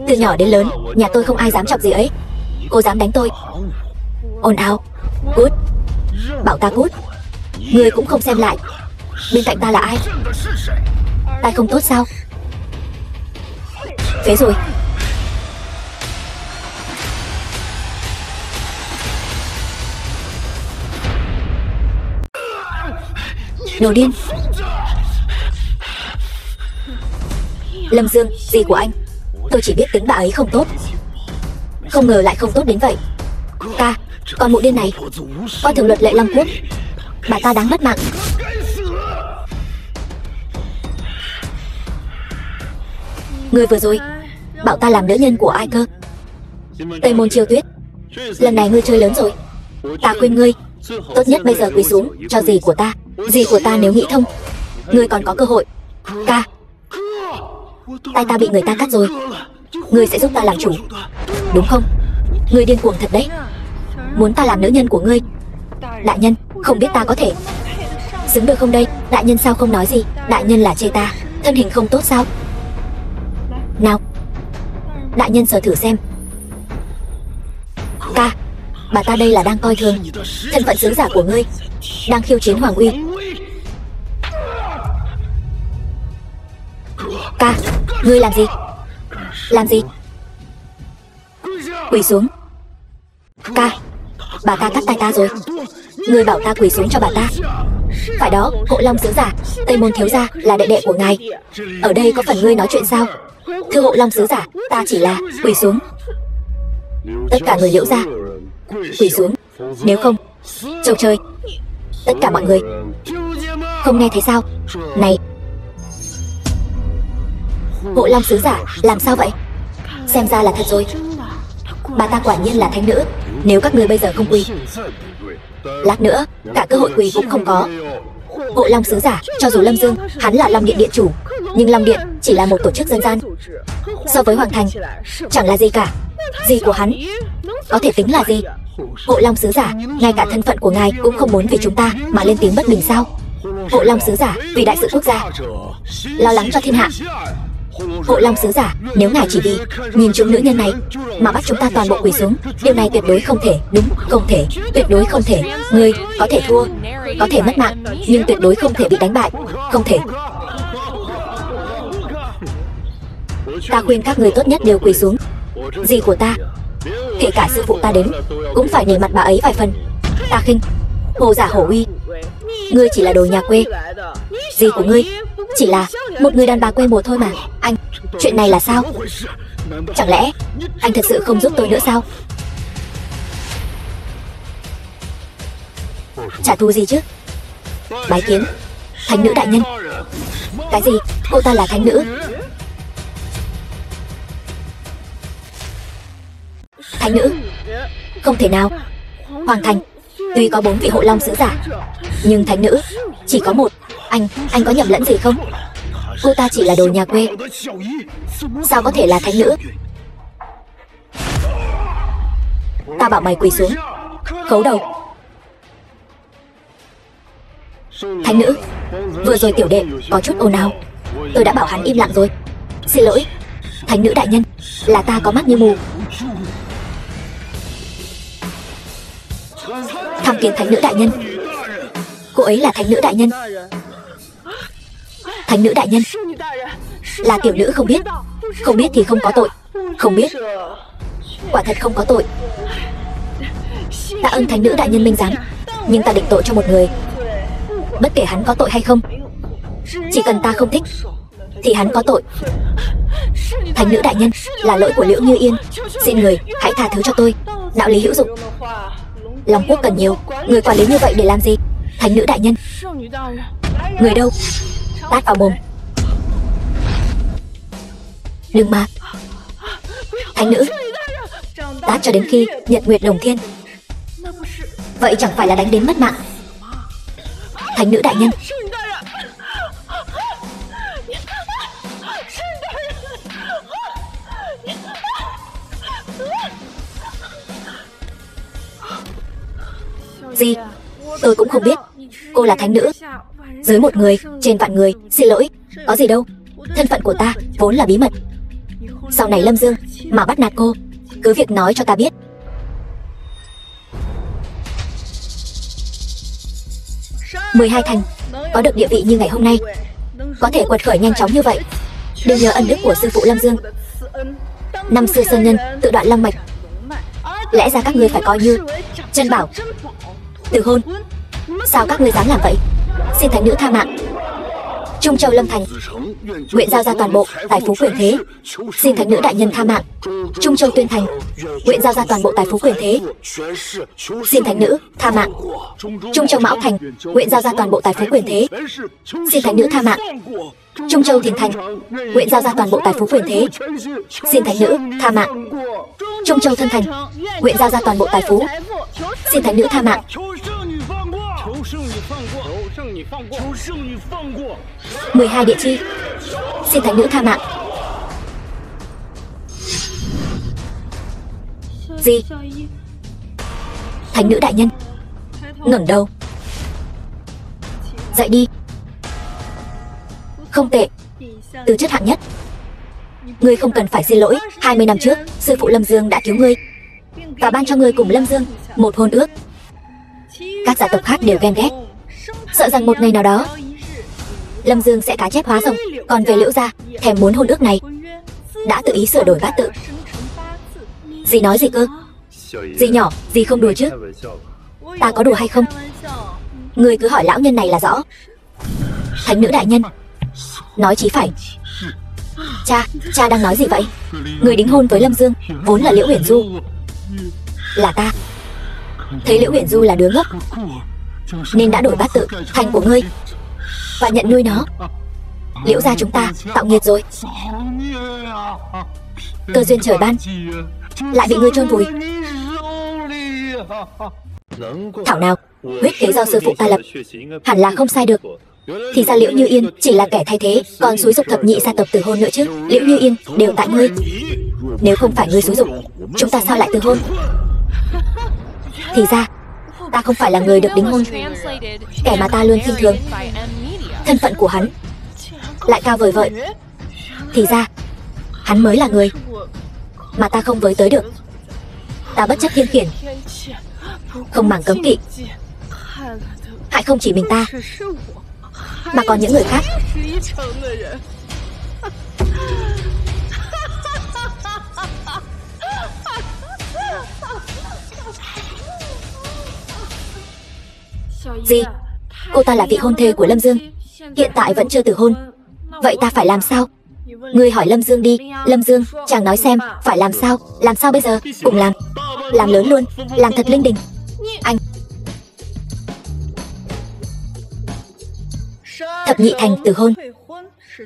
Từ nhỏ đến lớn, nhà tôi không ai dám chọc gì ấy. Cô dám đánh tôi. Ồn ào. Cút. Bảo ta cút. Người cũng không xem lại. Bên cạnh ta là ai? Tai không tốt sao? Phế rồi. Đồ điên. Lâm Dương, dì của anh. Tôi chỉ biết tính bà ấy không tốt, không ngờ lại không tốt đến vậy. Ca, con mụ điên này coi thường luật lệ Long Quốc. Bà ta đáng mất mạng. Người vừa rồi bảo ta làm nữ nhân của ai cơ? Tây Môn Chiêu Tuyết. Lần này ngươi chơi lớn rồi. Ta khuyên ngươi, tốt nhất bây giờ quỳ xuống cho dì của ta. Dì của ta nếu nghĩ thông, ngươi còn có cơ hội. Ca, tay ta bị người ta cắt rồi. Ngươi sẽ giúp ta làm chủ, đúng không? Ngươi điên cuồng thật đấy. Muốn ta làm nữ nhân của ngươi. Đại nhân, không biết ta có thể xứng được không đây? Đại nhân sao không nói gì? Đại nhân là chê ta thân hình không tốt sao? Nào, đại nhân sờ thử xem. Ca, bà ta đây là đang coi thường thân phận sứ giả của ngươi, đang khiêu chiến hoàng uy. Ca, ngươi làm gì? Làm gì? Quỳ xuống. Ca, bà ta cắt tay ta rồi. Ngươi bảo ta quỳ xuống cho bà ta. Phải đó, Hộ Long sứ giả, Tây Môn thiếu gia là đệ đệ của ngài. Ở đây có phần ngươi nói chuyện sao? Thưa Hộ Long sứ giả, ta chỉ là quỳ xuống. Tất cả người Liễu gia quỳ xuống, nếu không châu chơi. Tất cả mọi người không nghe thấy sao? Này, Hộ Long sứ giả, làm sao vậy? Xem ra là thật rồi. Bà ta quả nhiên là thánh nữ. Nếu các ngươi bây giờ không quỳ, lát nữa cả cơ hội quỳ cũng không có. Hộ Long sứ giả, cho dù Lâm Dương hắn là Long Điện điện chủ, nhưng Long Điện chỉ là một tổ chức dân gian, so với Hoàng Thành chẳng là gì cả. Gì của hắn có thể tính là gì? Hộ Long sứ giả, ngay cả thân phận của ngài cũng không muốn vì chúng ta mà lên tiếng bất bình sao? Hộ Long sứ giả, vì đại sự quốc gia, lo lắng cho thiên hạ. Hộ Long sứ giả, nếu ngài chỉ vì nhìn chúng nữ nhân này mà bắt chúng ta toàn bộ quỳ xuống, điều này tuyệt đối không thể. Đúng, không thể, tuyệt đối không thể. Ngươi có thể thua, có thể mất mạng, nhưng tuyệt đối không thể bị đánh bại. Không thể. Ta khuyên các người tốt nhất đều quỳ xuống. Dì của ta, kể cả sư phụ ta đến, cũng phải nể mặt bà ấy vài phần. Ta khinh Hồ giả hổ uy. Ngươi chỉ là đồ nhà quê. Dì của ngươi chỉ là một người đàn bà quê mùa thôi mà. Anh, chuyện này là sao? Chẳng lẽ anh thật sự không giúp tôi nữa sao? Trả thù gì chứ? Bái kiến thánh nữ đại nhân. Cái gì? Cô ta là thánh nữ? Thánh nữ? Không thể nào. Hoàng Thành tuy có 4 vị Hộ Long sứ giả, nhưng thánh nữ chỉ có một. Anh có nhầm lẫn gì không? Cô ta chỉ là đồ nhà quê, sao có thể là thánh nữ? Ta bảo mày quỳ xuống, khấu đầu. Thánh nữ, vừa rồi tiểu đệ có chút ồn ào, tôi đã bảo hắn im lặng rồi. Xin lỗi thánh nữ đại nhân, là ta có mắt như mù. Tham kiến thánh nữ đại nhân. Cô ấy là thánh nữ đại nhân. Thánh nữ đại nhân là tiểu nữ không biết. Không biết thì không có tội. Không biết, quả thật không có tội. Tạ ơn thánh nữ đại nhân minh giám, nhưng ta định tội cho một người, bất kể hắn có tội hay không. Chỉ cần ta không thích thì hắn có tội. Thánh nữ đại nhân, là lỗi của Liễu Như Yên, xin người hãy tha thứ cho tôi. Đạo lý hữu dụng, Long Quốc cần nhiều người quản lý như vậy để làm gì? Thánh nữ đại nhân. Người đâu? Tát vào mồm. Đừng mà. Thánh nữ. Tát cho đến khi nhật nguyệt đồng thiên. Vậy chẳng phải là đánh đến mất mạng? Thánh nữ đại nhân. Gì? Tôi cũng không biết. Cô là thánh nữ, Dưới một người, trên vạn người, xin lỗi, có gì đâu. Thân phận của ta vốn là bí mật. Sau này Lâm Dương mà bắt nạt cô, cứ việc nói cho ta biết. "12 thành có được địa vị như ngày hôm nay, có thể quật khởi nhanh chóng như vậy, đều nhờ ân đức của sư phụ Lâm Dương. Năm xưa sơn nhân tự đoạn long mạch, lẽ ra các ngươi phải coi như chân bảo. Từ hôn, sao các ngươi dám làm vậy? Xin thánh nữ tha mạng. Trung Châu Lâm Thành nguyện giao ra toàn bộ tài phú quyền thế, xin thánh nữ đại nhân tha mạng. Trung Châu Tuyên Thành nguyện giao ra toàn bộ tài phú quyền thế, xin thánh nữ tha mạng. Trung Châu Mão Thành nguyện giao ra toàn bộ tài phú quyền thế, xin thánh nữ tha mạng. Trung Châu Thiền Thành nguyện giao ra toàn bộ tài phú quyền thế, xin thánh nữ tha mạng. Trung Châu Thân Thành nguyện giao ra toàn bộ tài phú, xin thánh nữ tha mạng. 12 địa chi, xin thánh nữ tha mạng. Gì? Thánh nữ đại nhân, ngẩng đầu, dậy đi. Không tệ, tư chất hạng nhất. Ngươi không cần phải xin lỗi. 20 năm trước, sư phụ Lâm Dương đã cứu ngươi và ban cho ngươi cùng Lâm Dương một hôn ước. Các gia tộc khác đều ghen ghét, sợ rằng một ngày nào đó Lâm Dương sẽ cá chép hóa rồng. Còn về Liễu gia, thèm muốn hôn ước này, đã tự ý sửa đổi bát tự. Dì nói gì cơ? Dì nhỏ, dì không đùa chứ? Ta có đùa hay không? Ngươi cứ hỏi lão nhân này là rõ. Thánh nữ đại nhân, nói chí phải. Cha đang nói gì vậy? Người đính hôn với Lâm Dương vốn là Liễu Huyền Du. Là ta thấy Liễu Huyền Du là đứa ngốc, nên đã đổi bát tự thành của ngươi và nhận nuôi nó. Liễu gia chúng ta tạo nghiệt rồi. Cơ duyên trời ban lại bị ngươi chôn vùi. Thảo nào, huyết kế do sư phụ ta lập, hẳn là không sai được. Thì ra Liễu Như Yên chỉ là kẻ thay thế, còn xúi dục thập nhị gia tộc từ hôn nữa chứ. Liễu Như Yên đều tại ngươi. Nếu không phải ngươi xúi dục, chúng ta sao lại từ hôn? Thì ra ta không phải là người được đính hôn. Kẻ mà ta luôn khinh thường, thân phận của hắn lại cao vời vợi. Thì ra hắn mới là người mà ta không với tới được. Ta bất chấp thiên khiển, không màng cấm kỵ, hại không chỉ mình ta mà còn những người khác. Gì? Cô ta là vị hôn thê của Lâm Dương, hiện tại vẫn chưa từ hôn. Vậy ta phải làm sao? Ngươi hỏi Lâm Dương đi. Lâm Dương, chàng nói xem phải làm sao? Làm sao bây giờ? Cùng làm lớn luôn, làm thật linh đình. Anh thập nhị thành từ hôn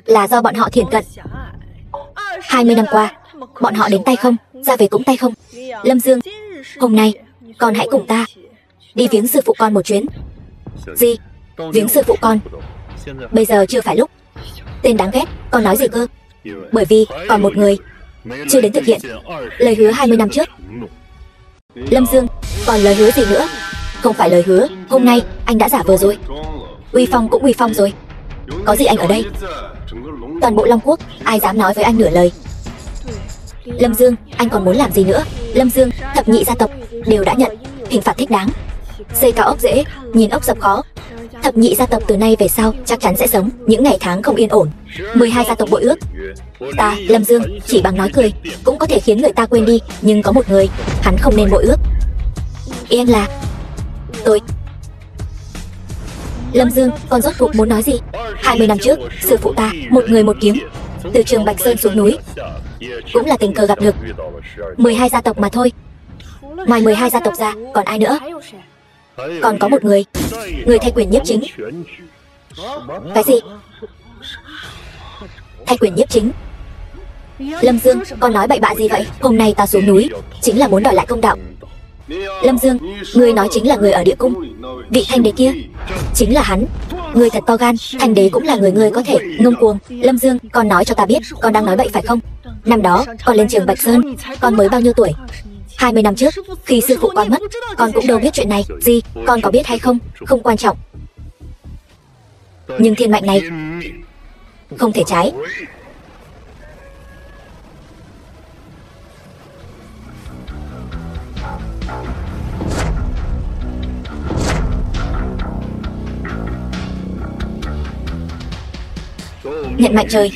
là do bọn họ thiển cận. 20 năm qua, bọn họ đến tay không, ra về cũng tay không. Lâm Dương, hôm nay con hãy cùng ta đi viếng sư phụ con một chuyến. Gì? Viếng sư phụ con? Bây giờ chưa phải lúc. Tên đáng ghét, con nói gì cơ? Bởi vì còn một người chưa đến thực hiện lời hứa 20 năm trước. Lâm Dương, còn lời hứa gì nữa? Không phải lời hứa, hôm nay anh đã giả vờ rồi. Uy phong cũng uy phong rồi. Có gì anh ở đây? Toàn bộ Long Quốc, ai dám nói với anh nửa lời? Lâm Dương, anh còn muốn làm gì nữa? Lâm Dương, thập nhị gia tộc đều đã nhận hình phạt thích đáng. Xây cao ốc dễ, nhìn ốc dập khó. Thập nhị gia tộc từ nay về sau chắc chắn sẽ sống những ngày tháng không yên ổn. 12 gia tộc bội ước. Ta, Lâm Dương, chỉ bằng nói cười cũng có thể khiến người ta quên đi. Nhưng có một người, hắn không nên bội ước. Yên là tôi. Lâm Dương, con rốt cuộc muốn nói gì? 20 năm trước, sư phụ ta, một người một kiếm, từ Trường Bạch Sơn xuống núi, cũng là tình cờ gặp được. 12 gia tộc mà thôi. Ngoài 12 gia tộc ra, còn ai nữa? Còn có một người thay quyền nhiếp chính. Cái gì? Thay quyền nhiếp chính? Lâm Dương, con nói bậy bạ gì vậy? Hôm nay ta xuống núi chính là muốn đòi lại công đạo. Lâm Dương, ngươi nói chính là người ở địa cung, vị thanh đế kia chính là hắn. Ngươi thật to gan, thanh đế cũng là người ngươi có thể ngông cuồng. Lâm Dương, con nói cho ta biết, con đang nói bậy phải không? Năm đó, con lên Trường Bạch Sơn, con mới bao nhiêu tuổi? 20 năm trước, khi sư phụ con mất, con cũng đâu biết chuyện này. Gì, con có biết hay không? Không quan trọng. Nhưng thiên mệnh này không thể trái. Nhận mệnh trời,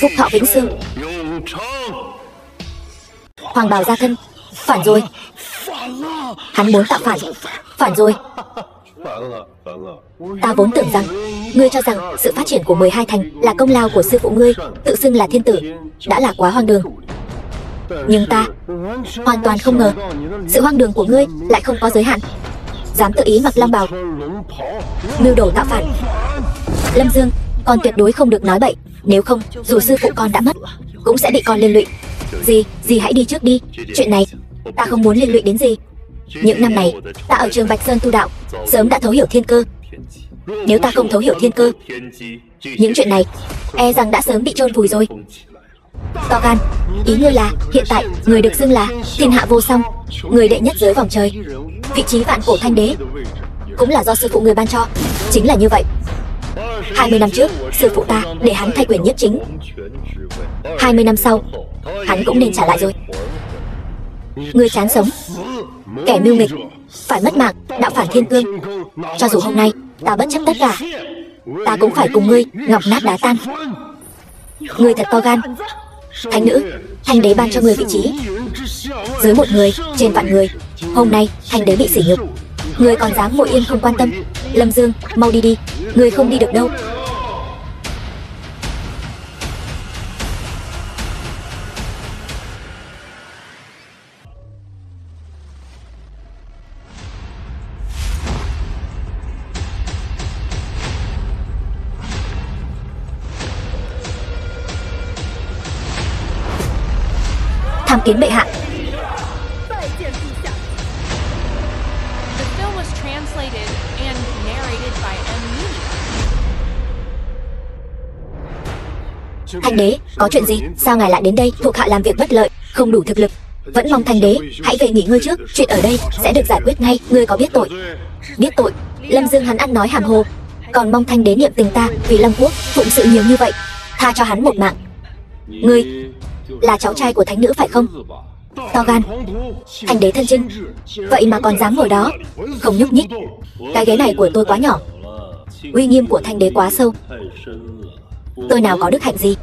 phúc thọ vĩnh sương. Hoàng bào gia thân, phản rồi. Hắn muốn tạo phản. Phản rồi. Ta vốn tưởng rằng ngươi cho rằng sự phát triển của 12 thành là công lao của sư phụ ngươi, tự xưng là thiên tử, đã là quá hoang đường. Nhưng ta hoàn toàn không ngờ sự hoang đường của ngươi lại không có giới hạn. Dám tự ý mặc long bào, mưu đồ tạo phản. Lâm Dương, con tuyệt đối không được nói bậy, nếu không dù sư phụ con đã mất cũng sẽ bị con liên lụy. Dì hãy đi trước đi, chuyện này ta không muốn liên lụy đến dì. Những năm này ta ở trường Bạch Sơn tu đạo, sớm đã thấu hiểu thiên cơ. Nếu ta không thấu hiểu thiên cơ, những chuyện này e rằng đã sớm bị chôn vùi rồi. To gan, ý ngươi là hiện tại người được xưng là thiên hạ vô song, người đệ nhất giới vòng trời, vị trí vạn cổ thanh đế cũng là do sư phụ người ban cho. Chính là như vậy. 20 năm trước sư phụ ta để hắn thay quyền nhiếp chính, 20 năm sau hắn cũng nên trả lại rồi. Ngươi chán sống, kẻ mưu nghịch, phải mất mạng đạo phản thiên cương. Cho dù hôm nay ta bất chấp tất cả, ta cũng phải cùng ngươi ngọc nát đá tan. Ngươi thật to gan. Thánh nữ, thanh đế ban cho ngươi vị trí, dưới một người trên vạn người. Hôm nay thanh đế bị sỉ nhục, ngươi còn dám ngồi yên không quan tâm. Lâm Dương, mau đi đi, ngươi không đi được đâu. Tham kiến bệ hạ. The film was translated and narrated by M. Thanh đế, có chuyện gì? Sao ngài lại đến đây? Thuộc hạ làm việc bất lợi, không đủ thực lực. Vẫn mong thanh đế hãy về nghỉ ngơi trước, chuyện ở đây sẽ được giải quyết ngay. Ngươi có biết tội? Biết tội? Lâm Dương hắn ăn nói hàm hồ, còn mong thanh đế niệm tình ta vì Lâm quốc phụng sự nhiều như vậy, tha cho hắn một mạng. Ngươi là cháu trai của thánh nữ phải không? To gan, thanh đế thân chinh, vậy mà còn dám ngồi đó không nhúc nhích. Cái ghế này của tôi quá nhỏ, uy nghiêm của thanh đế quá sâu. Tôi nào có đức hạnh gì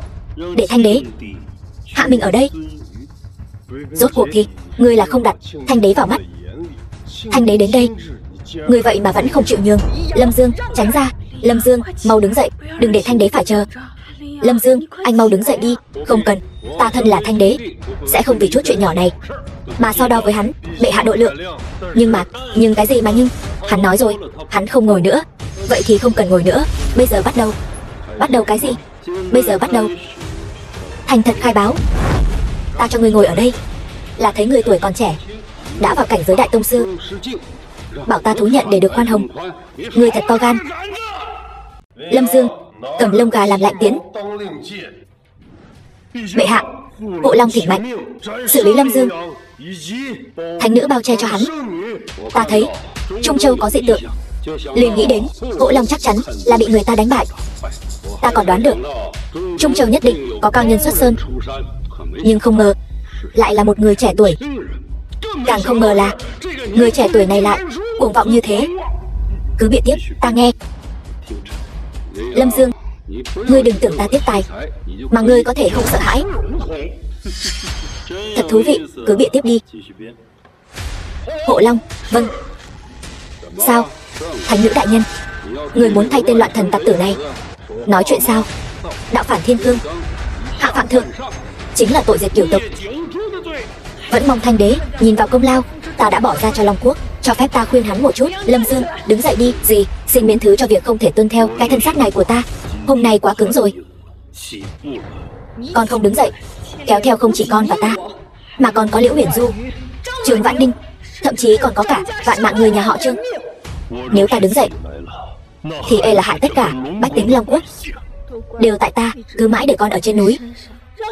để thanh đế hạ mình ở đây? Rốt cuộc thì ngươi là không đặt thanh đế vào mắt. Thanh đế đến đây, ngươi vậy mà vẫn không chịu nhường. Lâm Dương, tránh ra. Lâm Dương, mau đứng dậy, đừng để thanh đế phải chờ. Lâm Dương, anh mau đứng dậy đi. Không cần, ta thân là thanh đế, sẽ không vì chút chuyện nhỏ này mà so đo với hắn. Bệ hạ độ lượng. Nhưng cái gì mà nhưng? Hắn nói rồi, hắn không ngồi nữa. Vậy thì không cần ngồi nữa. Bây giờ bắt đầu. Bắt đầu cái gì? Bây giờ bắt đầu. Thành thật khai báo. Ta cho ngươi ngồi ở đây là thấy ngươi tuổi còn trẻ, đã vào cảnh giới đại tông sư, bảo ta thú nhận để được khoan hồng. Ngươi thật to gan. Lâm Dương, cầm lông gà làm lạnh tiến. Bệ hạ, Hộ Long thỉnh mạnh, xử lý Lâm Dương. Thánh nữ bao che cho hắn. Ta thấy Trung Châu có dị tượng, liền nghĩ đến Hộ Long chắc chắn là bị người ta đánh bại. Ta còn đoán được Trung Châu nhất định có cao nhân xuất sơn, nhưng không ngờ lại là một người trẻ tuổi. Càng không ngờ là người trẻ tuổi này lại cuồng vọng như thế. Cứ biện tiếp, ta nghe. Lâm Dương, ngươi đừng tưởng ta tiếc tài mà ngươi có thể không sợ hãi. Thật thú vị, cứ biện tiếp đi. Hộ Long, vâng. Sao, thánh nữ đại nhân, người muốn thay tên loạn thần tặc tử này? Nói chuyện sao? Đạo phản thiên cương, hạ phạm thượng, chính là tội diệt cửu tộc. Vẫn mong thanh đế nhìn vào công lao ta đã bỏ ra cho Long quốc. Cho phép ta khuyên hắn một chút. Lâm Dương, đứng dậy đi. Gì? Xin miễn thứ cho việc không thể tuân theo cái thân xác này của ta. Hôm nay quá cứng rồi. Con không đứng dậy, kéo theo không chỉ con và ta, mà còn có Liễu Huyền Du, Trường Vạn Ninh, thậm chí còn có cả vạn mạng người nhà họ Trương. Nếu ta đứng dậy thì e là hại tất cả bách tính Long quốc. Đều tại ta cứ mãi để con ở trên núi,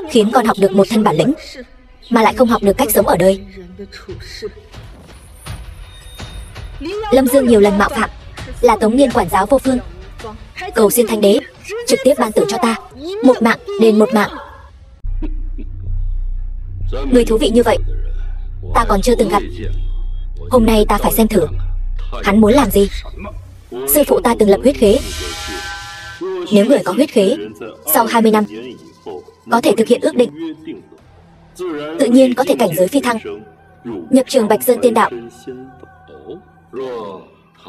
khiến con học được một thân bản lĩnh mà lại không học được cách sống ở đời. Lâm Dương nhiều lần mạo phạm, là Tống Niên quản giáo vô phương, Cầu xin Thánh Đế trực tiếp ban tử cho ta, một mạng đền một mạng. Người thú vị như vậy ta còn chưa từng gặp. Hôm nay ta phải xem thử hắn muốn làm gì. Sư phụ ta từng lập huyết khế. Nếu người có huyết khế sau 20 năm có thể thực hiện ước định, tự nhiên có thể cảnh giới phi thăng, nhập trường Bạch Sơn Tiên Đạo.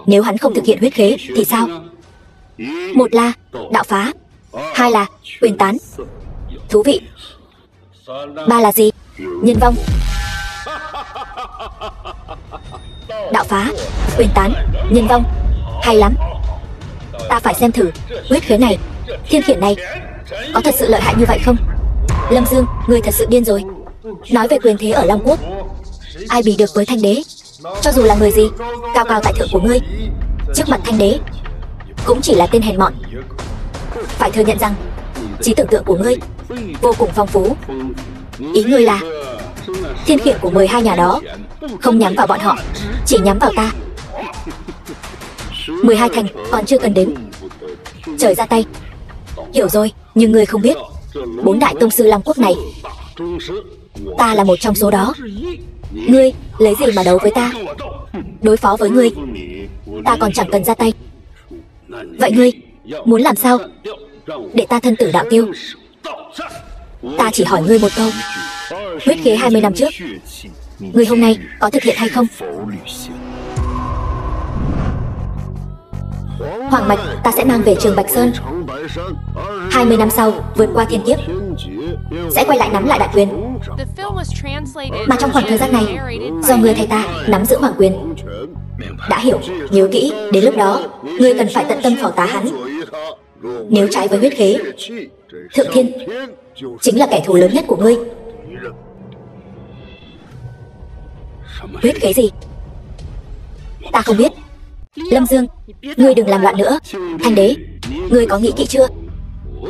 Nếu hắn không thực hiện huyết khế thì sao? Một là đạo phá, hai là quyền tán. Thú vị. Ba là gì? Nhân vong. Đạo phá, quyền tán, nhân vong. Hay lắm. Ta phải xem thử huyết khế này, thiên khiển này có thật sự lợi hại như vậy không? Lâm Dương, ngươi thật sự điên rồi. Nói về quyền thế ở Long Quốc, ai bì được với Thanh Đế? Cho dù là người gì cao cao tại thượng của ngươi, trước mặt Thanh Đế cũng chỉ là tên hèn mọn. Phải thừa nhận rằng trí tưởng tượng của ngươi vô cùng phong phú. Ý ngươi là thiên khiển của 12 nhà đó không nhắm vào bọn họ, chỉ nhắm vào ta. 12 thành còn chưa cần đến, trời ra tay. Hiểu rồi, nhưng ngươi không biết 4 đại tông sư Long Quốc này, ta là một trong số đó. Ngươi lấy gì mà đấu với ta? Đối phó với ngươi ta còn chẳng cần ra tay. Vậy ngươi muốn làm sao? Để ta thân tử đạo tiêu? Ta chỉ hỏi ngươi một câu, huyết khế 20 năm trước ngươi hôm nay có thực hiện hay không? Hoàng mạch ta sẽ mang về trường Bạch Sơn. 20 năm sau vượt qua thiên kiếp, sẽ quay lại nắm lại đại quyền. Mà trong khoảng thời gian này, do ngươi thay ta nắm giữ hoàng quyền. Đã hiểu, nhớ kỹ, đến lúc đó ngươi cần phải tận tâm phò tá hắn. Nếu trái với huyết khế, Thượng Thiên chính là kẻ thù lớn nhất của ngươi. Huyết khế gì? Ta không biết. Lâm Dương, ngươi đừng làm loạn nữa. Thanh Đế, ngươi có nghĩ kỹ chưa?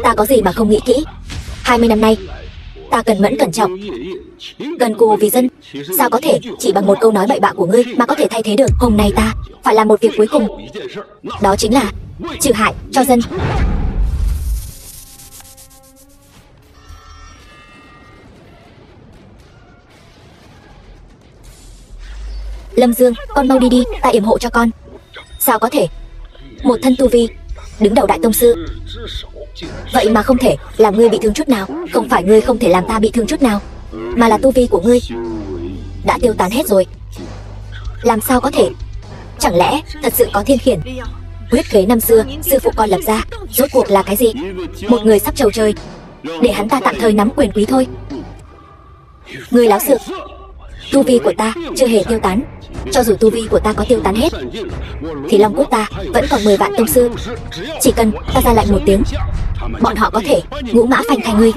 Ta có gì mà không nghĩ kỹ? 20 năm nay ta cần mẫn cẩn trọng, cần cù vì dân. Sao có thể chỉ bằng một câu nói bậy bạ của ngươi mà có thể thay thế được? Hôm nay ta phải làm một việc cuối cùng, đó chính là trừ hại cho dân. Lâm Dương, con mau đi đi, ta yểm hộ cho con. Sao có thể? Một thân tu vi đứng đầu đại tông sư, vậy mà không thể làm ngươi bị thương chút nào. Không phải ngươi không thể làm ta bị thương chút nào, mà là tu vi của ngươi đã tiêu tán hết rồi. Làm sao có thể? Chẳng lẽ thật sự có thiên khiển? Huyết khế năm xưa sư phụ con lập ra rốt cuộc là cái gì? Một người sắp trầu trời, để hắn ta tạm thời nắm quyền quý thôi. Ngươi láo xược. Tu vi của ta chưa hề tiêu tán. Cho dù tu vi của ta có tiêu tán hết thì Long Quốc ta vẫn còn 10 vạn tông sư. Chỉ cần ta ra lệnh một tiếng, bọn họ có thể ngũ mã phanh thai ngươi,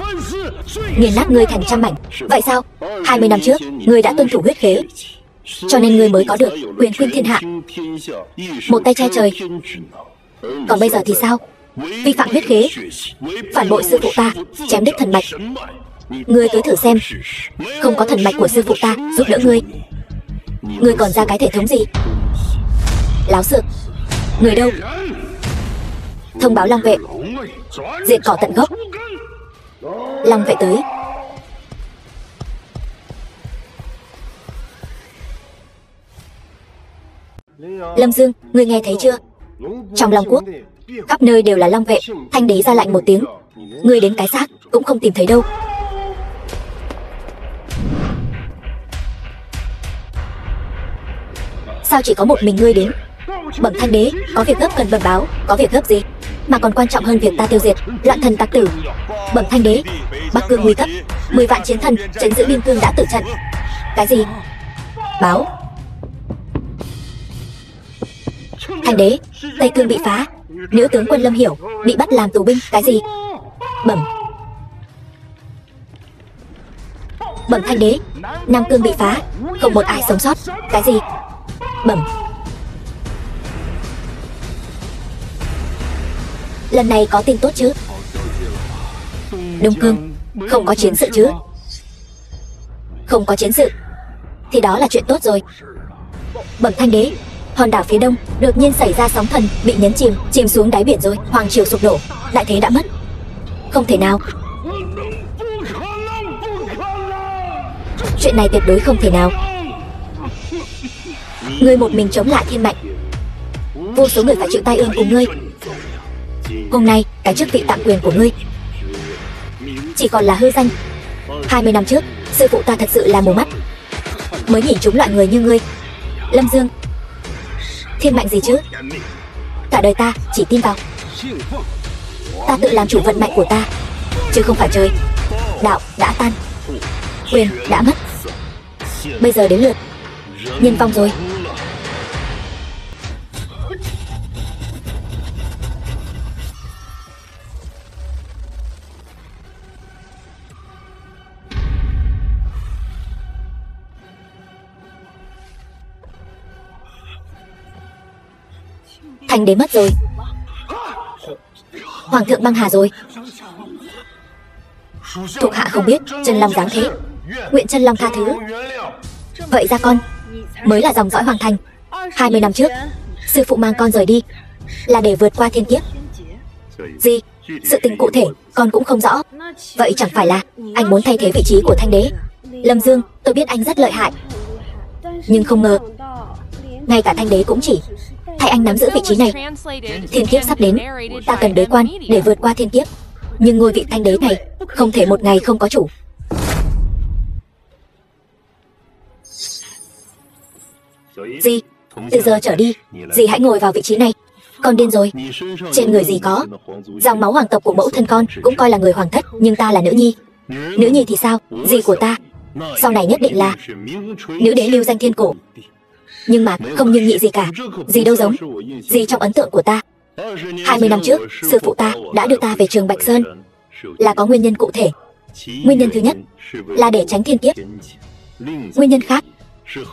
nghiền nát ngươi thành trăm mảnh. Vậy sao? 20 năm trước ngươi đã tuân thủ huyết khế, cho nên ngươi mới có được quyền khuyên thiên hạ, một tay che trời. Còn bây giờ thì sao? Vi phạm huyết khế, phản bội sư phụ ta, chém đứt thần mạch. Ngươi cứ thử xem, không có thần mạch của sư phụ ta giúp đỡ ngươi, ngươi còn ra cái thể thống gì? Láo xược. Người đâu? Thông báo Long vệ, diệt cỏ tận gốc. Long vệ tới. Lâm Dương, ngươi nghe thấy chưa? Trong Long Quốc khắp nơi đều là Long vệ. Thanh Đế ra lệnh một tiếng, ngươi đến cái xác cũng không tìm thấy đâu. Sao chỉ có một mình ngươi đến? Bẩm Thanh Đế, có việc gấp cần bẩm báo. Có việc gấp gì mà còn quan trọng hơn việc ta tiêu diệt loạn thần tặc tử? Bẩm Thanh Đế, Bắc Cương nguy cấp, 10 vạn chiến thần trấn giữ biên cương đã tử trận. Cái gì? Báo. Thanh Đế, Tây Cương bị phá, nữ tướng quân Lâm Hiểu bị bắt làm tù binh. Cái gì? Bẩm. Bẩm Thanh Đế, Nam Cương bị phá, không một ai sống sót. Cái gì? Bẩm. Lần này có tin tốt chứ? Đông Cương không có chiến sự chứ? Không có chiến sự thì đó là chuyện tốt rồi. Bẩm Thanh Đế, Hòn đảo phía đông đột nhiên xảy ra sóng thần, bị nhấn chìm xuống đáy biển rồi. Hoàng triều sụp đổ, đại thế đã mất. Không thể nào. Chuyện này tuyệt đối không thể nào. Ngươi một mình chống lại thiên mệnh, vô số người phải chịu tai ương cùng ngươi. Hôm nay cái chức vị tạm quyền của ngươi chỉ còn là hư danh. 20 năm trước, sư phụ ta thật sự là mù mắt, mới nhìn trúng loại người như ngươi. Lâm Dương, thiên mệnh gì chứ? Cả đời ta chỉ tin vào ta tự làm chủ vận mệnh của ta, chứ không phải trời. Đạo đã tan, quyền đã mất, bây giờ đến lượt nhân vong rồi. Thành đế mất rồi, hoàng thượng băng hà rồi. Thuộc hạ không biết Chân Long dáng thế, nguyện Chân Long tha thứ. Vậy ra con mới là dòng dõi hoàng thành. 20 năm trước, sư phụ mang con rời đi là để vượt qua thiên kiếp. Gì? Sự tình cụ thể con cũng không rõ. Vậy chẳng phải là anh muốn thay thế vị trí của Thanh đế? Lâm Dương, tôi biết anh rất lợi hại, nhưng không ngờ ngay cả Thanh đế cũng chỉ thay anh nắm giữ vị trí này. Thiên kiếp sắp đến, ta cần đế quan để vượt qua thiên kiếp, nhưng ngôi vị Thanh đế này không thể một ngày không có chủ. Dì, từ giờ trở đi, dì hãy ngồi vào vị trí này. Con điên rồi. Trên người dì có dòng máu hoàng tộc của mẫu thân con, cũng coi là người hoàng thất, nhưng ta là nữ nhi. Nữ nhi thì sao? Dì của ta sau này nhất định là nữ đế lưu danh thiên cổ. Nhưng mà không nhưng nhị gì cả. Dì đâu giống. Dì trong ấn tượng của ta, 20 năm trước, sư phụ ta đã đưa ta về Trường Bạch Sơn là có nguyên nhân cụ thể. Nguyên nhân thứ nhất là để tránh thiên kiếp. Nguyên nhân khác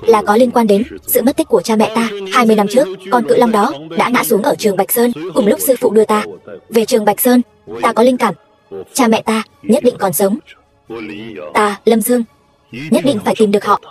là có liên quan đến sự mất tích của cha mẹ ta. 20 năm trước, con cự long đó đã ngã xuống ở Trường Bạch Sơn. Cùng lúc sư phụ đưa ta về Trường Bạch Sơn, ta có linh cảm cha mẹ ta nhất định còn sống. Ta, Lâm Dương, nhất định phải tìm được họ.